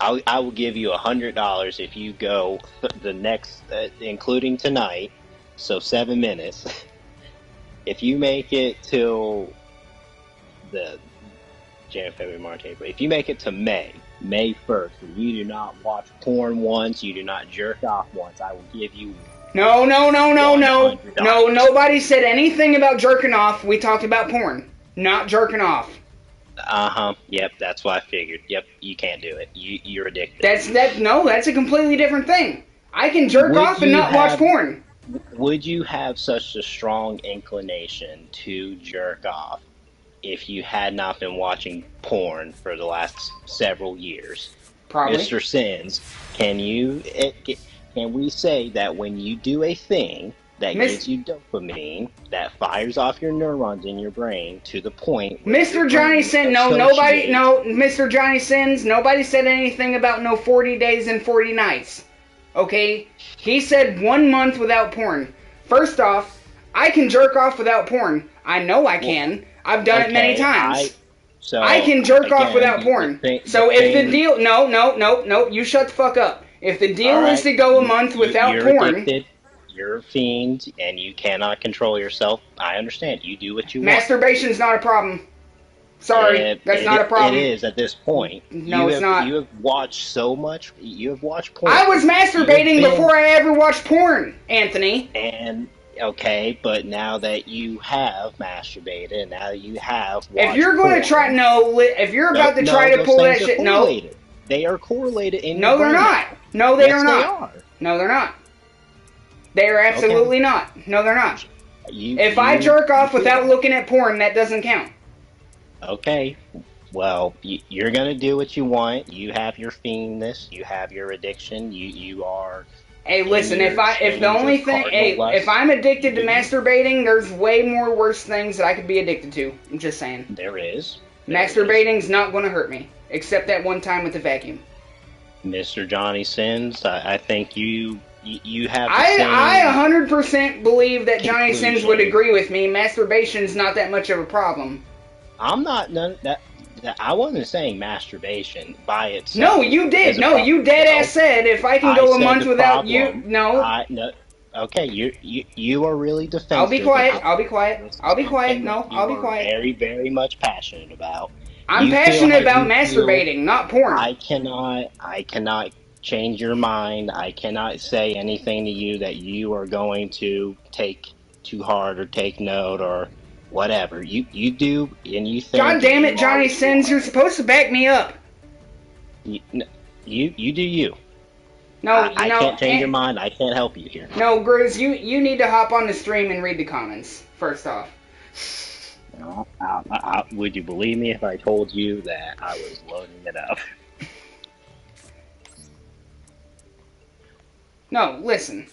I will give you $100 if you go the next, including tonight, so 7 minutes. If you make it till the... January, February, March, April. If you make it to May 1st, and you do not watch porn once, you do not jerk off once, I will give you... No, nobody said anything about jerking off. We talked about porn, not jerking off. Yep, that's what I figured. Yep, you can't do it. You're addicted. That's a completely different thing. I can jerk off and not watch porn. Would you have such a strong inclination to jerk off if you had not been watching porn for the last several years? Probably. Mr. Sins, can we say that when you do a thing that gives you dopamine, that fires off your neurons in your brain to the point where Mr. Johnny Sins, Mr. Johnny Sins, nobody said anything about no 40 days and 40 nights. Okay? He said 1 month without porn. First off, I can jerk off without porn. I know I can. I've done it many times. I can jerk off without porn. So if the deal... No, you shut the fuck up. If the deal is to go a month without porn... Addicted, you're a fiend, and you cannot control yourself. I understand. You do what you want. Masturbation's not a problem. Sorry, that's not a problem. It is at this point. No, it's not. You have watched so much. You have watched porn. I was masturbating before I ever watched porn, Anthony. And... Okay, but now that you have masturbated, now you have watched if you're going to try, if you're about to try to pull that shit, no. They are correlated in No, they're not. No, they are not. They are. No, they're not. They are absolutely not. No, they're not. If I jerk off without looking at porn, that doesn't count. Okay. Well, you're going to do what you want. You have your fiendness. You have your addiction. You are... Hey, listen, if I'm addicted to masturbating, there's way more worse things that I could be addicted to. I'm just saying. There is. Masturbating's not going to hurt me, except that one time with the vacuum. Mr. Johnny Sins, I think you have. I 100% believe that Johnny Sins would agree with me. Masturbation's not that much of a problem. I'm not I wasn't saying masturbation by itself. No, you did. No, you dead ass said if I can go a month without you. No. Okay, you are really defensive. I'll be quiet. I'll be quiet. I'll be quiet. No, I'll be quiet. Very, very much passionate about. I'm passionate about masturbating, not porn. I cannot change your mind. I cannot say anything to you that you are going to take too hard or take note or whatever. You do, and you think... God damn it, Johnny Sins, you're supposed to back me up. You do you. No, I can't change your mind. I can't help you here. No, Grizz, you need to hop on the stream and read the comments, first off. No, would you believe me if I told you that I was loading it up? No, listen.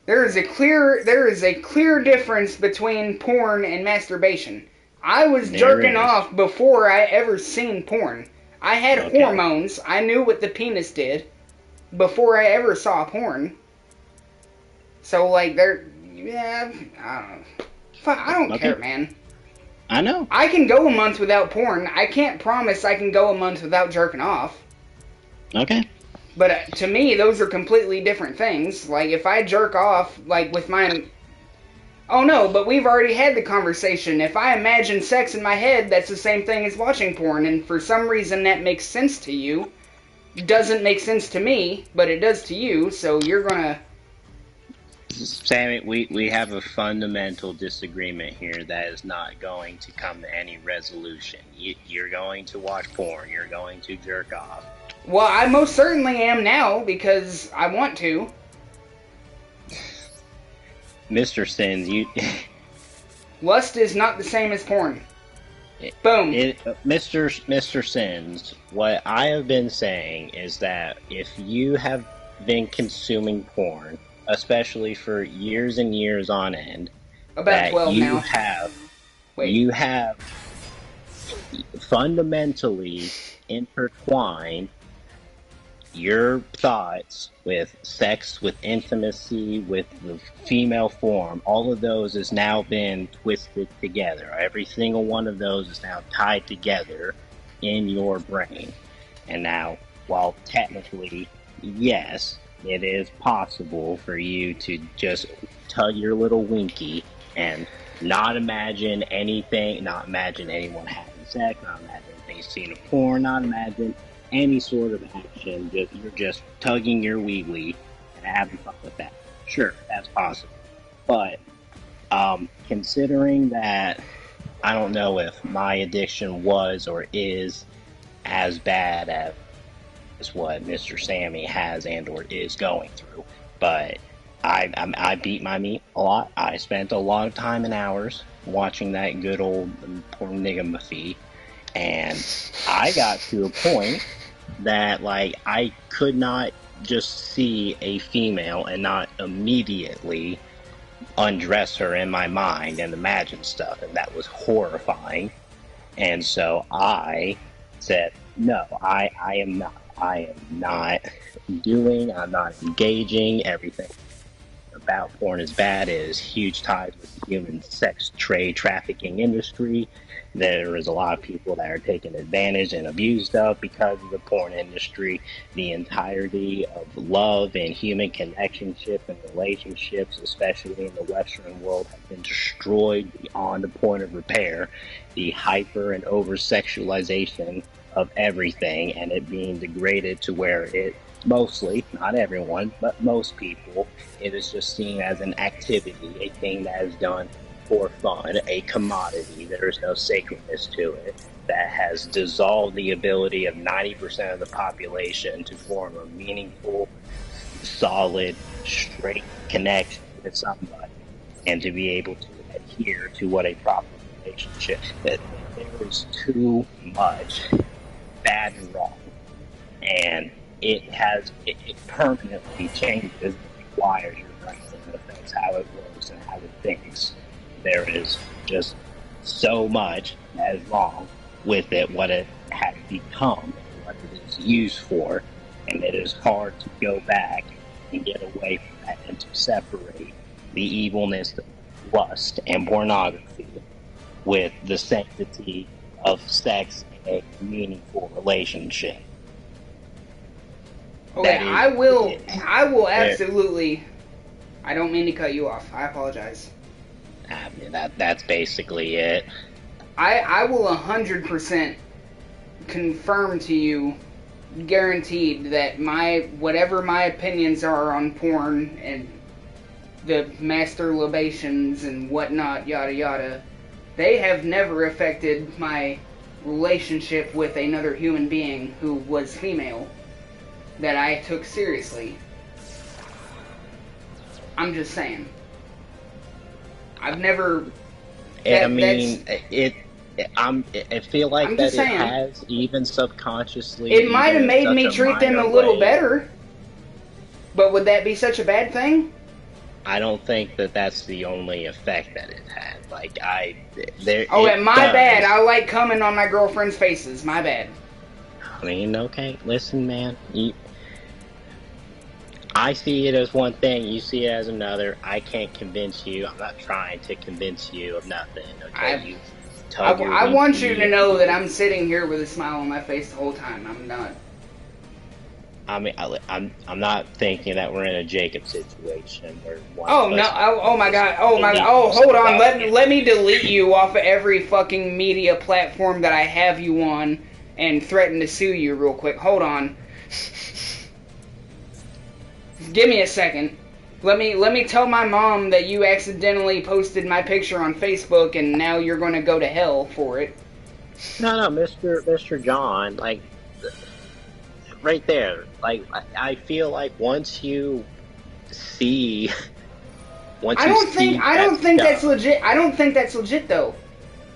There is a clear difference between porn and masturbation. I was jerking off before I ever seen porn. I had hormones. I knew what the penis did before I ever saw porn. So, like, yeah, I don't know. I don't care, man. I know. I can go a month without porn. I can't promise I can go a month without jerking off. Okay. But to me, those are completely different things. Like, if I jerk off, like, with my... Oh, no, but we've already had the conversation. If I imagine sex in my head, that's the same thing as watching porn, and for some reason that makes sense to you. Doesn't make sense to me, but it does to you, so you're gonna... Sammy, we have a fundamental disagreement here that is not going to come to any resolution. You're going to watch porn. You're going to jerk off. Well, I most certainly am now, because I want to. Mr. Sins, you... Lust is not the same as porn. Boom. Mr. Sins, what I have been saying is that if you have been consuming porn, especially for years and years on end, about 12 now. You have fundamentally intertwined your thoughts with sex, with intimacy, with the female form. All of those has now been twisted together. Every single one of those is now tied together in your brain. And now, while technically, yes, it is possible for you to just tug your little winky and not imagine anything, not imagine anyone having sex, not imagine anything seen in porn, not imagine any sort of action. You're just tugging your wee-wee and having fun with that. Sure, that's possible. But considering that I don't know if my addiction was or is as bad as what Mr. Sammy has and or is going through, but I beat my meat a lot. I spent a lot of time and hours watching that good old pornography, and I got to a point that, like, I could not just see a female and not immediately undress her in my mind and imagine stuff, and that was horrifying. And so I said, no, I am not I'm not engaging. Everything about porn is bad. It is huge ties with the human sex trade trafficking industry. There is a lot of people that are taken advantage and abused of because of the porn industry. The entirety of love and human connectionship and relationships, especially in the Western world, have been destroyed beyond the point of repair. The hyper and over-sexualization of everything and it being degraded to where it mostly, not everyone, but most people, it is just seen as an activity, a thing that is done for fun, a commodity. There is no sacredness to it. That has dissolved the ability of 90% of the population to form a meaningful, solid, straight connection with somebody and to be able to adhere to what a proper relationship is. There is too much bad and wrong, and it permanently changes and rewires your brain and affects how it works and how it thinks. There is just so much that is wrong with it, what it has become, what it is used for, and it is hard to go back and get away from that and to separate the evilness of lust and pornography with the sanctity of sex and a meaningful relationship. Okay, I will absolutely. I don't mean to cut you off. I apologize. I mean, that's basically it. I will 100% confirm to you, guaranteed, that whatever my opinions are on porn and the master libations and whatnot, yada yada, they have never affected my relationship with another human being who was female that I took seriously. I'm just saying. I've never. I feel like that it has, even subconsciously. It might have made me treat them a little better. But would that be such a bad thing? I don't think that that's the only effect that it had. Like, there. Oh, it my does. bad. I like coming on my girlfriend's faces. My bad. I mean, okay, listen, man. I see it as one thing, you see it as another. I can't convince you. I'm not trying to convince you of nothing. Okay, I want you to know that I'm sitting here with a smile on my face the whole time. I'm not. I mean, I'm not thinking that we're in a Jacob situation where one. Oh no! Oh my god! Oh my god! Oh, hold on! Let me delete you off of every fucking media platform that I have you on and threaten to sue you real quick. Hold on. Give me a second. Let me tell my mom that you accidentally posted my picture on Facebook and now you're going to go to hell for it. No, Mr. John, like, right there. Like, I feel like once you see, I don't think that's legit. I don't think that's legit though,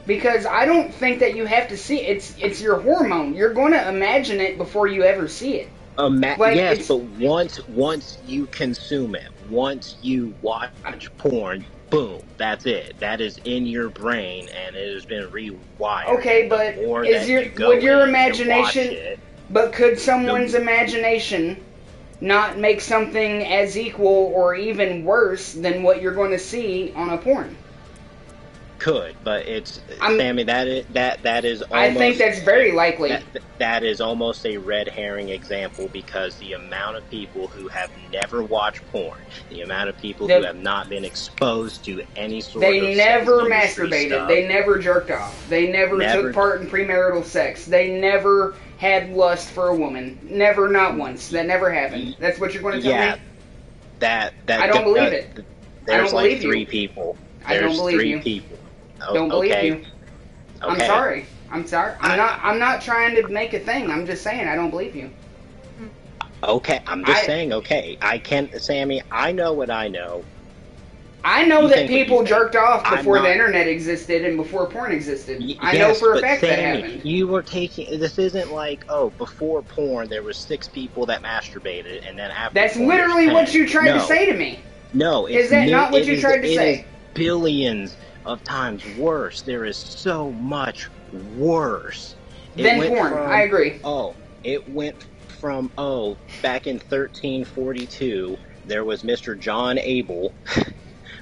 because I don't think that you have to see it. It's your hormone. You're going to imagine it before you ever see it. Yes, but once you consume it, once you watch porn, boom, that's it. That is in your brain, and it has been rewired. Okay, but would your imagination? But could someone's imagination not make something as equal or even worse than what you're going to see on a porn? Could, but Sammy, that is almost, I think that's very likely. That is almost a red herring example, because the amount of people who have never watched porn, the amount of people who have not been exposed to any sort of They never masturbated, stuff. They never jerked off. They never took part in premarital sex. They never had lust for a woman. Never, not once. That never happened. That's what you're going to tell me? That I don't believe it. There's like three people. I don't believe you. People. Don't believe you. Okay. I'm sorry. I'm not trying to make a thing. I'm just saying I don't believe you. Okay, I'm just saying, okay. Sammy, I know what I know. I know that people jerked off before the internet existed and before porn existed. I know for a fact that happened. You were this isn't like, before porn there was 6 people that masturbated, and then after That's porn, literally what you tried to say to me. No, is that not what you tried to say? Billions of times worse. There is so much worse than porn. I agree. It went from back in 1342 there was Mr. John Abel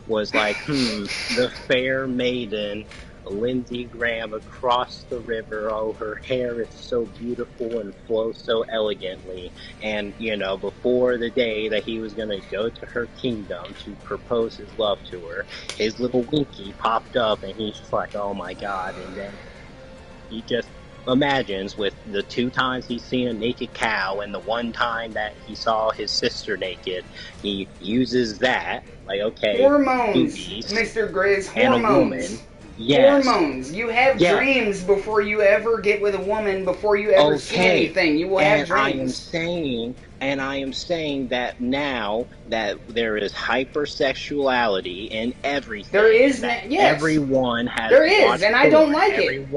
was like, the fair maiden Lindsey Graham across the river, her hair is so beautiful and flows so elegantly, and before the day that he was going to go to her kingdom to propose his love to her, his little winky popped up, and he's just like, oh my god. And then he just imagines, with the 2 times he's seen a naked cow and the 1 time that he saw his sister naked, he uses that, like, okay, hormones, boobies, Mr. Grizz, and hormones. A woman. Yes. Hormones. You have dreams before you ever get with a woman, before you ever see anything. You will have dreams. I am saying that now that there is hypersexuality in everything. There is, yes. Everyone has. There is, and I don't like it.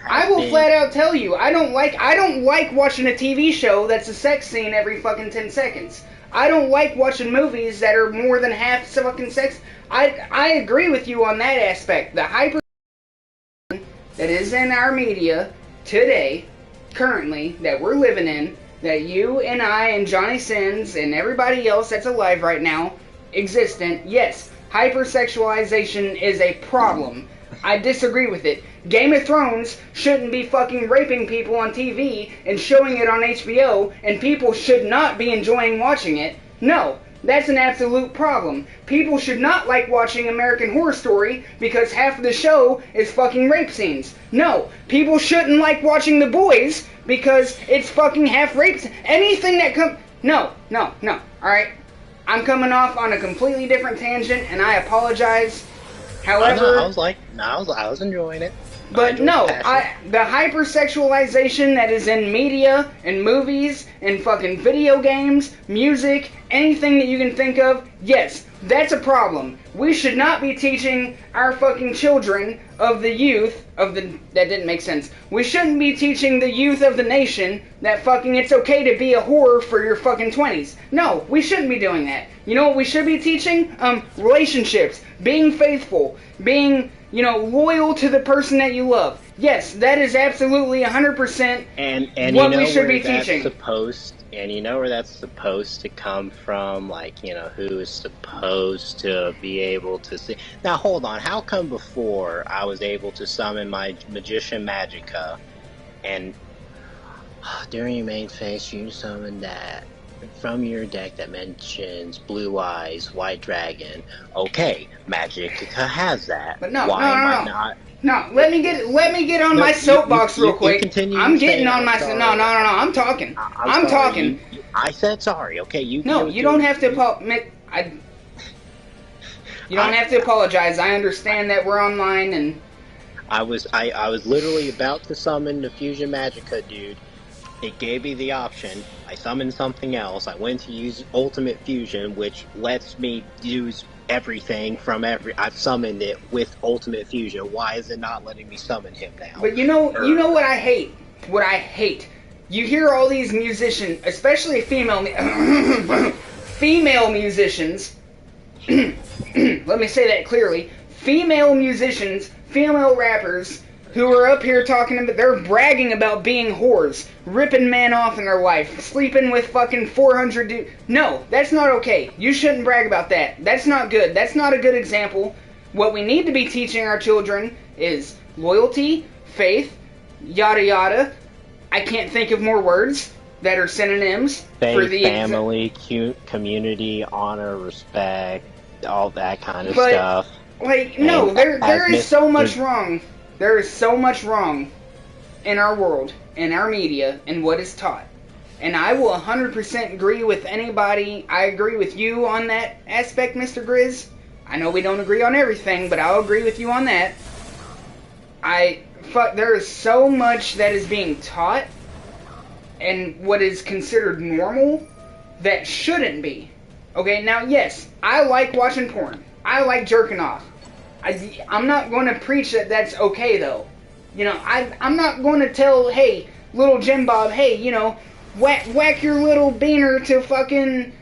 I will flat out tell you, I don't like watching a TV show that's a sex scene every fucking 10 seconds. I don't like watching movies that are more than half fucking sex. I agree with you on that aspect. The hyper that is in our media today, currently, that we're living in, that you and I and Johnny Sins and everybody else that's alive right now, existent, yes, hypersexualization is a problem. I disagree with it. Game of Thrones shouldn't be fucking raping people on TV and showing it on HBO, and people should not be enjoying watching it. No. That's an absolute problem. People should not like watching American Horror Story because half of the show is fucking rape scenes. No, people shouldn't like watching The Boys because it's fucking half rape. Anything that comes... No. Alright? I'm coming off on a completely different tangent, and I apologize. However... I was enjoying it. But no, the hypersexualization that is in media and movies and fucking video games, music, anything that you can think of, yes, that's a problem. We should not be teaching our fucking children of the youth of the... That didn't make sense. We shouldn't be teaching the youth of the nation that fucking it's okay to be a whore for your fucking 20s. No, we shouldn't be doing that. You know what we should be teaching? Relationships, being faithful, being... loyal to the person that you love. Yes, that is absolutely 100% and what we should be teaching. And you know where that's supposed to come from? Like, who is supposed to be able to see? Now, hold on. How come before I was able to summon my Magician Magica, and during your main phase, you summon that from your deck that mentions Blue Eyes, White Dragon. Okay, Magica has that. But no, No, let me get on my soapbox real quick. I'm getting on my... No, I'm talking. I'm talking. I said sorry, okay? You don't have to You don't have to apologize. I understand that we're online and... I was literally about to summon the Fusion Magica, dude. It gave me the option. I summoned something else. I went to use Ultimate Fusion, which lets me use everything from I've summoned it with Ultimate Fusion. Why is it not letting me summon him now? But you know what I hate? What I hate. You hear all these musicians, especially female musicians. Let me say that clearly. Female musicians, female rappers who are up here talking about, they're bragging about being whores, ripping men off in their life, sleeping with fucking 400 dudes. No, that's not okay. You shouldn't brag about that. That's not good. That's not a good example. What we need to be teaching our children is loyalty, faith, yada yada. I can't think of more words that are synonyms for the family, community, honor, respect, all that kind of stuff. Like, no, there is so much wrong. There is so much wrong in our world, in our media, and what is taught. And I will 100% agree with anybody. I agree with you on that aspect, Mr. Grizz. I know we don't agree on everything, but I'll agree with you on that. There is so much that is being taught and what is considered normal that shouldn't be. Okay, now, yes, I like watching porn. I like jerking off. I'm not going to preach that that's okay, though. I'm not going to tell, hey, little Jim Bob, hey, whack your little beaner to fucking,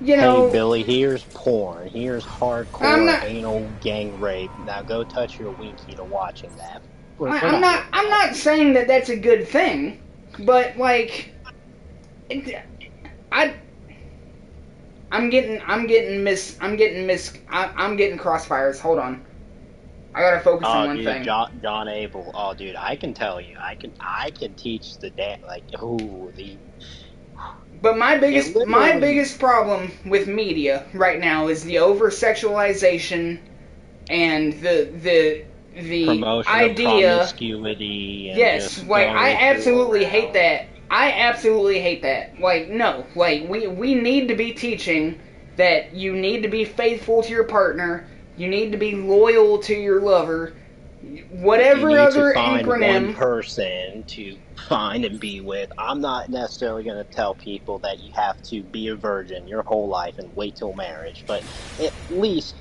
Hey, Billy, here's porn. Here's hardcore anal gang rape. Now go touch your winky to watching that. I'm not saying that that's a good thing, but, like, I'm getting crossfires. Hold on. I gotta focus on one thing. John Abel. Oh, dude, I can tell you. I can teach the But my biggest problem with media right now is the over-sexualization and the promotion idea of promiscuity. And yes, like I absolutely hate that. I absolutely hate that. Like, no, like we need to be teaching that you need to be faithful to your partner. You need to be loyal to your lover. Whatever other acronym. You need to find one person to find and be with. I'm not necessarily going to tell people that you have to be a virgin your whole life and wait till marriage, but at least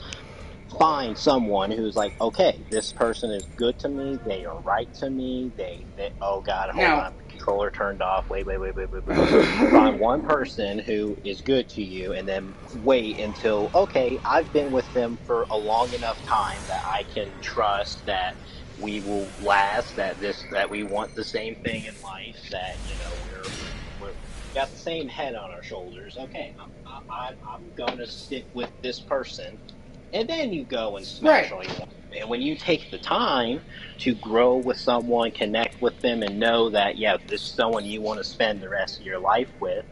find someone who's like, okay, this person is good to me, they are right to me, they oh god, hold on, controller turned off, wait. Find one person who is good to you and then wait until, okay, I've been with them for a long enough time that I can trust that we will last, that we want the same thing in life, that, we're got the same head on our shoulders. Okay, I'm gonna stick with this person. And then you go and smash all you want. And when you take the time to grow with someone, connect with them, and know that, yeah, this is someone you want to spend the rest of your life with,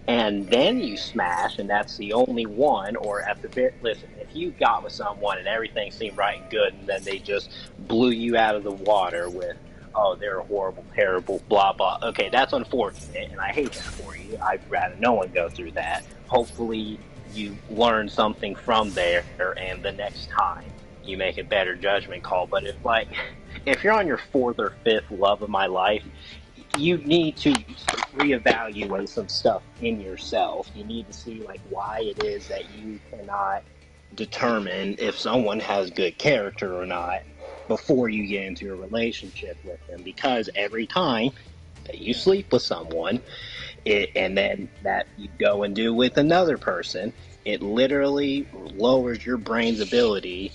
and then you smash, and that's the only one, or at the bit, listen, if you got with someone and everything seemed right and good, and then they just blew you out of the water with, oh, they're horrible, terrible, blah, blah. Okay, that's unfortunate, and I hate that for you. I'd rather no one go through that. Hopefully you learn something from there, and the next time you make a better judgment call. But if you're on your fourth or fifth love of my life, you need to reevaluate some stuff in yourself. You need to see like why it is that you cannot determine if someone has good character or not before you get into a relationship with them. Because every time that you sleep with someone, and then that you go and do with another person, it literally lowers your brain's ability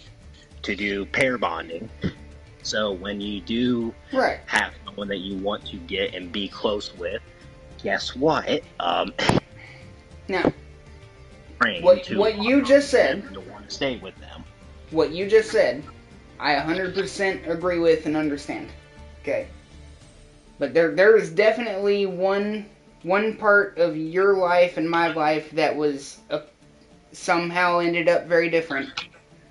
to do pair bonding. So when you do Right. have someone that you want to get and be close with, guess what? Now, Brain what you just said, to want to stay with them. what you just said, I 100% agree with and understand. Okay. But there is definitely one part of your life and my life that was somehow ended up very different.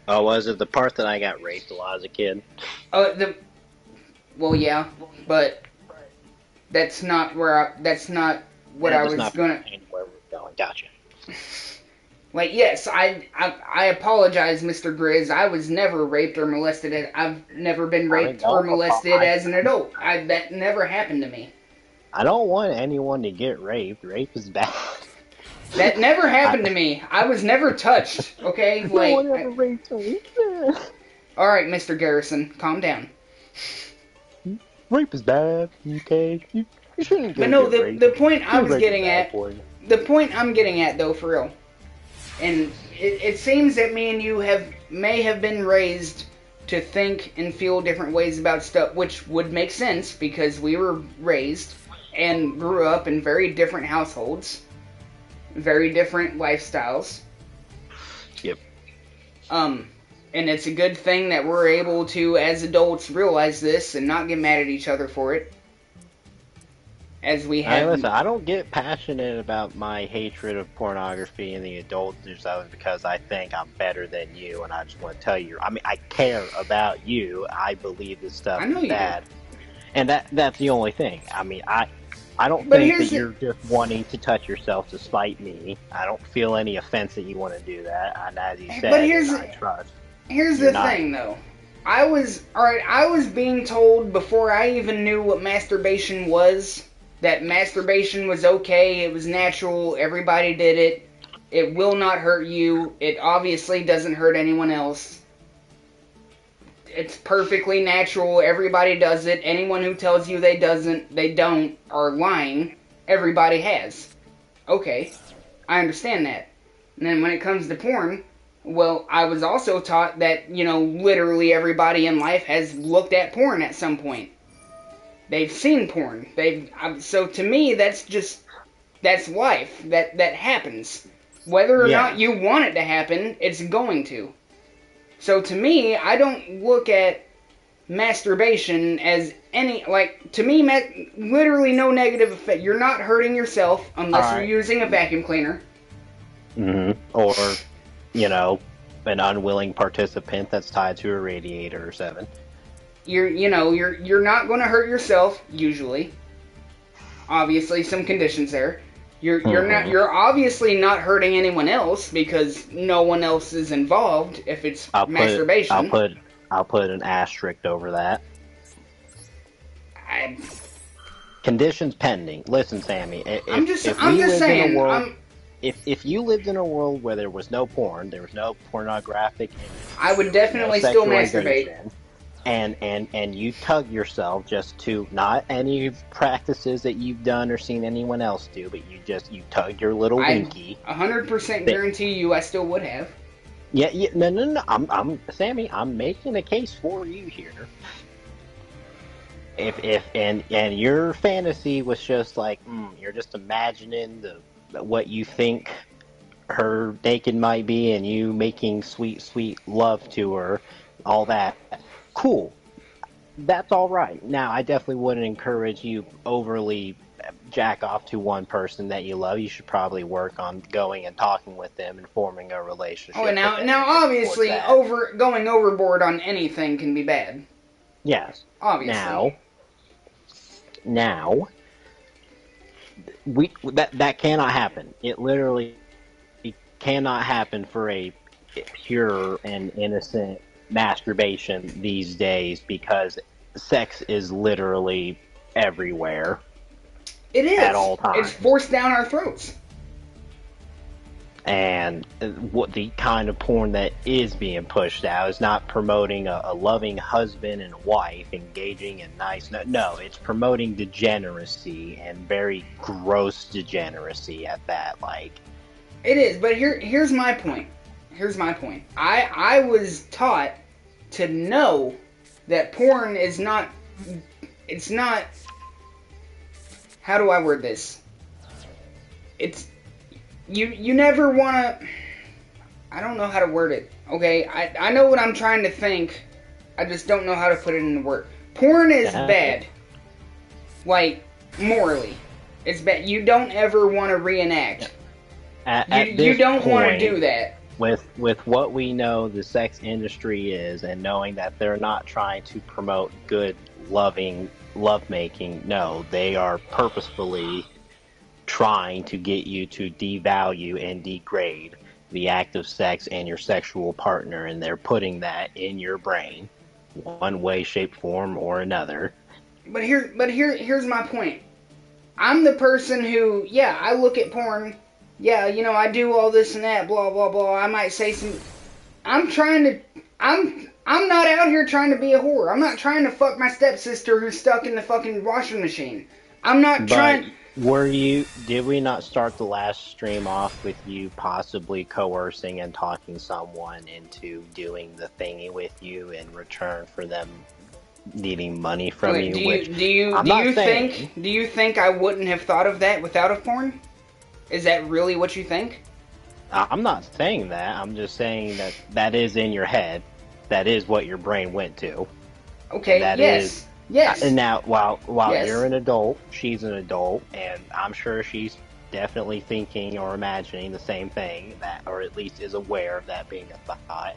Oh, was it the part that I got raped a lot as a kid? Well, yeah, but that's not where that's not what I was gonna. Where we're going. Gotcha. Like, yes, I apologize, Mr. Grizz. I was never raped or molested. I've never been raped or molested as an adult. That never happened to me. I don't want anyone to get raped. Rape is bad. That never happened to me. I was never touched. Okay, no one ever raped me. All right, Mr. Garrison, calm down. Rape is bad. Okay, you shouldn't. But no, the point I was getting at. The point I'm getting at, though, for real. And it seems that me and you may have been raised to think and feel different ways about stuff, which would make sense because we were raised and grew up in very different households, very different lifestyles. Yep. And it's a good thing that we're able to, as adults, realize this and not get mad at each other for it. As we have. Listen, I don't get passionate about my hatred of pornography and the adult news because I think I'm better than you, and I just want to tell you. I mean, I care about you. I believe this stuff is bad, and that's the only thing. I mean, I don't think that you're just wanting to touch yourself to spite me. I don't feel any offense that you want to do that. And as you said, I trust. Here's the thing, though. I was being told before I even knew what masturbation was. That masturbation was okay, it was natural, everybody did it, it will not hurt you, it obviously doesn't hurt anyone else. It's perfectly natural, everybody does it, anyone who tells you they don't, are lying, everybody has. Okay, I understand that. And then when it comes to porn, well, I was also taught that, literally everybody in life has looked at porn at some point. They've seen porn. So to me, that's life. That happens. Whether or not you want it to happen, it's going to. So to me, I don't look at masturbation as to me, literally no negative effect. You're not hurting yourself unless you're using a vacuum cleaner. Mm-hmm. Or, an unwilling participant that's tied to a radiator or 7. You're not going to hurt yourself usually. Obviously, some conditions there. You're obviously not hurting anyone else because no one else is involved. If it's masturbation, I'll put an asterisk over that. Conditions pending. Listen, Sammy. I'm just saying. If you lived in a world where there was no porn, there was no pornographic, I would definitely still masturbate. And you tug yourself just to not any practices that you've done or seen anyone else do, but you tug your little winky. 100% guarantee you I still would have. Yeah, no. I'm Sammy. I'm making a case for you here. If your fantasy was just like you're just imagining what you think her naked might be, and you making sweet love to her, all that. Cool. That's all right. Now, I definitely wouldn't encourage you overly jack off to one person that you love. You should probably work on going and talking with them and forming a relationship. Oh, now, obviously, going overboard on anything can be bad. Yes. Obviously. Now, that cannot happen. It literally cannot happen for a pure and innocent masturbation these days, because sex is literally everywhere. It is. At all times. It's forced down our throats. And what the kind of porn that is being pushed out is not promoting a loving husband and wife engaging in nice. No, it's promoting degeneracy and very gross degeneracy at that. Like, it is, but here's my point. Here's my point. I was taught to know that porn is not. It's not. How do I word this? It's. You never want to... I don't know how to word it, okay? I know what I'm trying to think. I just don't know how to put it into words. Porn is bad. Like, morally. It's bad. You don't ever want to reenact. You don't want to do that. With what we know the sex industry is, and knowing that they're not trying to promote good, loving, lovemaking, no, they are purposefully trying to get you to devalue and degrade the act of sex and your sexual partner, and they're putting that in your brain, one way, shape, form, or another. But here's my point. I'm the person who, yeah, I look at porn, yeah, you know, I do all this and that, blah, blah, blah, I might say some... I'm not out here trying to be a whore. I'm not trying to fuck my stepsister who's stuck in the fucking washing machine. I'm not trying... Did we not start the last stream off with you possibly coercing and talking someone into doing the thingy with you in return for them needing money from you? Do you think I wouldn't have thought of that without a porn? Is that really what you think? I'm not saying that. I'm just saying that is in your head. That is what your brain went to. Okay, yes. Yes. And now, while yes. You're an adult, she's an adult, and I'm sure she's definitely thinking or imagining the same thing, that, or at least is aware of that being a thought.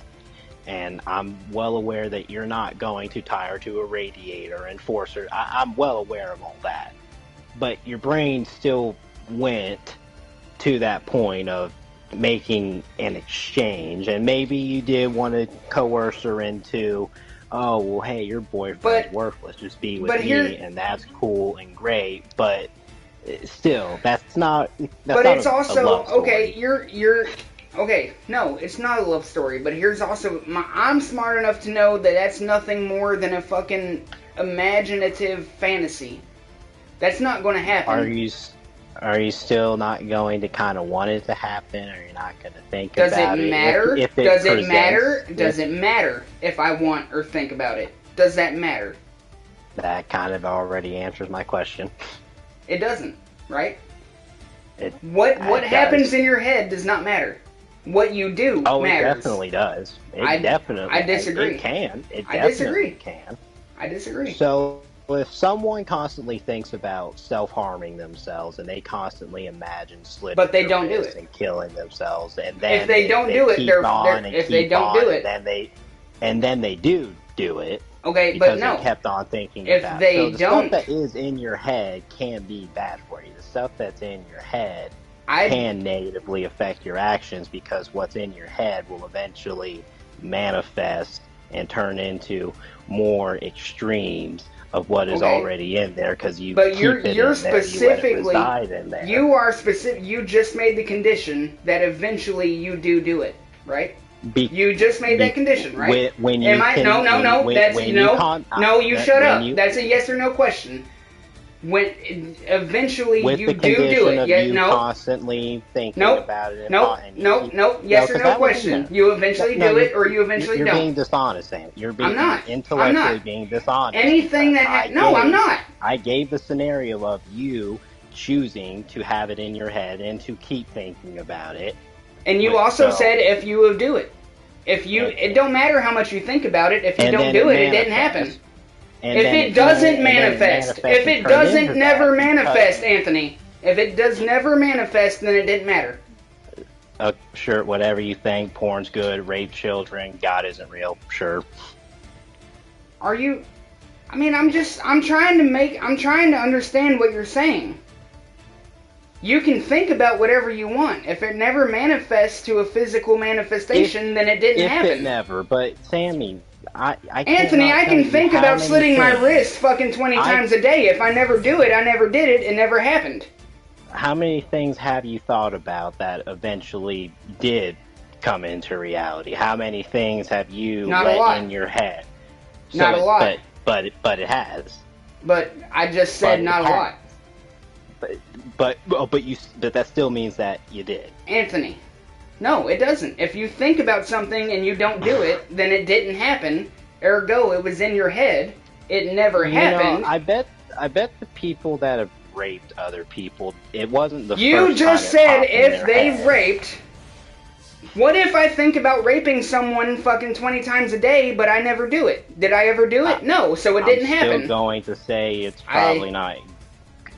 And I'm well aware that you're not going to tie her to a radiator and force her. I'm well aware of all that. But your brain still went to that point of making an exchange, and maybe you did want to coerce her into, oh, well, hey, your boyfriend's worthless, just be with me, and that's cool and great, but still, that's not it's a also, love story. okay, you're, okay, no, it's not a love story, but here's also, I'm smart enough to know that that's nothing more than a fucking imaginative fantasy. That's not going to happen. Are you still not going to kind of want it to happen, or you're not going to think about it? Does it matter? Does it matter? Does it matter if I want or think about it? Does that matter? That kind of already answers my question. It doesn't, right? What happens in your head does not matter. What you do matters. Oh, it definitely does. I disagree. It can. It definitely can. I disagree. So, if someone constantly thinks about self-harming themselves, and they constantly imagine slitting but they don't do it and killing themselves, and then if they don't do it, and then they do it. Okay, because but no. they kept on thinking if about they it. So the don't, stuff that is in your head can be bad for you. The stuff that's in your head can negatively affect your actions, because what's in your head will eventually manifest and turn into more extremes of what is already in there, because you but keep you're it in specifically there, you let it reside in there. You are specific. You just made the condition that eventually you do it, right? You just made that condition, right? When you Am I? No. You shut up. That's a yes or no question. When eventually you do it, yeah, no. Constantly thinking about it. Yes or no question. You eventually do it, or you eventually don't. You're being dishonest, Sam. You're being intellectually being dishonest. Anything that I'm not. I gave the scenario of you choosing to have it in your head and to keep thinking about it. And you also said if you would do it. It don't matter how much you think about it. If you don't do it, it didn't happen. If it doesn't manifest, Anthony, if it does never manifest, then it didn't matter. Sure, whatever you think, porn's good, rape children, God isn't real, sure. Are you? I mean, I'm trying to understand what you're saying. You can think about whatever you want. If it never manifests to a physical manifestation, then it didn't happen. If it never, but Sammy, I Anthony, cannot I tell can you think how about many slitting my things- wrist fucking 20 times a day. If I never do it, I never did it. It never happened. How many things have you thought about that eventually did come into reality? How many things have you Not a let lot. in your head? Not a lot. But it has. But I just said not a lot. But that still means that you did. Anthony, no, it doesn't. If you think about something and you don't do it, then it didn't happen. Ergo, it was in your head. It never happened. Know, I bet the people that have raped other people, it wasn't the You first just time it said popped in if their they head. raped. What if I think about raping someone fucking 20 times a day, but I never do it? Did I ever do it? No, so it didn't happen. I'm still going to say it's probably not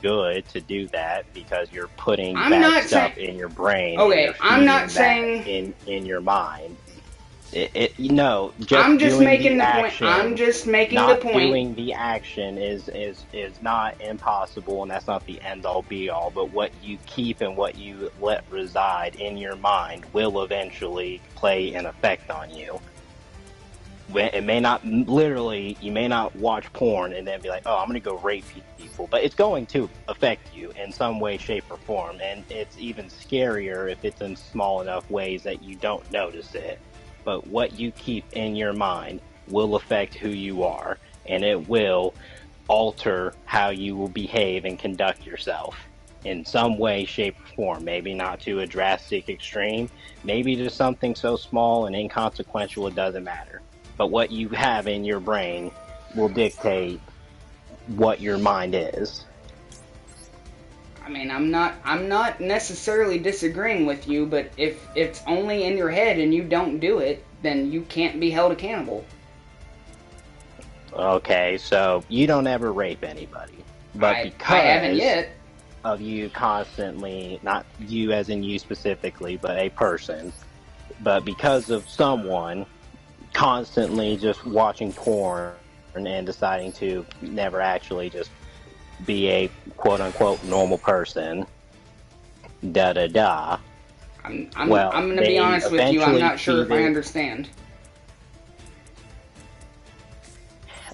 good to do that because you're putting bad stuff in your brain. Okay, I'm not saying in your mind. Just I'm just making the action, point. I'm just making not the point. Doing the action is not impossible, and that's not the end all be all. But what you keep and what you let reside in your mind will eventually play an effect on you. It may not literally. You may not watch porn and then be like, "Oh, I'm going to go rape people," but it's going to affect you in some way, shape, or form. And it's even scarier if it's in small enough ways that you don't notice it. But what you keep in your mind will affect who you are, and it will alter how you will behave and conduct yourself in some way, shape, or form. Maybe not to a drastic extreme, maybe to something so small and inconsequential it doesn't matter. But what you have in your brain will dictate what your mind is. I mean, I'm not necessarily disagreeing with you, but if it's only in your head and you don't do it, then you can't be held accountable. Okay, so you don't ever rape anybody. But because I haven't yet. Of you constantly, not you as in you specifically, but a person, but because of someone constantly just watching porn and deciding to never actually just be a quote-unquote normal person, I'm going to be honest with you, I'm not sure if I understand.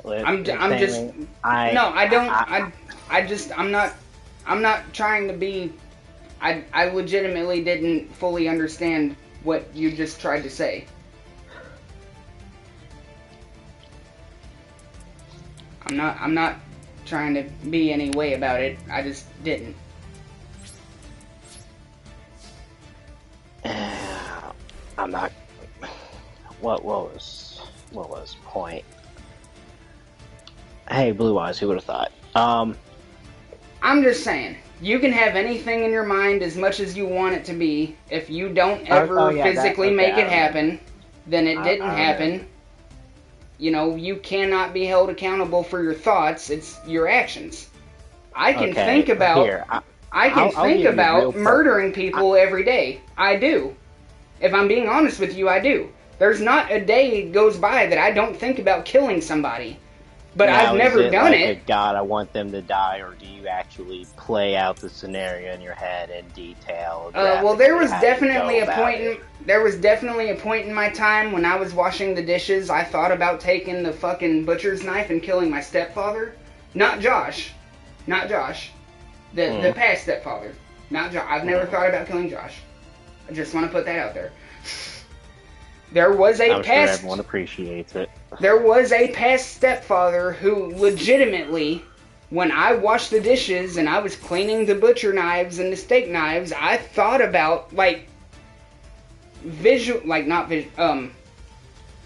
I'm not trying to be, I legitimately didn't fully understand what you just tried to say. I'm not trying to be any way about it. I just didn't. I'm not. What was point? Hey, Blue Eyes, who would have thought? I'm just saying, you can have anything in your mind as much as you want it to be. If you don't ever physically make it happen, then it didn't happen. You know, you cannot be held accountable for your thoughts. It's your actions. I can think about murdering people every day. I do. If I'm being honest with you, I do. There's not a day goes by that I don't think about killing somebody. But I've never done it. God, I want them to die, or do you actually play out the scenario in your head in detail? Well, there was definitely a point. There was definitely a point in my time when I was washing the dishes. I thought about taking the fucking butcher's knife and killing my stepfather. Not Josh. The past stepfather. Not Josh. I've never thought about killing Josh. I just want to put that out there. I'm sure everyone appreciates it. There was a past stepfather who legitimately, when I washed the dishes and I was cleaning the butcher knives and the steak knives, I thought about, maybe visual.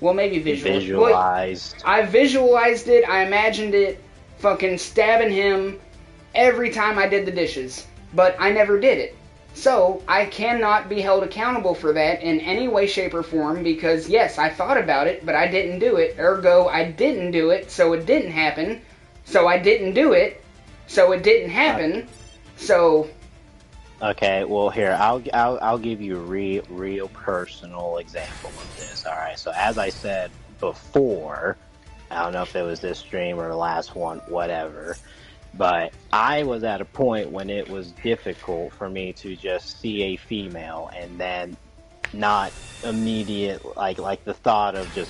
Visualized. I visualized it, I imagined it, fucking stabbing him every time I did the dishes. But I never did it. So, I cannot be held accountable for that in any way, shape, or form because, yes, I thought about it, but I didn't do it. Ergo, I didn't do it, so it didn't happen. So, I didn't do it, so it didn't happen. So... Okay, well, here, I'll give you a real personal example of this, alright? So, as I said before, I don't know if it was this stream or the last one, whatever... But I was at a point when it was difficult for me to just see a female and then not immediate, like the thought of just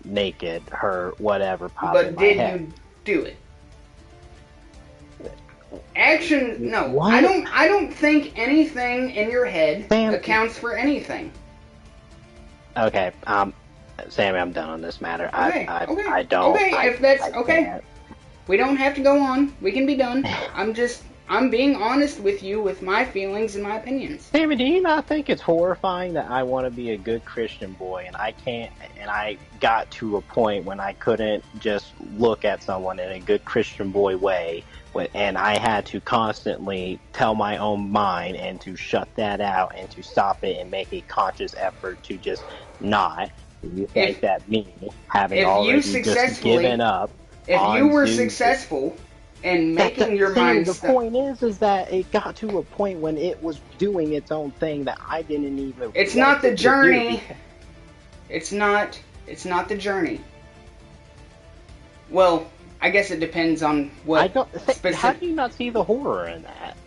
naked, her, whatever, pop in But my head. did you do it? Action, no. What? I don't think anything in your head Sam, accounts for anything. Okay, Sammy, I'm done on this matter. Okay, I don't. Okay, if that's okay. Can't. We don't have to go on. We can be done. I'm being honest with you with my feelings and my opinions. Sammy, do you not think it's horrifying that I want to be a good Christian boy and I can't, and I got to a point when I couldn't just look at someone in a good Christian boy way, and I had to constantly tell my own mind and to shut that out and to stop it and make a conscious effort to just not? Do you think that me, having already just given up, if you were successful in making your mind stop. The point is that it got to a point when it was doing its own thing that I didn't even. It's not the journey. It's not the journey. Well, I guess it depends on what. How do you not see the horror in that?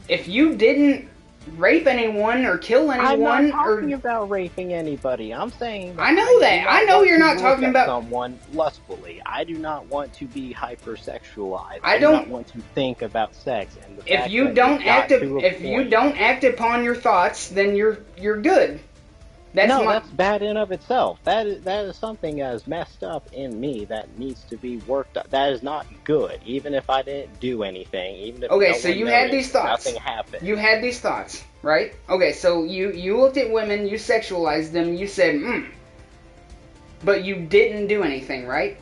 If you didn't rape anyone or kill anyone, I'm not talking about raping anybody. I'm saying I know that. I know you're not talking about someone lustfully. I do not want to be hypersexualized. I do not want to think about sex. And the if you don't act upon your thoughts, then you're good. That's bad in of itself. That is something that is messed up in me that needs to be worked on. That is not good, even if I didn't do anything. Even if so you had these thoughts. Nothing happened. You had these thoughts, right? Okay, so you looked at women, you sexualized them, you said, but you didn't do anything, right?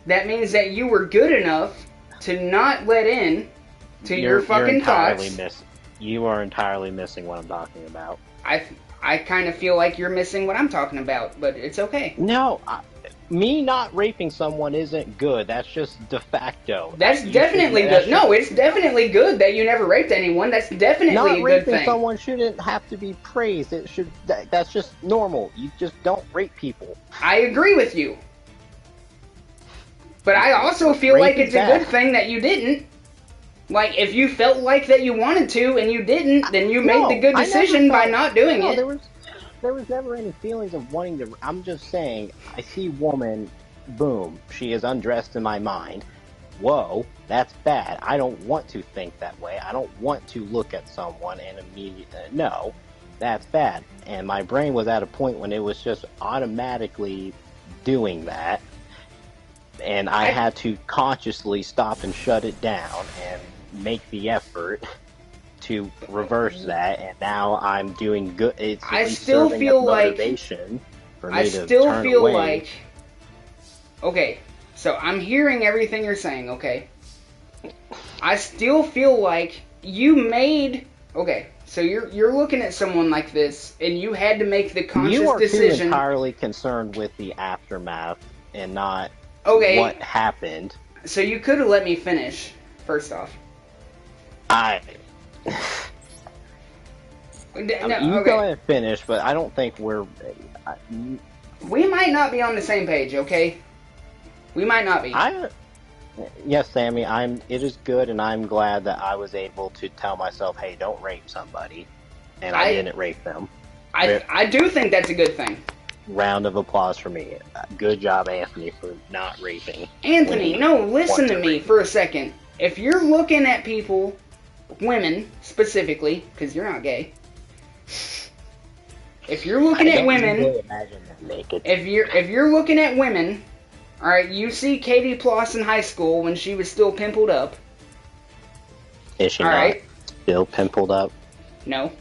That means that you were good enough to not let in to your fucking thoughts. You are entirely missing what I'm talking about. I kind of feel like you're missing what I'm talking about, but it's okay. No, me not raping someone isn't good. That's just de facto. That's definitely good. No, it's definitely good that you never raped anyone. That's definitely a good thing. Not raping someone shouldn't have to be praised. It should. That's just normal. You just don't rape people. I agree with you. But I also feel like it's a good thing that you didn't. Like, if you felt like that you wanted to and you didn't, then you made the good decision by not doing it. There was never any feelings of wanting to. I'm just saying, I see woman, boom, she is undressed in my mind. Whoa, that's bad. I don't want to think that way. I don't want to look at someone and immediately, no, that's bad. And my brain was at a point when it was just automatically doing that. And I had to consciously stop and shut it down and make the effort to reverse that, and now I'm doing good. It's I still feel like okay, so I'm hearing everything you're saying. Okay, I still feel like you made So you're looking at someone like this, and you had to make the conscious decision. You are too entirely concerned with the aftermath and not what happened. So you could have let me finish. First off, you go ahead and finish, but I don't think we're. We might not be on the same page, okay? We might not be. Yes, Sammy. It is good, and I'm glad that I was able to tell myself, "Hey, don't rape somebody," and I didn't rape them. I do think that's a good thing. Round of applause for me. Good job, Anthony, for not raping. Anthony, no, listen to me for a second. If you're looking at people, women specifically, because you're not gay. If you're looking at women, if you're looking at women, all right, you see Katie Ploss in high school when she was still pimpled up. Is she not still pimpled up? No.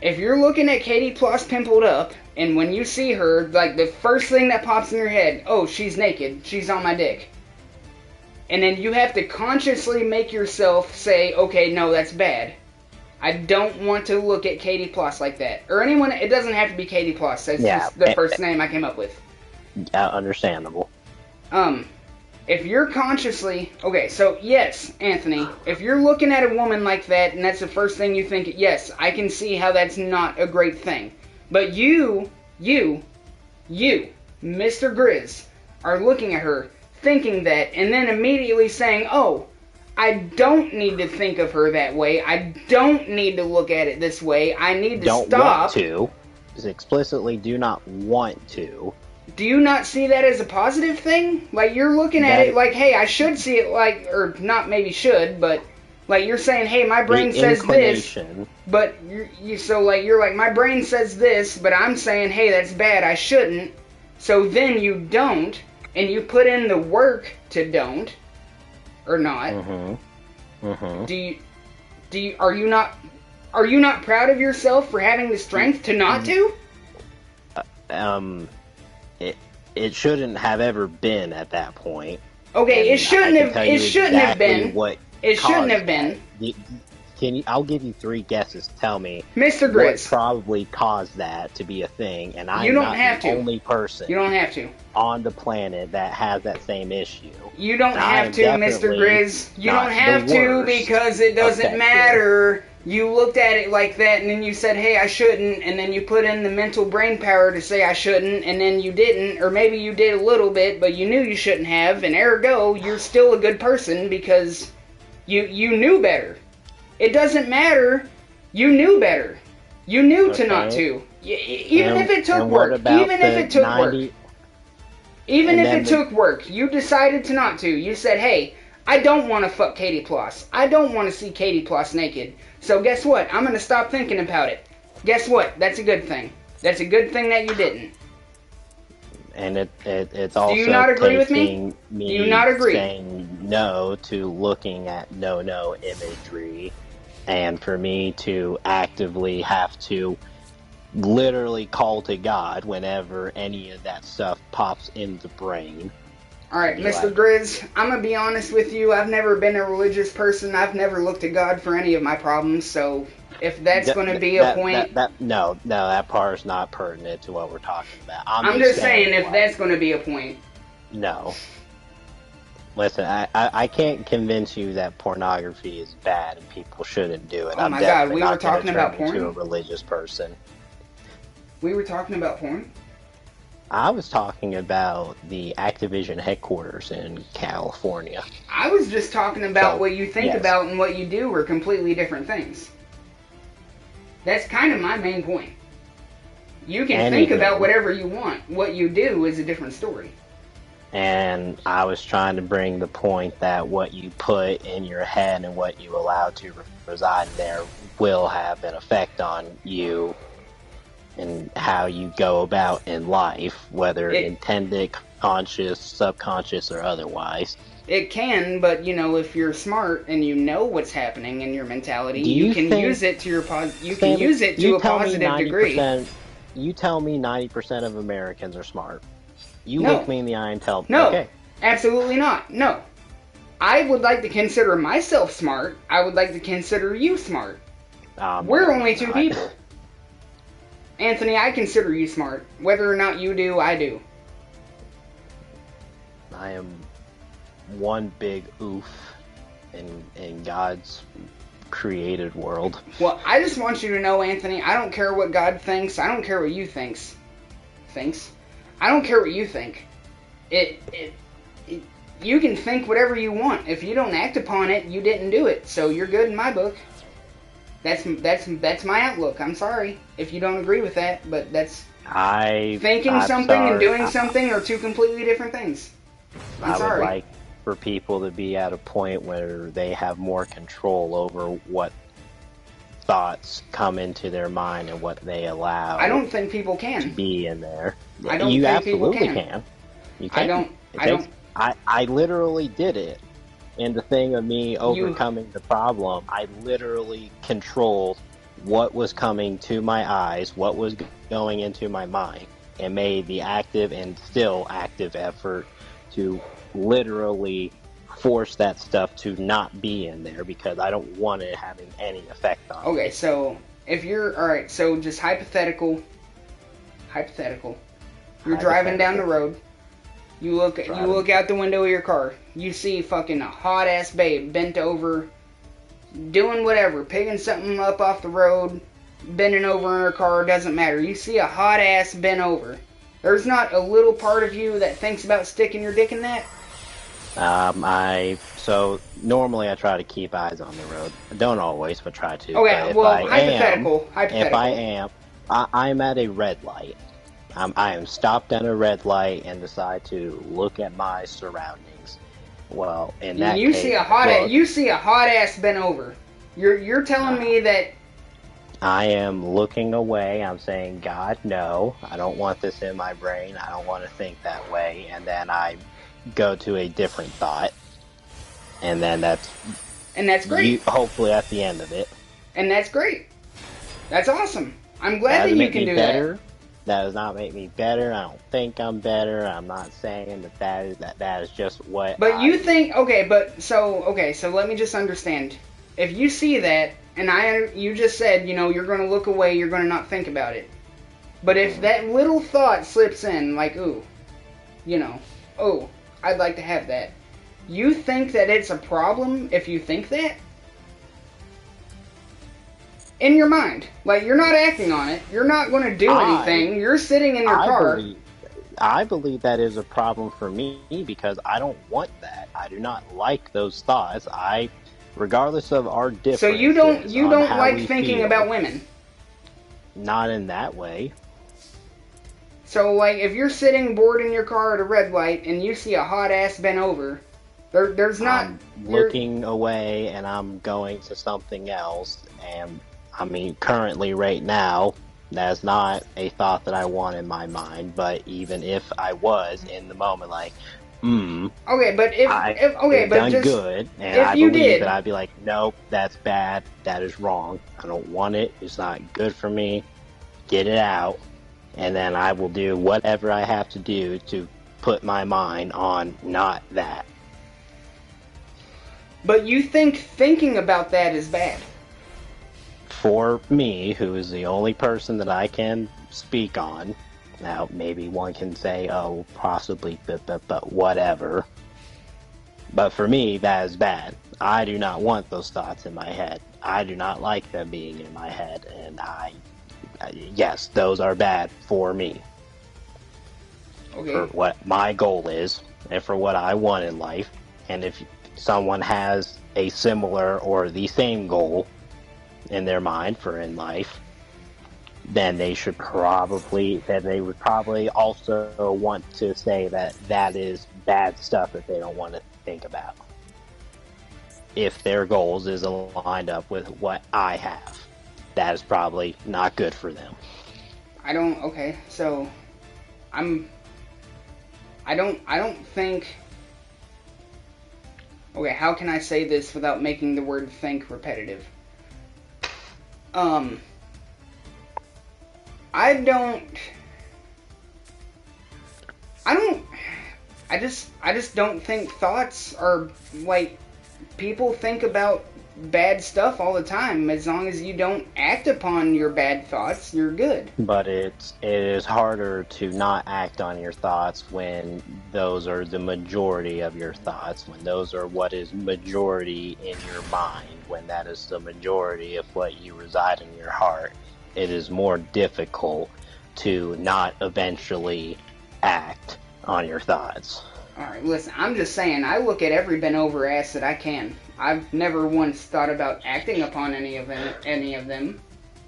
If you're looking at Katie Ploss pimpled up, and when you see her, like, the first thing that pops in your head, oh, she's naked, she's on my dick. And then you have to consciously make yourself say, okay, no, that's bad. I don't want to look at Katie Ploss like that. Or anyone, it doesn't have to be Katie Ploss, that's just the first name I came up with. Understandable. If you're consciously... Okay, so, yes, Anthony, if you're looking at a woman like that, and that's the first thing you think, yes, I can see how that's not a great thing. But you, Mr. Grizz, are looking at her, thinking that, and then immediately saying, oh, I don't need to think of her that way, I don't need to look at it this way, I need to stop... Don't want to. explicitly do not want to. Do you not see that as a positive thing? Like, you're looking at it like, hey, I should see it like, or not maybe should, but like you're saying, hey, my brain says this, but you're like, my brain says this, but I'm saying, hey, that's bad, I shouldn't. So then you don't, and you put in the work to don't, or not. Are you not proud of yourself for having the strength to not to? It shouldn't have ever been at that point. Okay, it shouldn't have been. It shouldn't have been. I'll give you 3 guesses. Tell me, Mr. Grizz, what probably caused that to be a thing, and I'm not the only person. You don't have to. On the planet that has that same issue. You don't have to, Mr. Grizz. You don't have to because it doesn't matter. You looked at it like that, and then you said, hey, I shouldn't, and then you put in the mental brain power to say I shouldn't, and then you didn't, or maybe you did a little bit, but you knew you shouldn't have, and ergo, you're still a good person because you knew better. It doesn't matter. You knew better. You knew to not to. Even if it took work. Even if it took work. Even if it took work. You decided to not to. You said, hey, I don't want to fuck Katie Ploss. I don't want to see Katie Ploss naked. So guess what? I'm going to stop thinking about it. Guess what? That's a good thing. That's a good thing that you didn't. And it's also Do you not agree with me? Do you not agree? Saying no to looking at no imagery, and for me to actively have to literally call to God whenever any of that stuff pops in the brain. Alright, Mr. Grizz, I'm going to be honest with you. I've never been a religious person. I've never looked to God for any of my problems, so if that's going to be a point... No, that part is not pertinent to what we're talking about. I'm just saying if that's going to be a point. No. Listen, I can't convince you that pornography is bad and people shouldn't do it. Oh my God, we were talking about porn? To a religious person. We were talking about porn? I was talking about the Activision headquarters in California. I was just talking about what you think about and what you do are completely different things. That's kind of my main point. You can think about whatever you want. What you do is a different story. And I was trying to bring the point that what you put in your head and what you allow to reside there will have an effect on you and how you go about in life, whether intended, conscious, subconscious, or otherwise. It can, but if you're smart and you know what's happening in your mentality, you can use it to a positive degree. You tell me 90% of Americans are smart. You look me in the eye and tell me. No, okay. Absolutely not. No. I would like to consider myself smart. I would like to consider you smart. We're only 2 people. Anthony, I consider you smart. Whether or not you do, I do. I am one big oof in God's created world. Well, I just want you to know, Anthony, I don't care what God thinks. I don't care what you thinks. I don't care what you think. You can think whatever you want. If you don't act upon it, you didn't do it. So you're good in my book. That's my outlook. I'm sorry if you don't agree with that, but thinking something and doing something are 2 completely different things. I'm sorry. I would like for people to be at a point where they have more control over what thoughts come into their mind and what they allow. I don't think people can to be in there. I don't think people can. You can. I literally did it. And the thing of me overcoming the problem, I literally controlled what was coming to my eyes, what was going into my mind, and made the active and still active effort to literally force that stuff to not be in there because I don't want it having any effect on me. Okay, so if you're alright, so just hypothetical. You're driving down the road. You look out the window of your car. You see fucking a hot ass babe bent over, doing whatever, picking something up off the road, bending over in her car, doesn't matter. You see a hot ass bent over. There's not a little part of you that thinks about sticking your dick in that? So normally I try to keep eyes on the road. I don't always, but try to. Okay, but well, hypothetical. If I am, I'm at a red light. I am stopped at a red light and decide to look at my surroundings. Well, in that You case, see a hot ass bent over. You're telling me that I am looking away. I'm saying, God, no, I don't want this in my brain. I don't want to think that way. And then I go to a different thought. And then that's great. Hopefully at the end of it. And that's great. That's awesome. I'm glad that you can do better. that. That does not make me better. I don't think I'm better. I'm not saying that is just what. But you think so let me just understand. If you see that, and you just said, you're going to look away, you're going to not think about it. But if that little thought slips in, like, ooh, I'd like to have that. You think that it's a problem if you think that? In your mind. Like, you're not acting on it. You're not going to do anything. You're sitting in your car. I believe that is a problem for me because I don't want that. I do not like those thoughts. Regardless of our differences. So you don't like thinking about women? Not in that way. So, like, if you're sitting bored in your car at a red light and you see a hot ass bent over, there's not... I'm looking away and I'm going to something else. And, I mean, currently, right now, that's not a thought that I want in my mind. But even if I was in the moment, like, okay, but good, and I believe that I'd be like, nope, that's bad, that is wrong, I don't want it, it's not good for me, get it out, and then I will do whatever I have to do to put my mind on not that. But you think thinking about that is bad? For me, who is the only person that I can speak on, now, maybe one can say, oh, possibly, but whatever. But for me, that is bad. I do not want those thoughts in my head. I do not like them being in my head. And yes, those are bad for me. Okay. For what my goal is, and for what I want in life. And if someone has a similar or the same goal in their mind for in life, then they would probably also want to say that is bad stuff that they don't want to think about. If their goals is aligned up with what I have, that is probably not good for them. I don't think... Okay, how can I say this without making the word think repetitive? I just don't think thoughts are like, people think about bad stuff all the time. As long as you don't act upon your bad thoughts, you're good. But it is harder to not act on your thoughts when those are the majority of your thoughts, when those are what is majority in your mind, when that is the majority of what you reside in your heart. It is more difficult to not eventually act on your thoughts. Alright, listen, I'm just saying, I look at every bent over ass that I can. I've never once thought about acting upon any of them.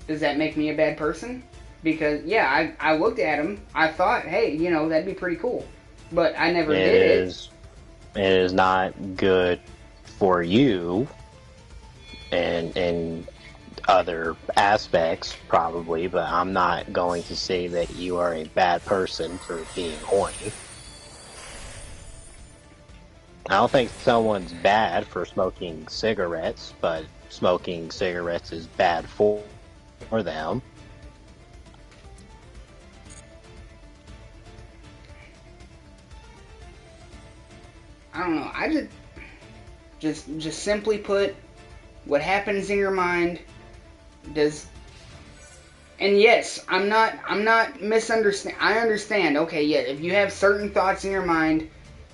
Does that make me a bad person? Because, yeah, I looked at them, I thought, hey, that'd be pretty cool. But I never did it. It is not good for you, and other aspects, probably, but I'm not going to say that you are a bad person for being horny. I don't think someone's bad for smoking cigarettes, but smoking cigarettes is bad for them. I don't know, I just simply put, what happens in your mind does... And yes, I'm not misunderstand. I understand. Okay, yeah, if you have certain thoughts in your mind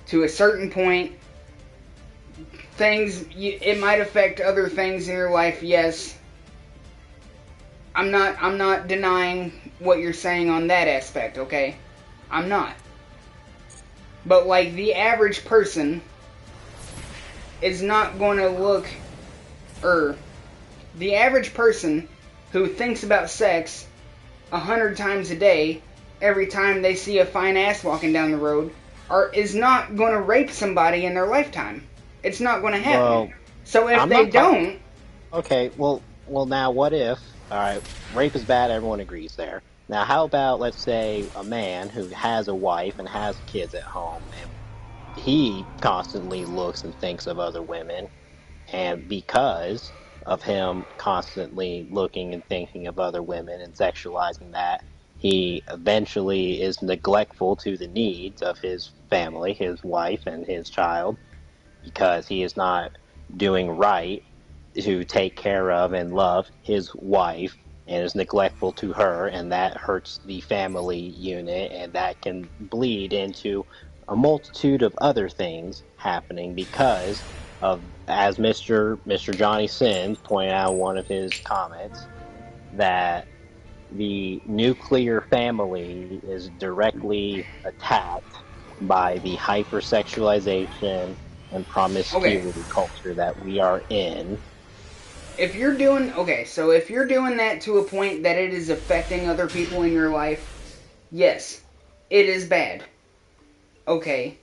to a certain point, it might affect other things in your life. Yes, I'm not denying what you're saying on that aspect. Okay, I'm not. But like, the average person is not going to look, the average person who thinks about sex 100 times a day, every time they see a fine ass walking down the road, is not going to rape somebody in their lifetime. It's not going to happen. Well, so if I'm they not don't... Okay, well, now what if, alright, rape is bad, everyone agrees there. Now, how about, let's say, a man who has a wife and has kids at home, and he constantly looks and thinks of other women, and because of him constantly looking and thinking of other women and sexualizing that, he eventually is neglectful to the needs of his family, his wife, and his child, because he is not doing right to take care of and love his wife and is neglectful to her, and that hurts the family unit, and that can bleed into a multitude of other things happening because of, as Mr. Johnny Sins pointed out in one of his comments, that the nuclear family is directly attacked by the hypersexualization and Okay, promiscuity culture that we are in. if you're doing that to a point that it is affecting other people in your life, yes, it is bad. Okay.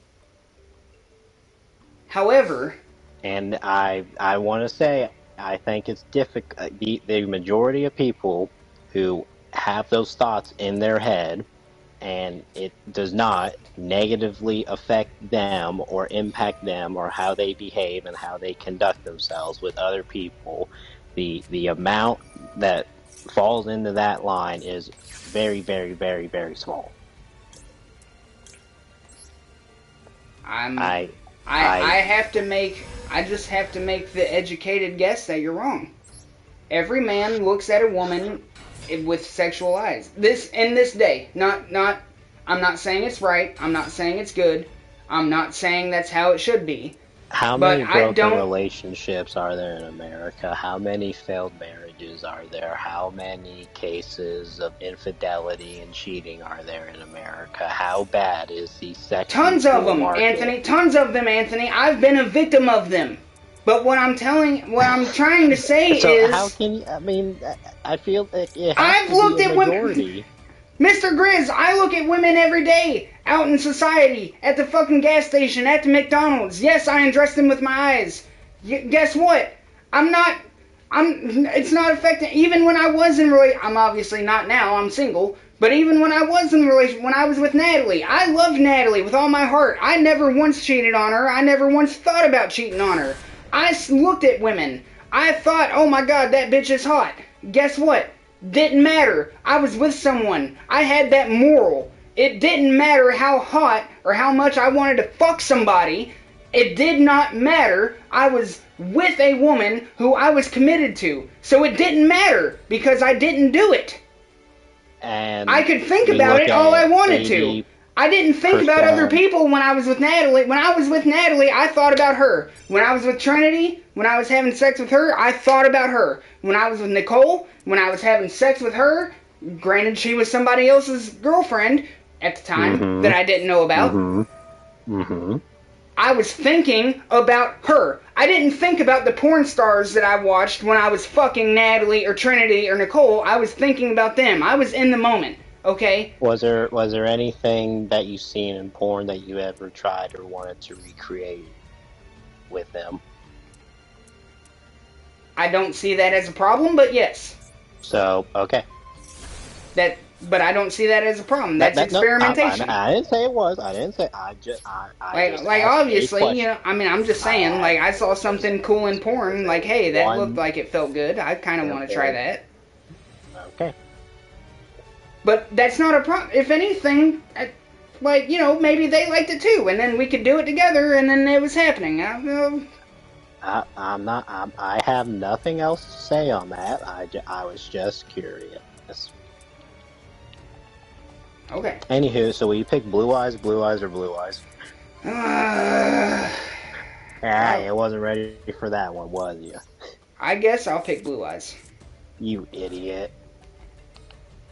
However, And I want to say, I think it's difficult. The majority of people who have those thoughts in their head, and it does not negatively affect them or impact them or how they behave and how they conduct themselves with other people, the amount that falls into that line is very, very, very, very small. I'm I I I have to make I just have to make the educated guess that you're wrong. Every man looks at a woman with sexual eyes. This in this day, not I'm not saying it's right. I'm not saying it's good. I'm not saying that's how it should be. How But many I broken don't relationships are there in America? How many failed marriages are there? How many cases of infidelity and cheating are there in America? How bad is the sexual tons of them, market? Anthony. Tons of them, Anthony. I've been a victim of them. But what I'm trying to say So how is can you, I mean, I feel like it has I've to be looked a at women. majority. Mr. Grizz, I look at women every day, out in society, at the fucking gas station, at the McDonald's. Yes, I undress them with my eyes. Guess what? It's not affecting, even when I was in I'm obviously not now, I'm single, but even when I was in when I was with Natalie, I loved Natalie with all my heart. I never once cheated on her. I never once thought about cheating on her. I looked at women. I thought, oh my god, that bitch is hot. Guess what? Didn't matter. I was with someone. I had that moral. It didn't matter how hot or how much I wanted to fuck somebody. It did not matter. I was with a woman who I was committed to. So it didn't matter because I didn't do it. I And could think we about look it all I at wanted to. 80%. I didn't think about other people when I was with Natalie. When I was with Natalie, I thought about her. When I was with Trinity, when I was having sex with her, I thought about her. When I was with Nicole, when I was having sex with her, granted she was somebody else's girlfriend at the time that I didn't know about, I was thinking about her. I didn't think about the porn stars that I watched when I was fucking Natalie or Trinity or Nicole. I was thinking about them. I was in the moment. Okay? Was there anything that you've seen in porn that you ever tried or wanted to recreate with them? I don't see that as a problem, but yes. So, okay. But I don't see that as a problem. That's experimentation. I didn't say it was. I didn't say. I just Like asked a obviously, question. I mean, I'm just I saying, like, asked I saw just something cool in was porn, there like, hey, that looked one? like it felt good. I kind of want to try that. Okay. But that's not a problem. If anything, like, maybe they liked it too, and then we could do it together, and then it was happening. I'm not. I have nothing else to say on that. I was just curious. Okay. Anywho, so will you pick blue eyes, or blue eyes? Hey, I wasn't ready for that one, was you? I guess I'll pick blue eyes. You idiot.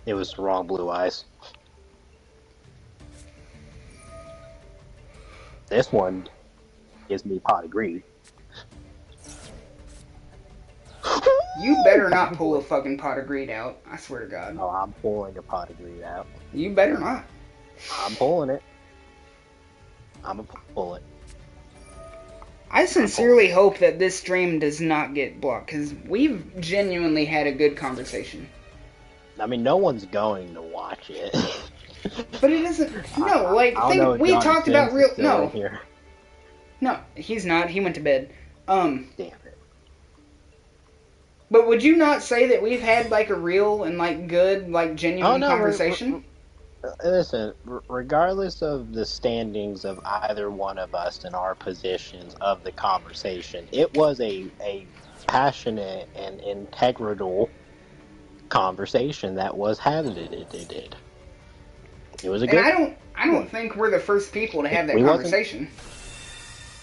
It was the wrong blue eyes. This one gives me pot of greed. You better not pull a fucking pot of greed out. I swear to God. Oh, I'm pulling a pot of greed out. You better not. I'm pulling it. I'm gonna pull it. I sincerely hope that this stream does not get blocked, because we've genuinely had a good conversation. I mean, no one's going to watch it. But it isn't. No, like, I don't know if we John talked about Sims real. is still No. in here. No, he's not. He went to bed. Damn it. But would you not say that we've had, like, a real and, like, good, like, genuine conversation? Listen, regardless of the standings of either one of us and our positions of the conversation, it was a passionate and integral conversation that was had. It was a good. And I don't think we're the first people to have that conversation.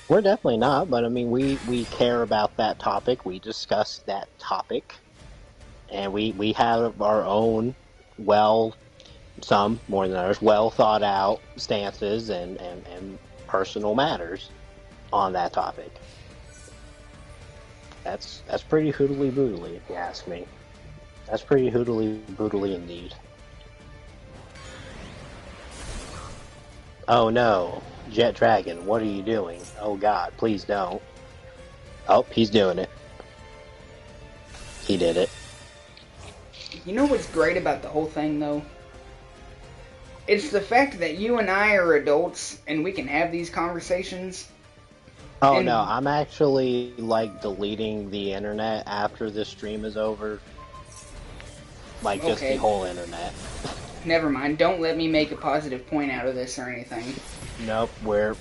We're definitely not, but I mean, we care about that topic. We discuss that topic, and we have our own, some more than others, well thought out stances and personal matters on that topic. That's pretty hoodly boodly, if you ask me. That's pretty hoodly boodly indeed. Oh no, Jet Dragon, what are you doing? Oh God, please don't. Oh, he's doing it. He did it. You know what's great about the whole thing, though? It's the fact that you and I are adults and we can have these conversations. Oh no, I'm actually, like, deleting the internet after this stream is over. Like, just the whole internet. Never mind. Don't let me make a positive point out of this or anything. Nope, we're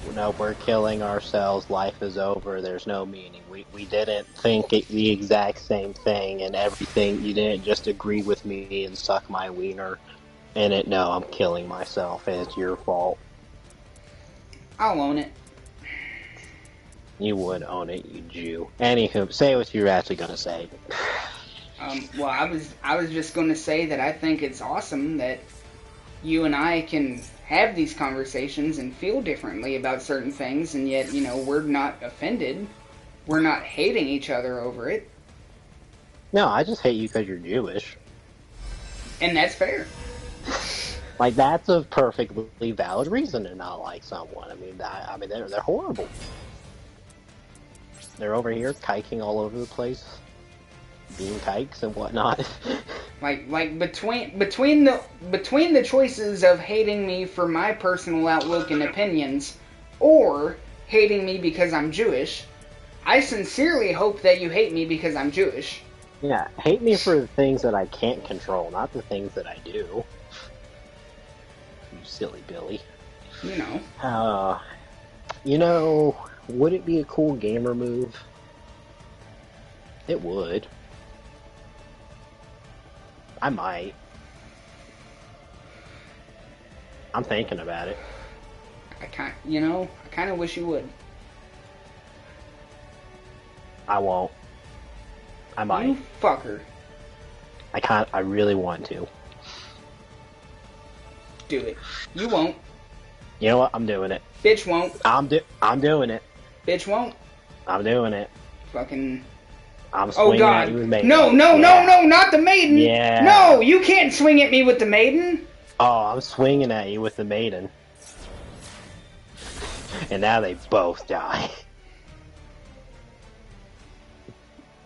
killing ourselves. Life is over. There's no meaning. We didn't think the exact same thing and everything. You didn't just agree with me and suck my wiener in it. No, I'm killing myself, and it's your fault. I'll own it. You would own it, you Jew. Anywho, say what you're actually gonna say. Well, I was just going to say that I think it's awesome that you and I can have these conversations and feel differently about certain things, and yet, you know, we're not offended. We're not hating each other over it. No, I just hate you because you're Jewish. And that's fair. Like, that's a perfectly valid reason to not like someone. I mean, they're horrible. They're over here kiking all over the place, being kikes and whatnot. like between the choices of hating me for my personal outlook and opinions, or hating me because I'm Jewish, I sincerely hope that you hate me because I'm Jewish. Yeah, hate me for the things that I can't control, not the things that I do. You silly Billy. You know, would it be a cool gamer move? It would. I might. I'm thinking about it. I kind of wish you would. I won't. I might. You fucker. I really want to. Do it. You won't. You know what? I'm doing it. Bitch won't. I'm doing it. Bitch won't. I'm doing it. Fucking. I'm swinging at you with maiden. No, not the maiden. Yeah. No, you can't swing at me with the maiden. Oh, I'm swinging at you with the maiden. And now they both die.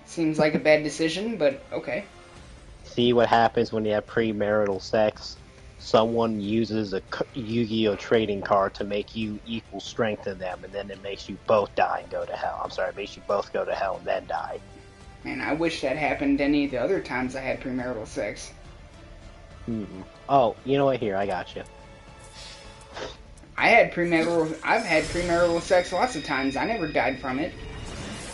Seems like a bad decision, but okay. See what happens when you have premarital sex? Someone uses a Yu-Gi-Oh trading card to make you equal strength to them, and then it makes you both die and go to hell. I'm sorry, it makes you both go to hell and then die. Man, I wish that happened any of the other times I had premarital sex. Oh, you know what? Here, I got you. I've had premarital sex lots of times. I never died from it.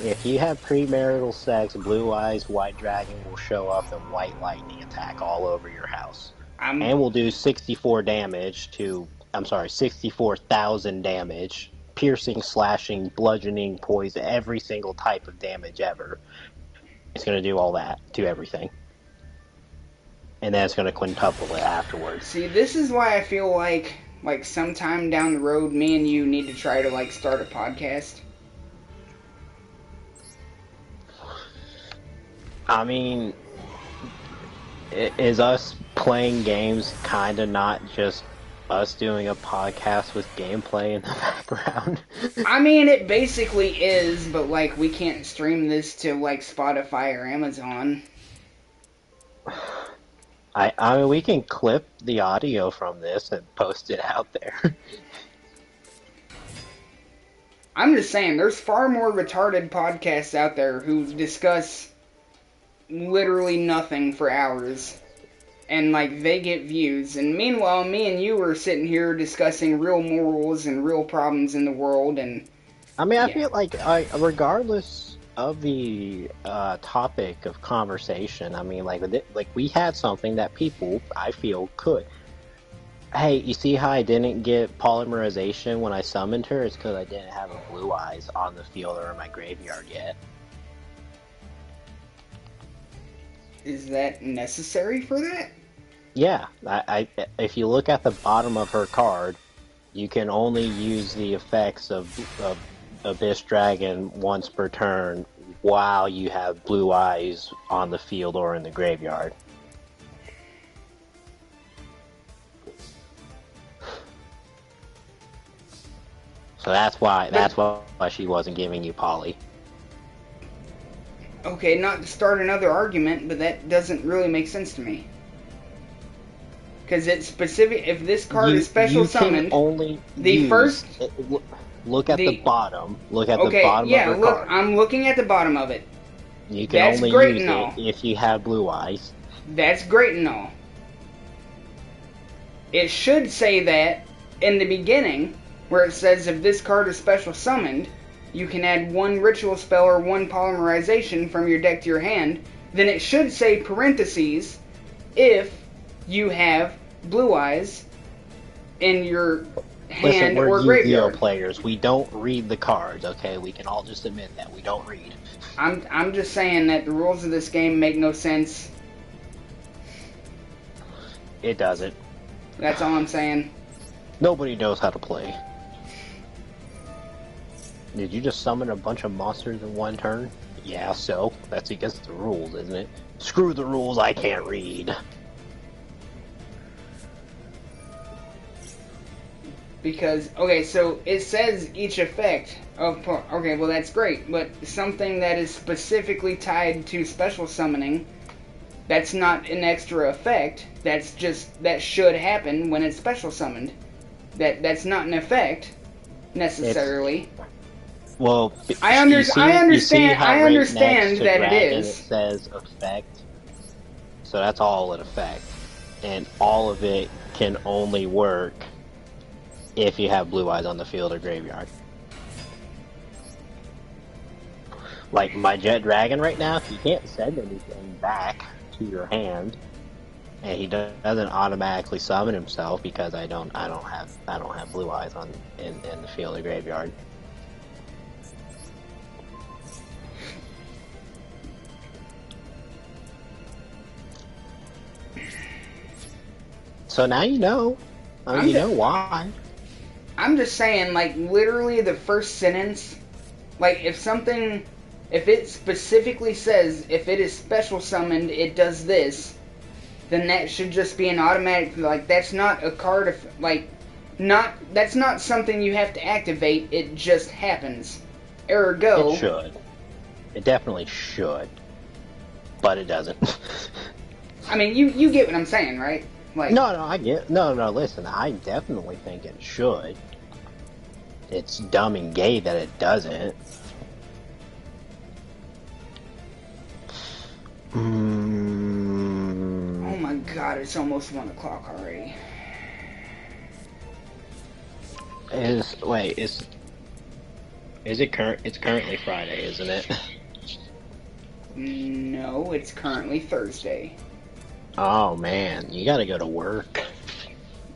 If you have premarital sex, Blue Eyes White Dragon will show up and White Lightning attack all over your house. And will do 64,000 damage, piercing, slashing, bludgeoning, poison, every single type of damage ever. It's going to do all that to everything. And then it's going to quintuple it afterwards. See, this is why I feel like sometime down the road, me and you need to try to, start a podcast. I mean, is us playing games kind of not just us doing a podcast with gameplay in the background? I mean, it basically is, but like we can't stream this to like Spotify or Amazon. I mean, we can clip the audio from this and post it out there. I'm just saying, there's far more retarded podcasts out there who discuss literally nothing for hours. And, like, they get views. And meanwhile, me and you are sitting here discussing real morals and real problems in the world. And I mean, yeah. I feel like, regardless of the topic of conversation, I mean, like we had something that people, I feel, could. Hey, you see how I didn't get polymerization when I summoned her? It's because I didn't have a blue eyes on the field or in my graveyard yet. Is that necessary for that? Yeah, if you look at the bottom of her card, you can only use the effects of Abyss Dragon once per turn while you have blue eyes on the field or in the graveyard. So that's why she wasn't giving you poly. Okay, not to start another argument, but that doesn't really make sense to me. Because it's specific. If this card is special summoned, only look at the bottom. Look at the bottom of her card. I'm looking at the bottom of it. You can only use it if you have blue eyes. That's great and all. It should say that in the beginning, where it says if this card is special summoned, you can add one ritual spell or one polymerization from your deck to your hand. Then it should say parentheses if you have blue eyes in your hand or graveyard. Listen, we're Yu-Gi-Oh players. We don't read the cards, okay? We can all just admit that we don't read. I'm just saying that the rules of this game make no sense. It doesn't. That's all I'm saying. Nobody knows how to play. Did you just summon a bunch of monsters in one turn? Yeah, so that's against the rules, isn't it? Screw the rules, I can't read. Because, okay, so it says each effect of... Okay, well that's great, but something that is specifically tied to special summoning, that's not an extra effect, that's just... That should happen when it's special summoned. That's not an effect, necessarily. Well, I understand that it is. It says effect, so that's all an effect, and all of it can only work if you have blue eyes on the field or graveyard. Like my Jet Dragon right now, he can't send anything back to your hand, and he doesn't automatically summon himself because I don't have blue eyes in the field or graveyard. So now you know. You know why. I'm just saying, like, literally the first sentence, like, if it specifically says, if it is special summoned, it does this, then that should just be an automatic, like, that's not a card, that's not something you have to activate, it just happens. Ergo. It should. It definitely should. But it doesn't. I mean, you get what I'm saying, right? Like, No, listen, I definitely think it should. It's dumb and gay that it doesn't. Oh my god, it's almost 1 o'clock already. Is it it's currently Friday, isn't it? No, it's currently Thursday. Oh man, you gotta go to work.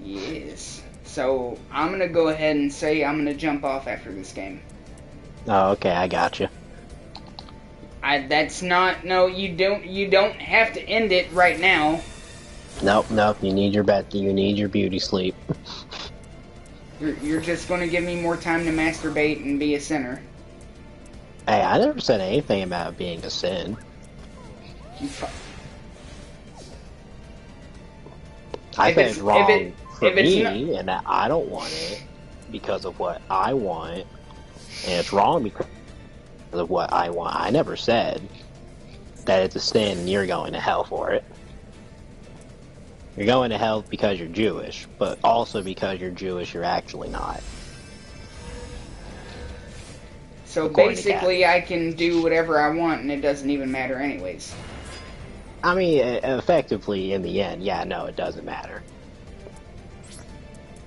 Yes. So, I'm gonna go ahead and say I'm gonna jump off after this game. Oh, okay, I gotcha. No, you don't have to end it right now. Nope, you need your beauty sleep. You're just gonna give me more time to masturbate and be a sinner. Hey, I never said anything about being a sin. I think it's wrong for me, not, and that I don't want it because of what I want, and it's wrong because of what I want. I never said that it's a sin and you're going to hell for it. You're going to hell because you're Jewish, but also because you're Jewish, you're actually not. So basically, I can do whatever I want, and it doesn't even matter anyways. I mean, effectively, in the end, yeah, no, it doesn't matter.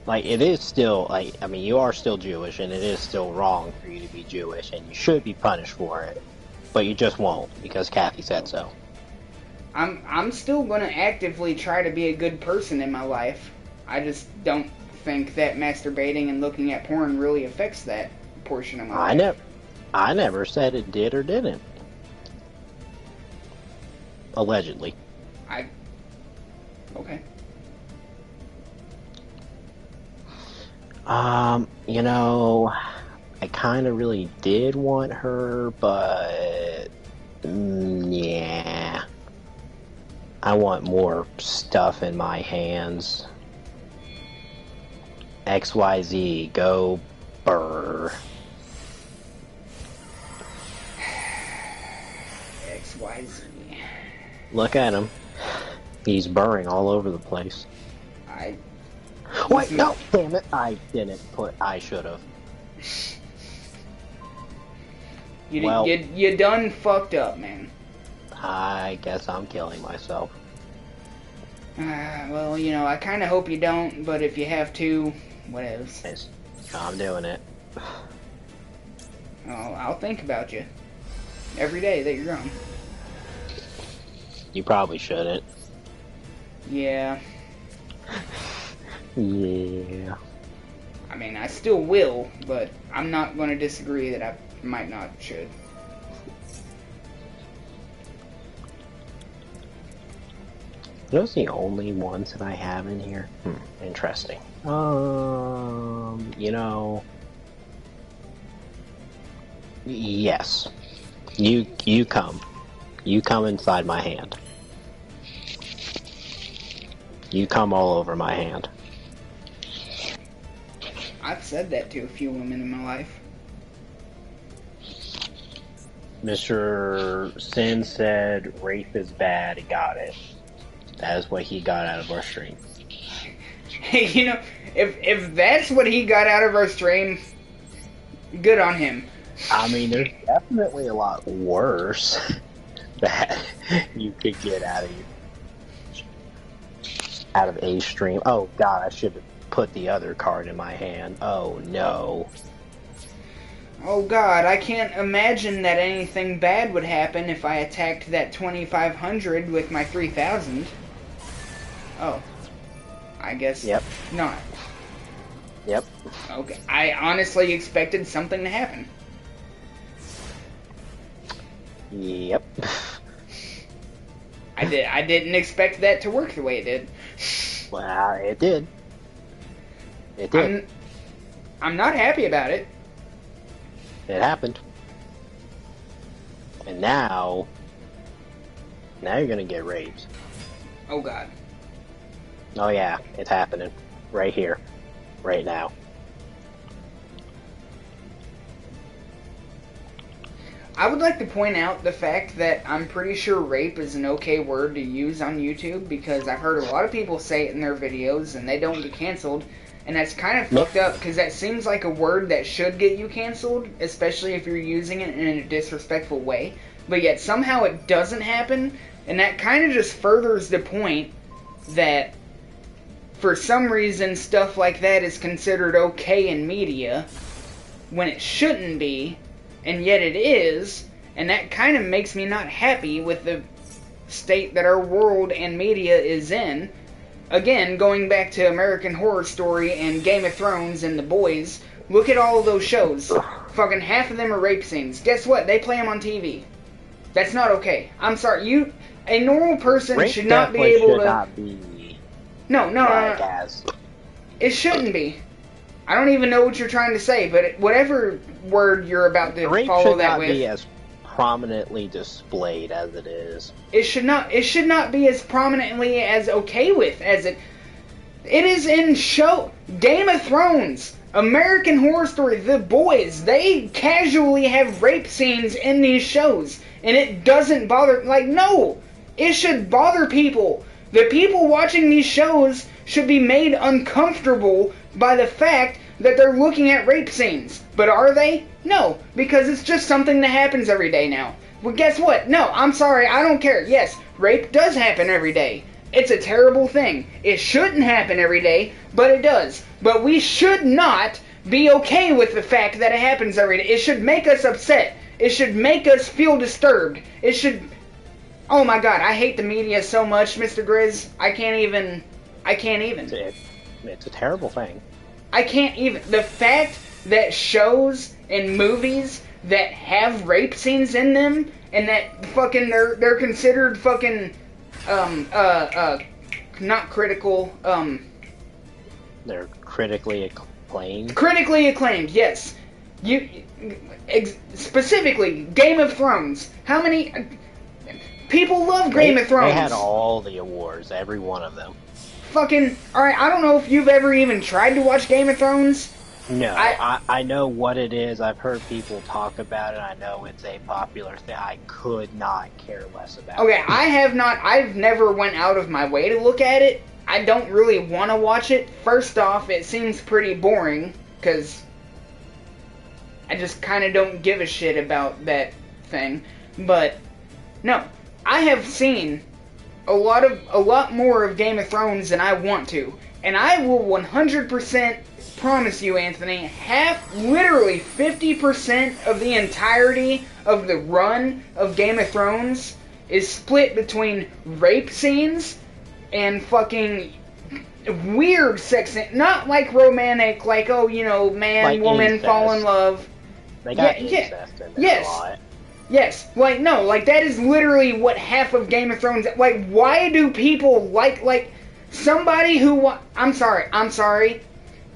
Like, it is still, like, I mean, you are still Jewish, and it is still wrong for you to be Jewish, and you should be punished for it. But you just won't, because Kathy said so. I'm still going to actively try to be a good person in my life. I just don't think that masturbating and looking at porn really affects that portion of my life. I never said it did or didn't. Allegedly. Okay. You know, I kind of really did want her, but yeah. I want more stuff in my hands. XYZ, go burr. XYZ. Look at him. He's burring all over the place. Wait, no! Damn it! I should have. You done fucked up, man. I guess I'm killing myself. Well, you know, I kind of hope you don't, but if you have to, whatevs. I'm doing it. I'll think about you every day that you're gone. You probably shouldn't. Yeah. Yeah. I mean, I still will, but I'm not going to disagree that I might not should. Those are the only ones that I have in here. Interesting. You know. Yes. You come. You come inside my hand. You come all over my hand. I've said that to a few women in my life. Mr. Sin said rape is bad. He got it. That is what he got out of our stream. Hey, you know, if that's what he got out of our stream, good on him. I mean, there's definitely a lot worse that you could get out of a stream. Oh God, I should have put the other card in my hand. Oh no. Oh God, I can't imagine that anything bad would happen if I attacked that 2500 with my 3000. Oh. I guess not. Yep. Okay. I honestly expected something to happen. Yep. I didn't expect that to work the way it did. Well, it did. It did. I'm not happy about it. It happened. And now you're gonna get raped. Oh God. Oh yeah, it's happening. Right here. Right now. I would like to point out the fact that I'm pretty sure rape is an okay word to use on YouTube, because I've heard a lot of people say it in their videos and they don't get canceled, and that's kind of fucked up, because that seems like a word that should get you canceled, especially if you're using it in a disrespectful way, but yet somehow it doesn't happen, and that kind of just furthers the point that for some reason stuff like that is considered okay in media when it shouldn't be, and yet it is, and that kind of makes me not happy with the state that our world and media is in. Again, going back to American Horror Story and Game of Thrones and The Boys, look at all of those shows. Fucking half of them are rape scenes. Guess what? They play them on TV. That's not okay. I'm sorry. A normal person rape should not be able to... Not be No. It shouldn't be. I don't even know what you're trying to say, but whatever word you're about to rape follow should that not with... be as prominently displayed as it is. It should not be as prominently as okay with as it is in show. Game of Thrones, American Horror Story, The Boys, they casually have rape scenes in these shows, and it doesn't bother, like, no, it should bother people. The people watching these shows should be made uncomfortable by the fact that they're looking at rape scenes. But are they? No, because it's just something that happens every day now. Well, guess what? No, I'm sorry, I don't care. Yes, rape does happen every day. It's a terrible thing. It shouldn't happen every day, but it does. But we should not be okay with the fact that it happens every day. It should make us upset. It should make us feel disturbed. It should... Oh my god, I hate the media so much, Mr. Grizz. I can't even. It's a terrible thing. I can't even. The fact that shows and movies that have rape scenes in them, and that fucking they're considered fucking not critical, they're critically acclaimed. Critically acclaimed, yes. Specifically Game of Thrones. How many people love Game of Thrones? They had all the awards, every one of them. Fucking, alright, I don't know if you've ever even tried to watch Game of Thrones. No, I know what it is. I've heard people talk about it. I know it's a popular thing. I could not care less about it. Okay, I have not. I've never went out of my way to look at it. I don't really want to watch it. First off, it seems pretty boring, because I just kind of don't give a shit about that thing. But, no, I have seen a lot more of Game of Thrones than I want to. And I will 100% promise you, Anthony, literally 50% of the entirety of the run of Game of Thrones is split between rape scenes and fucking weird sex scenes. Not like romantic, like, oh, you know, man, like woman incest. Fall in love. They got incest in there a lot. Yes, like, no, like, that is literally what half of Game of Thrones... Like, why do people like, somebody who... I'm sorry.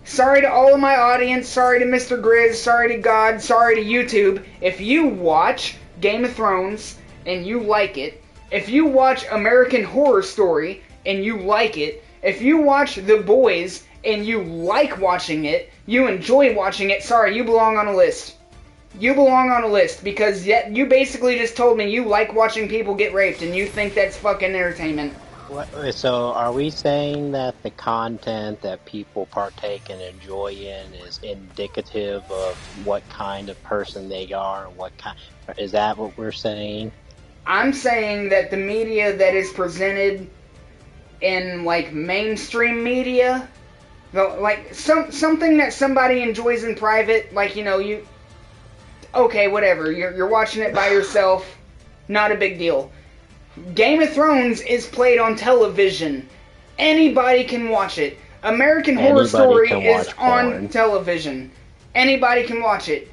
Sorry to all of my audience, sorry to Mr. Grizz, sorry to God, sorry to YouTube. If you watch Game of Thrones and you like it, if you watch American Horror Story and you like it, if you watch The Boys and you like watching it, you enjoy watching it, sorry, you belong on a list. You belong on a list, because you basically just told me you like watching people get raped and you think that's fucking entertainment. So are we saying that the content that people partake and enjoy in is indicative of what kind of person they are? Is that what we're saying? I'm saying that the media that is presented in, like, mainstream media, like, something that somebody enjoys in private, like, you know, okay, whatever, you're watching it by yourself, not a big deal. Game of Thrones is played on television. Anybody can watch it. American Horror Story is on television. Anybody can watch it.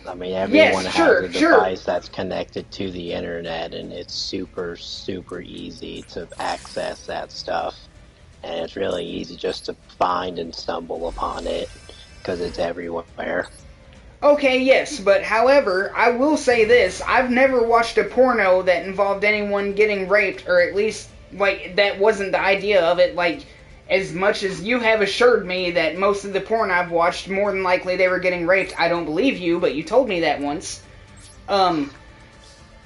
I mean, everyone has a device that's connected to the internet, and it's super, super easy to access that stuff. And it's really easy just to find and stumble upon it, because it's everywhere. Okay, yes, but however, I will say this, I've never watched a porno that involved anyone getting raped, or at least, like, that wasn't the idea of it, like, as much as you have assured me that most of the porn I've watched, more than likely they were getting raped. I don't believe you, but you told me that once.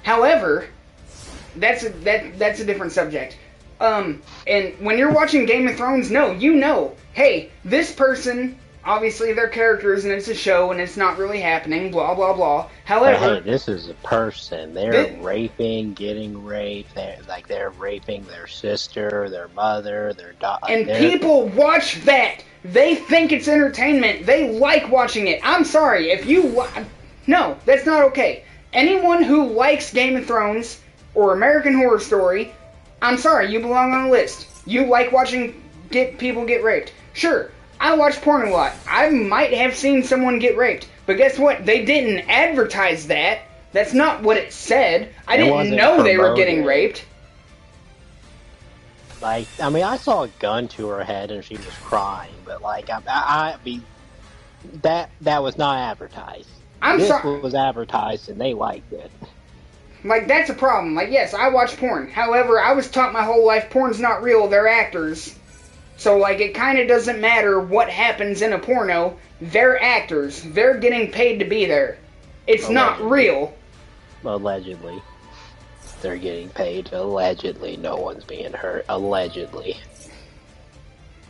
However, that's a different subject. And when you're watching Game of Thrones, no, you know, hey, this person... Obviously, they're characters, and it's a show, and it's not really happening, blah, blah, blah. However... But hey, this is a person. They're raping, getting raped. They're raping their sister, their mother, their daughter. And people watch that. They think it's entertainment. They like watching it. I'm sorry, if you... No, that's not okay. Anyone who likes Game of Thrones or American Horror Story, I'm sorry, you belong on a list. You like watching people get raped. Sure. I watch porn a lot. I might have seen someone get raped. But guess what? They didn't advertise that. That's not what it said. I didn't know they were getting raped. Like, I mean, I saw a gun to her head and she was crying. But, like, I mean, that was not advertised. I'm this sorry. was advertised and they liked it. Like, that's a problem. Like, yes, I watch porn. However, I was taught my whole life porn's not real, they're actors. So, like, it kind of doesn't matter what happens in a porno. They're actors. They're getting paid to be there. It's not real. Allegedly. They're getting paid. Allegedly. No one's being hurt. Allegedly.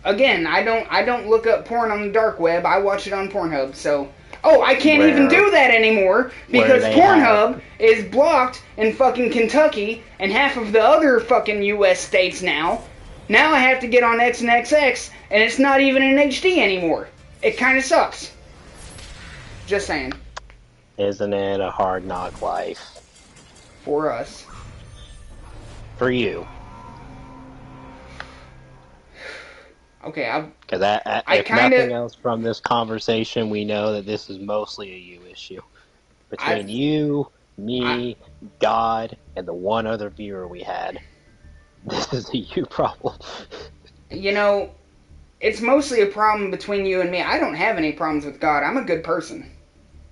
Again, I don't look up porn on the dark web. I watch it on Pornhub, so... Oh, I can't even do that anymore because Pornhub is blocked in fucking Kentucky and half of the other fucking U.S. states now. Now I have to get on XNXX, and it's not even in HD anymore. It kind of sucks. Just saying. Isn't it a hard knock life? For us. For you. Okay, because if nothing else from this conversation, we know that this is mostly a you issue. Between you, me, God, and the one other viewer we had, this is a you problem. You know, it's mostly a problem between you and me. I don't have any problems with God. I'm a good person.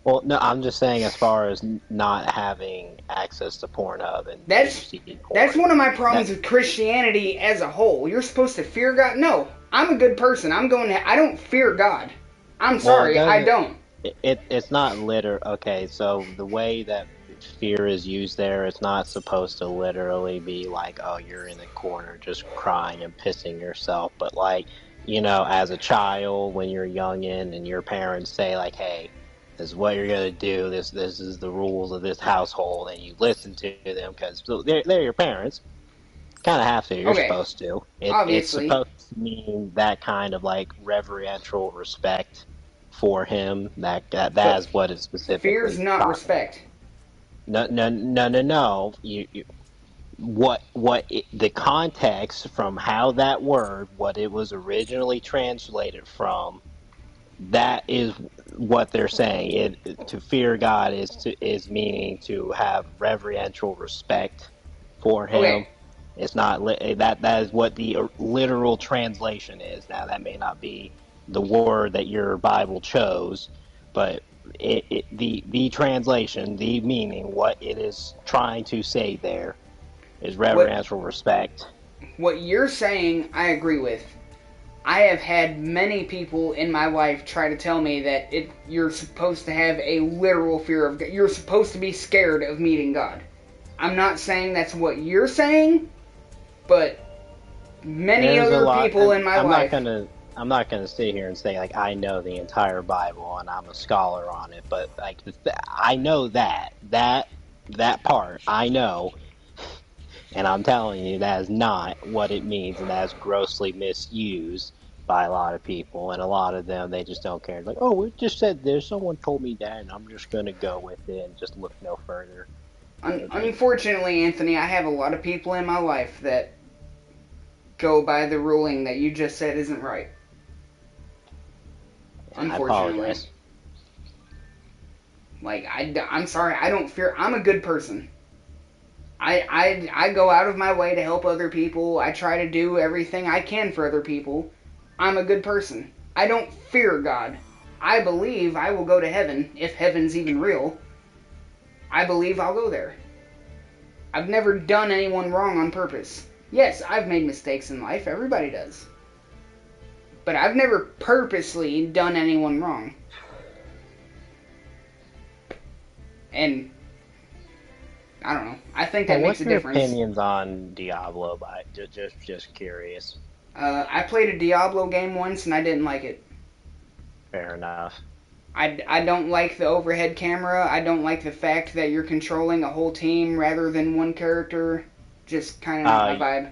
Well, no, I'm just saying as far as not having access to Pornhub and that's one of my problems with Christianity as a whole. You're supposed to fear God. No, I'm a good person. I don't fear God. I'm sorry, I don't. It's not okay, so the way that fear is used there, it's not supposed to literally be like, oh, you're in the corner just crying and pissing yourself, but like, you know, as a child, when you're youngin' and your parents say like, hey, this is what you're gonna do. This is the rules of this household, and you listen to them because they're your parents. Kind of have to. You're supposed to. It's supposed to mean that kind of like reverential respect for him. That is what it's specifically. Fear's not respect. No. The context from how that word, what it was originally translated from. That is what they're saying. To fear God is meaning to have reverential respect for Him. Okay. It's not that is what the literal translation is. Now that may not be the word that your Bible chose, but the translation, the meaning, what it is trying to say there is reverential respect. What you're saying, I agree with. I have had many people in my life try to tell me that you're supposed to have a literal fear of God. You're supposed to be scared of meeting God. I'm not saying that's what you're saying, but many other people in my life... I'm not gonna sit here and say like I know the entire Bible and I'm a scholar on it, but like I know that part I know, and I'm telling you that is not what it means, and that is grossly misused by a lot of people, and a lot of them they just don't care. Like, oh, it just said this. Someone told me that, and I'm just gonna go with it and just look no further. Unfortunately, Anthony, I have a lot of people in my life that go by the ruling that you just said isn't right. Unfortunately. I apologize. Like, I'm sorry, I don't fear... I'm a good person. I go out of my way to help other people. I try to do everything I can for other people. I'm a good person. I don't fear God. I believe I will go to heaven, if heaven's even real. I believe I'll go there. I've never done anyone wrong on purpose. Yes, I've made mistakes in life. Everybody does. But I've never purposely done anyone wrong. And I don't know. I think that makes a difference. What's your opinions on Diablo? Just curious. I played a Diablo game once and I didn't like it. Fair enough. I don't like the overhead camera. I don't like the fact that you're controlling a whole team rather than one character. Just kind of not my vibe.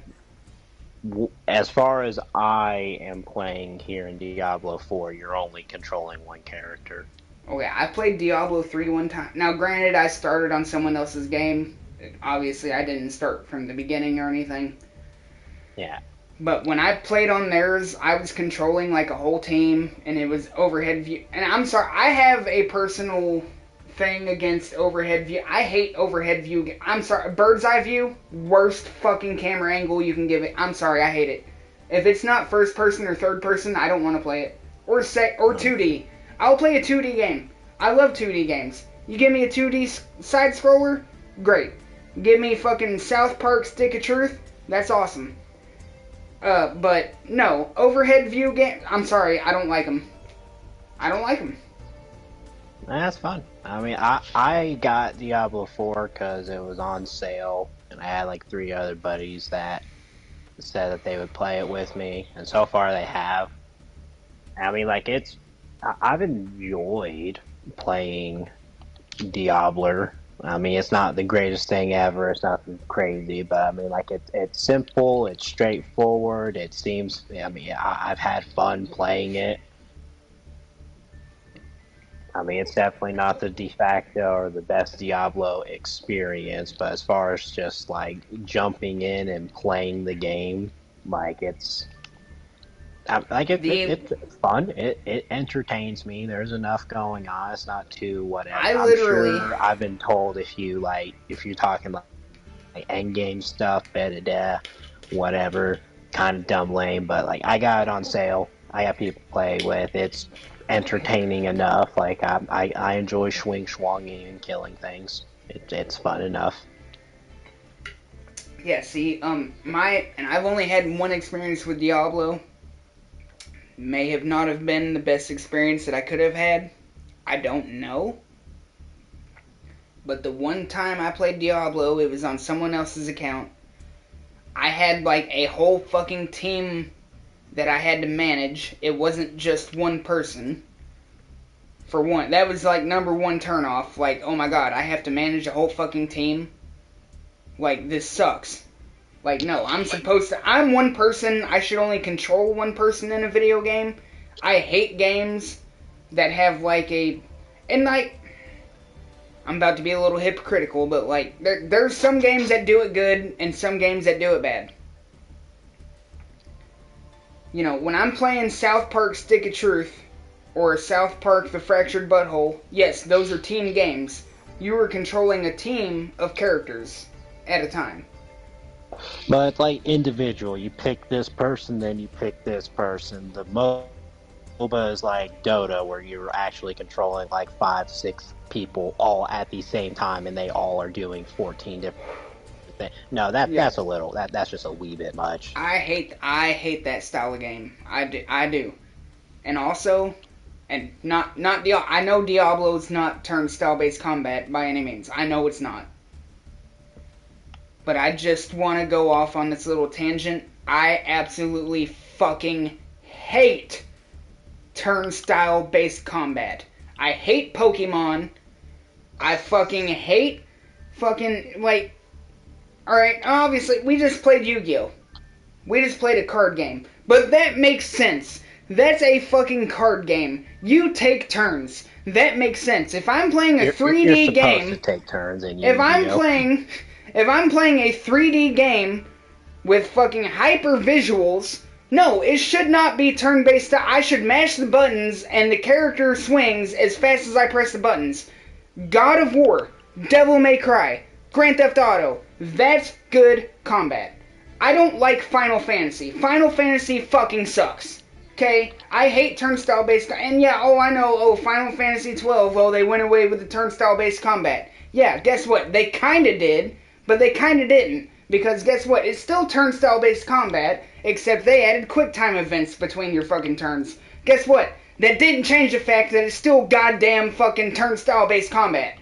As far as I am playing here in Diablo 4, you're only controlling one character. Okay, I played Diablo 3 one time. Now, granted, I started on someone else's game. Obviously, I didn't start from the beginning or anything. Yeah. But when I played on theirs, I was controlling like a whole team, and it was overhead view. And I'm sorry, I have a personal thing against overhead view. I hate overhead view. I'm sorry, bird's eye view, worst fucking camera angle you can give it. I'm sorry, I hate it. If it's not first person or third person, I don't want to play it. Or 2D. I'll play a 2D game. I love 2D games. You give me a 2D side scroller, great. Give me fucking South Park Stick of Truth, that's awesome. But no, overhead view game. I'm sorry, I don't like them. I don't like them. That's fun. I mean, I got Diablo 4 because it was on sale, and I had like 3 other buddies that said that they would play it with me, and so far they have. I mean, like, I've enjoyed playing Diablo. I mean, it's not the greatest thing ever. It's nothing crazy, but I mean, like, it's simple. It's straightforward. It seems. I mean, I've had fun playing it. I mean, it's definitely not the de facto or the best Diablo experience, but as far as just like jumping in and playing the game, like it's fun. It entertains me. There's enough going on. It's not too whatever. I'm sure I've been told if you're talking like end game stuff, whatever, kind of dumb lame. But like I got it on sale. I got people to play with. It's entertaining enough. Like I enjoy swinging and killing things. It's fun enough. Yeah. See, and I've only had one experience with Diablo. May have not have been the best experience that I could have had. I don't know. But the one time I played Diablo, it was on someone else's account. I had like a whole fucking team that I had to manage. It wasn't just one person. For one, that was like number one turnoff. Like, oh my god, I have to manage a whole fucking team. Like, this sucks. Like, no, I'm one person, I should only control one person in a video game. I hate games that have like and like, I'm about to be a little hypocritical, but like, there's some games that do it good, and some games that do it bad. You know, when I'm playing South Park Stick of Truth, or South Park The Fractured Butthole, yes, those are team games. You are controlling a team of characters at a time. But it's like individual. You pick this person, then you pick this person. The MOBA is like Dota, where you're actually controlling like 5-6 people all at the same time, and they all are doing 14 different things. No, that's a little. That's just a wee bit much. I hate that style of game. I do. And also, and I know Diablo's not turnstile based combat by any means. I know it's not. But I just want to go off on this little tangent. I absolutely fucking hate turnstile-based combat. I hate Pokemon. I fucking hate like... Alright, obviously, we just played Yu-Gi-Oh! We just played a card game. But that makes sense. That's a fucking card game. You take turns. That makes sense. If I'm playing a 3D game... You're supposed to take turns in Yu-Gi-Oh! If I'm playing a 3D game with fucking hyper visuals, no, it should not be turn-based. I should mash the buttons and the character swings as fast as I press the buttons. God of War, Devil May Cry, Grand Theft Auto, that's good combat. I don't like Final Fantasy. Final Fantasy fucking sucks. Okay? I hate turnstile-based... And yeah, I know, Final Fantasy 12, they went away with the turnstile-based combat. Yeah, guess what? They kinda did. But they kinda didn't, because guess what? It's still turnstile-based combat, except they added QuickTime events between your fucking turns. Guess what? That didn't change the fact that it's still goddamn fucking turnstile-based combat.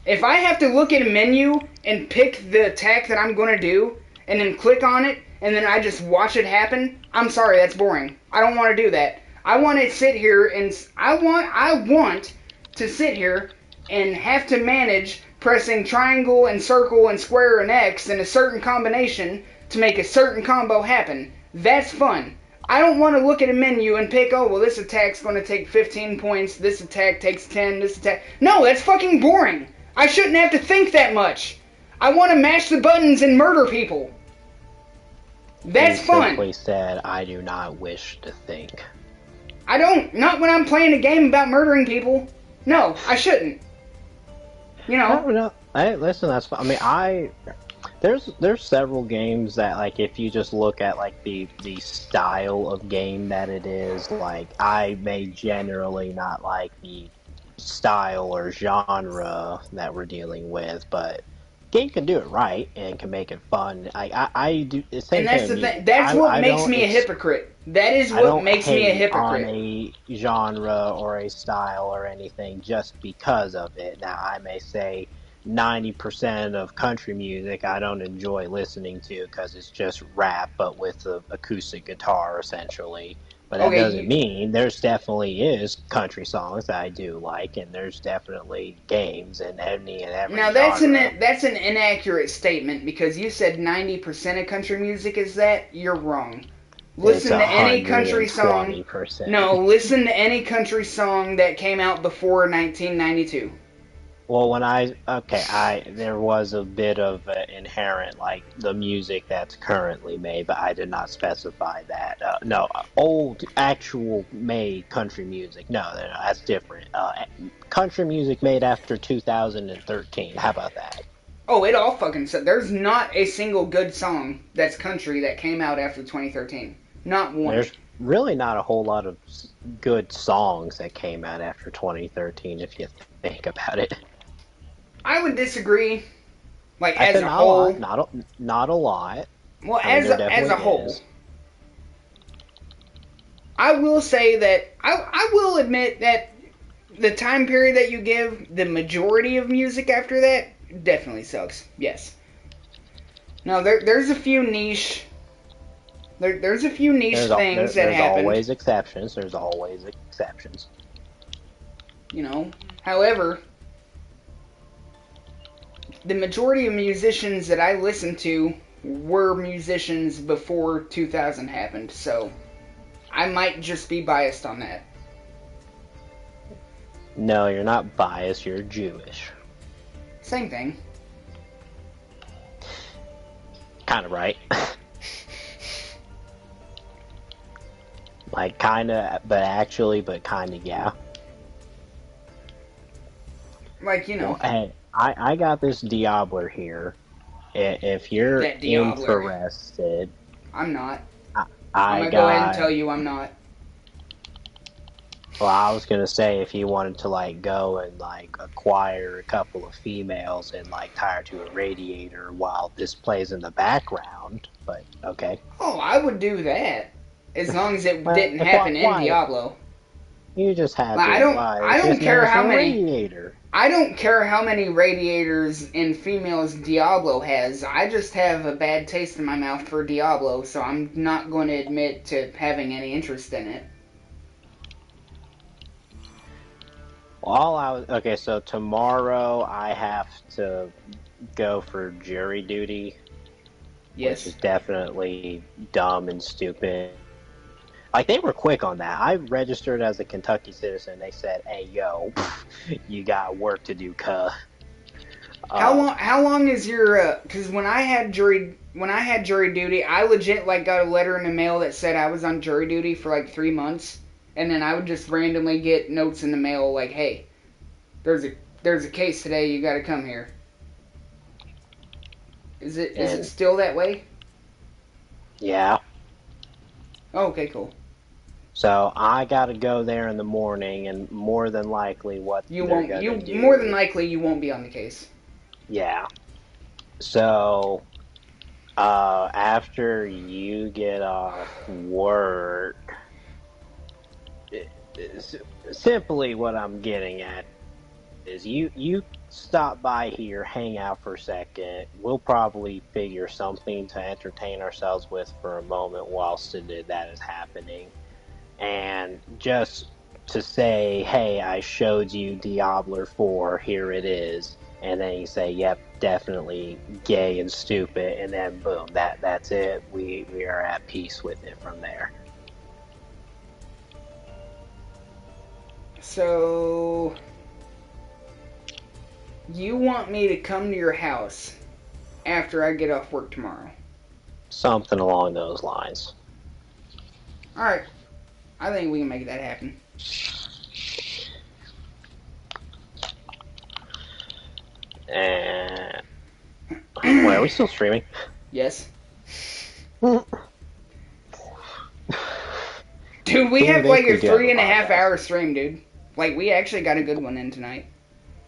If I have to look at a menu and pick the attack that I'm gonna do, and then click on it, and then I just watch it happen, I'm sorry, that's boring. I don't want to do that. I want to sit here and... I want to sit here and have to manage... pressing triangle and circle and square and X in a certain combination to make a certain combo happen. That's fun. I don't want to look at a menu and pick, this attack's going to take 15 points, this attack takes 10, this attack... No, that's fucking boring. I shouldn't have to think that much. I want to mash the buttons and murder people. That's fun. He simply said, I do not wish to think. I don't. Not when I'm playing a game about murdering people. No, I shouldn't. You know. No. Hey, listen, that's fine. I mean, there's several games that, like, if you just look at, like, the style of game that it is, like, I may generally not like the style or genre that we're dealing with, but game can do it right and can make it fun. I do the same And thing that's with the thing. music. That's what I makes don't me a hypocrite. That is I what don't makes me a hate on hypocrite. a genre or a style or anything just because of it. Now, I may say 90% of country music I don't enjoy listening to because it's just rap but with an acoustic guitar essentially. But that Okay, doesn't mean there's definitely is country songs that I do like, and there's definitely games in any and every now genre. that's an inaccurate statement because you said 90% of country music is that. You're wrong. It's Listen to any country song. 120%. No, listen to any country song that came out before 1992. Well, there was a bit of inherent, like, the music that's currently made, but I did not specify that. No, old, actual made country music. No, that's different. Country music made after 2013. How about that? Oh, it all fucking sucks. There's not a single good song that's country that came out after 2013. Not one. There's really not a whole lot of good songs that came out after 2013, if you think about it. I would disagree. Like I as said a not a lot, whole. not a lot. Well, I mean, there as definitely a whole, is. I will say that I will admit that the time period that you give, the majority of music after that definitely sucks. Yes. Now there's a few niche there's a few niche things that There's happened. always exceptions. There's always exceptions. You know. However, the majority of musicians that I listened to were musicians before 2000 happened, so I might just be biased on that. No, you're not biased. You're Jewish. Same thing. Kind of right. Like, kind of, but actually, but kind of, yeah. Like, you know. Well, hey, I got this Diabler here. If you're That Diabler. interested, I'm not. I'm I gonna go ahead and got. tell you I'm not. Well, I was gonna say if you wanted to like go and like acquire a couple of females and like tie her to a radiator while this plays in the background, but okay. Oh, I would do that. As long as it Well, didn't happen in why? Diablo. You just have Like, to. Why? I It's don't just care how National many Radiator. I don't care how many radiators and females Diablo has. I just have a bad taste in my mouth for Diablo, so I'm not going to admit to having any interest in it. Okay, so tomorrow I have to go for jury duty, which Yes. is definitely dumb and stupid. Like, they were quick on that. I registered as a Kentucky citizen. They said, "Hey, yo, you got work to do, cuh." How long is your cuz when I had jury duty, I legit like got a letter in the mail that said I was on jury duty for like 3 months, and then I would just randomly get notes in the mail like, "Hey, there's a case today, you got to come here." Is it And still that way? yeah, Oh, okay, cool. so I got to go there in the morning, and more than likely, what they're gonna More than do, likely you won't be on the case. yeah. So after you get off work, simply what I'm getting at is you stop by here, hang out for a second. We'll probably figure something to entertain ourselves with for a moment whilst that is happening. And just to say, hey, I showed you Diablo 4, here it is. And then you say, yep, definitely gay and stupid, and then boom, that's it. We are at peace with it from there. So you want me to come to your house after I get off work tomorrow? Something along those lines. All right. I think we can make that happen. And wait, are we still streaming? Yes. Dude, we have think like we a do have a 3.5 podcast. hour stream, dude. Like, we actually got a good one in tonight.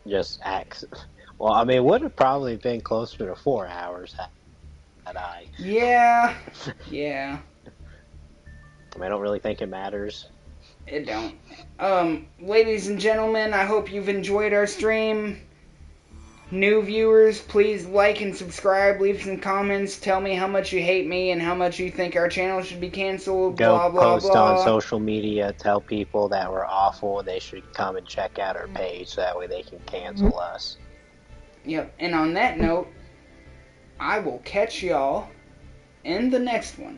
Just acts. Well, I mean, it would have probably been closer to 4 hours had I. Yeah. Yeah. I don't really think it matters. It don't. Ladies and gentlemen, I hope you've enjoyed our stream. New viewers, please like and subscribe, leave some comments, tell me how much you hate me and how much you think our channel should be canceled, Go blah, blah, post on blah. social media, tell people that we're awful and they should come and check out our page so that way they can cancel us. Yep, and on that note, I will catch y'all in the next one.